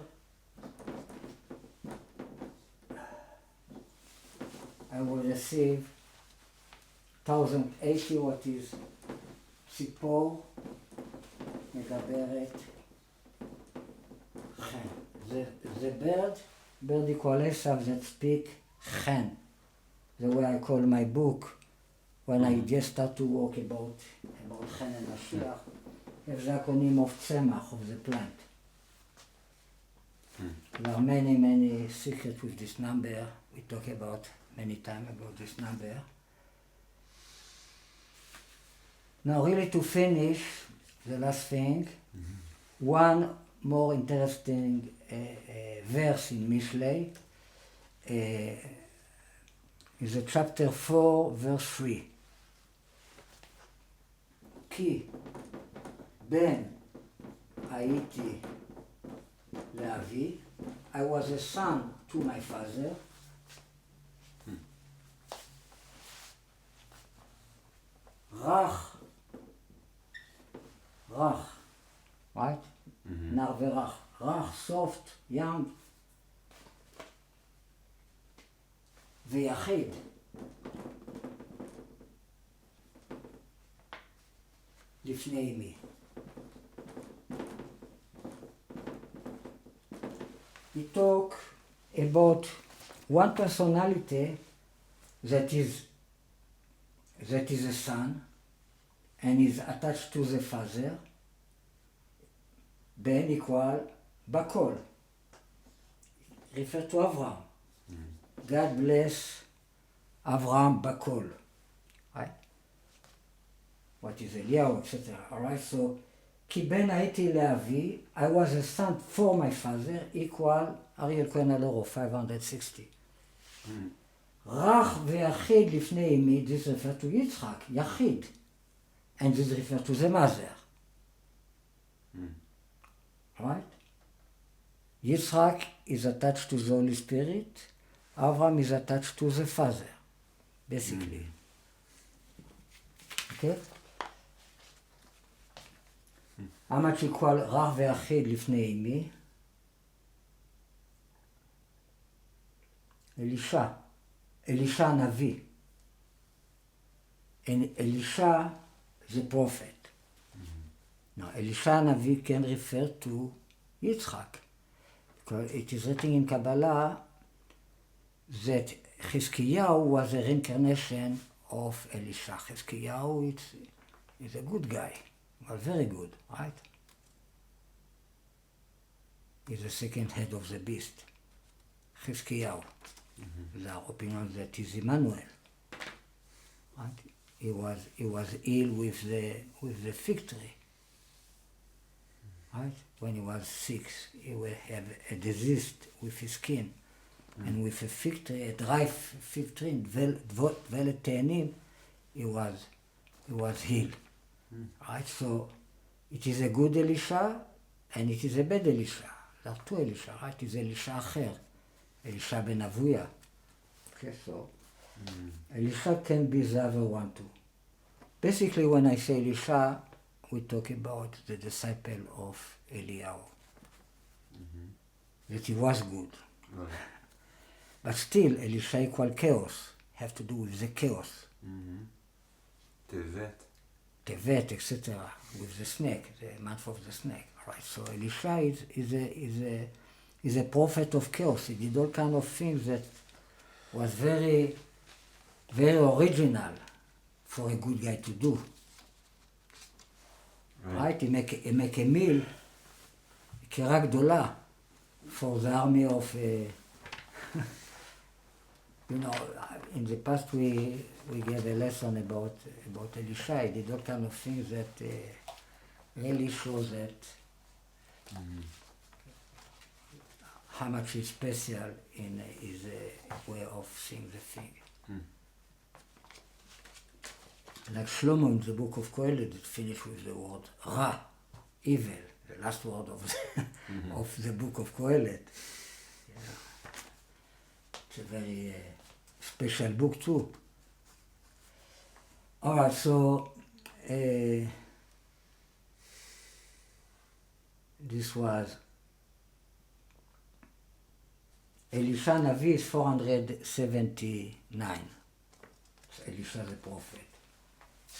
I will receive 1080, what is ציפור מדברת חן. The bird equal Esav that speak חן. The way I call my book when I just start to walk about חן and Mashiach. זה הקונים of צמח, of the plant. There are many secrets with this number. We talk about many times about this number. Now really to finish, the last thing, one more interesting verse in Mishlei is a chapter 4, verse 3. כי בן הייתי לאבי, I was a son to my father, רך, right? נר ורך, רך, soft, young, ויחיד. לפני אמי. He talk about one personality that is a son and is attached to the father, Ben equal Bakol. Refer to Avraham. God bless Avraham Bakol. Right? What is Eliyahu, etc. Alright, so כי בן הייתי לאבי, I was a son for my father, equal Ariel Cohen Alloro, 560. רך ויחיד לפני אמי, this refer to יצחק, יחיד. And this refer to the mother. Right? Yitzhak is attached to the Holy Spirit, Avraham is attached to the father, basically. Okay? How much equal רך ויחיד לפני אמי? Elisha הנביא. And Elisha the prophet. Now, Elisha הנביא can refer to Yitzhak. Because it is written in Kabbalah that Chizkiyahu was a reincarnation of Elisha. Chizkiyahu is a good guy. Well, very good, right? He's the second head of the beast. Chizkiyahu. There are opinions that is Emmanuel. Right? He was ill with the fig tree. Right? When he was sick, he will have a disease with his skin. And with a fig tree, a dry fig tree, dvelet te'anim, he was healed. Right? So it is a good Elisha and it is a bad Elisha. There are two Elisha, right? It is Elisha אחר, Elisha ben Avuya. Okay, so Elisha can be the other one too. Basically, when I say Elisha, we talk about the disciple of Eliyahu. That he was good. Right. But still, Elisha equal chaos. Have to do with the chaos. Tevet, etc. With the snake, the month of the snake. Right. So Elisha is a prophet of chaos. He did all kind of things that was very, very original for a good guy to do. Right? He make a meal, קרה גדולה, for the army of, you know, in the past we gave a lesson about Elisha. He did all kind of things that really show that how much is special in his way of seeing the thing. Like Shlomo in the book of Kohelet, it finished with the word Ra, evil, the last word of the book of Kohelet. Yeah. It's a very special book too. All right, so this was Elisha Navi is 479. Elisha the prophet.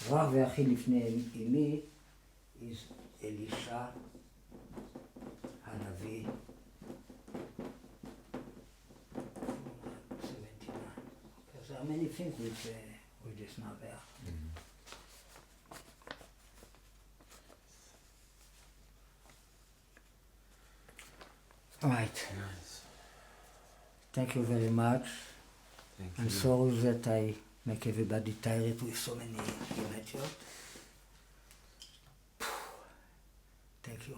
רב ואחי לפני אמי is Elisha הנביא 79. There are many things with this number. All right. Nice. Thank you very much. Thank I'm you. sorry that I make everybody tired with so many images. Thank you.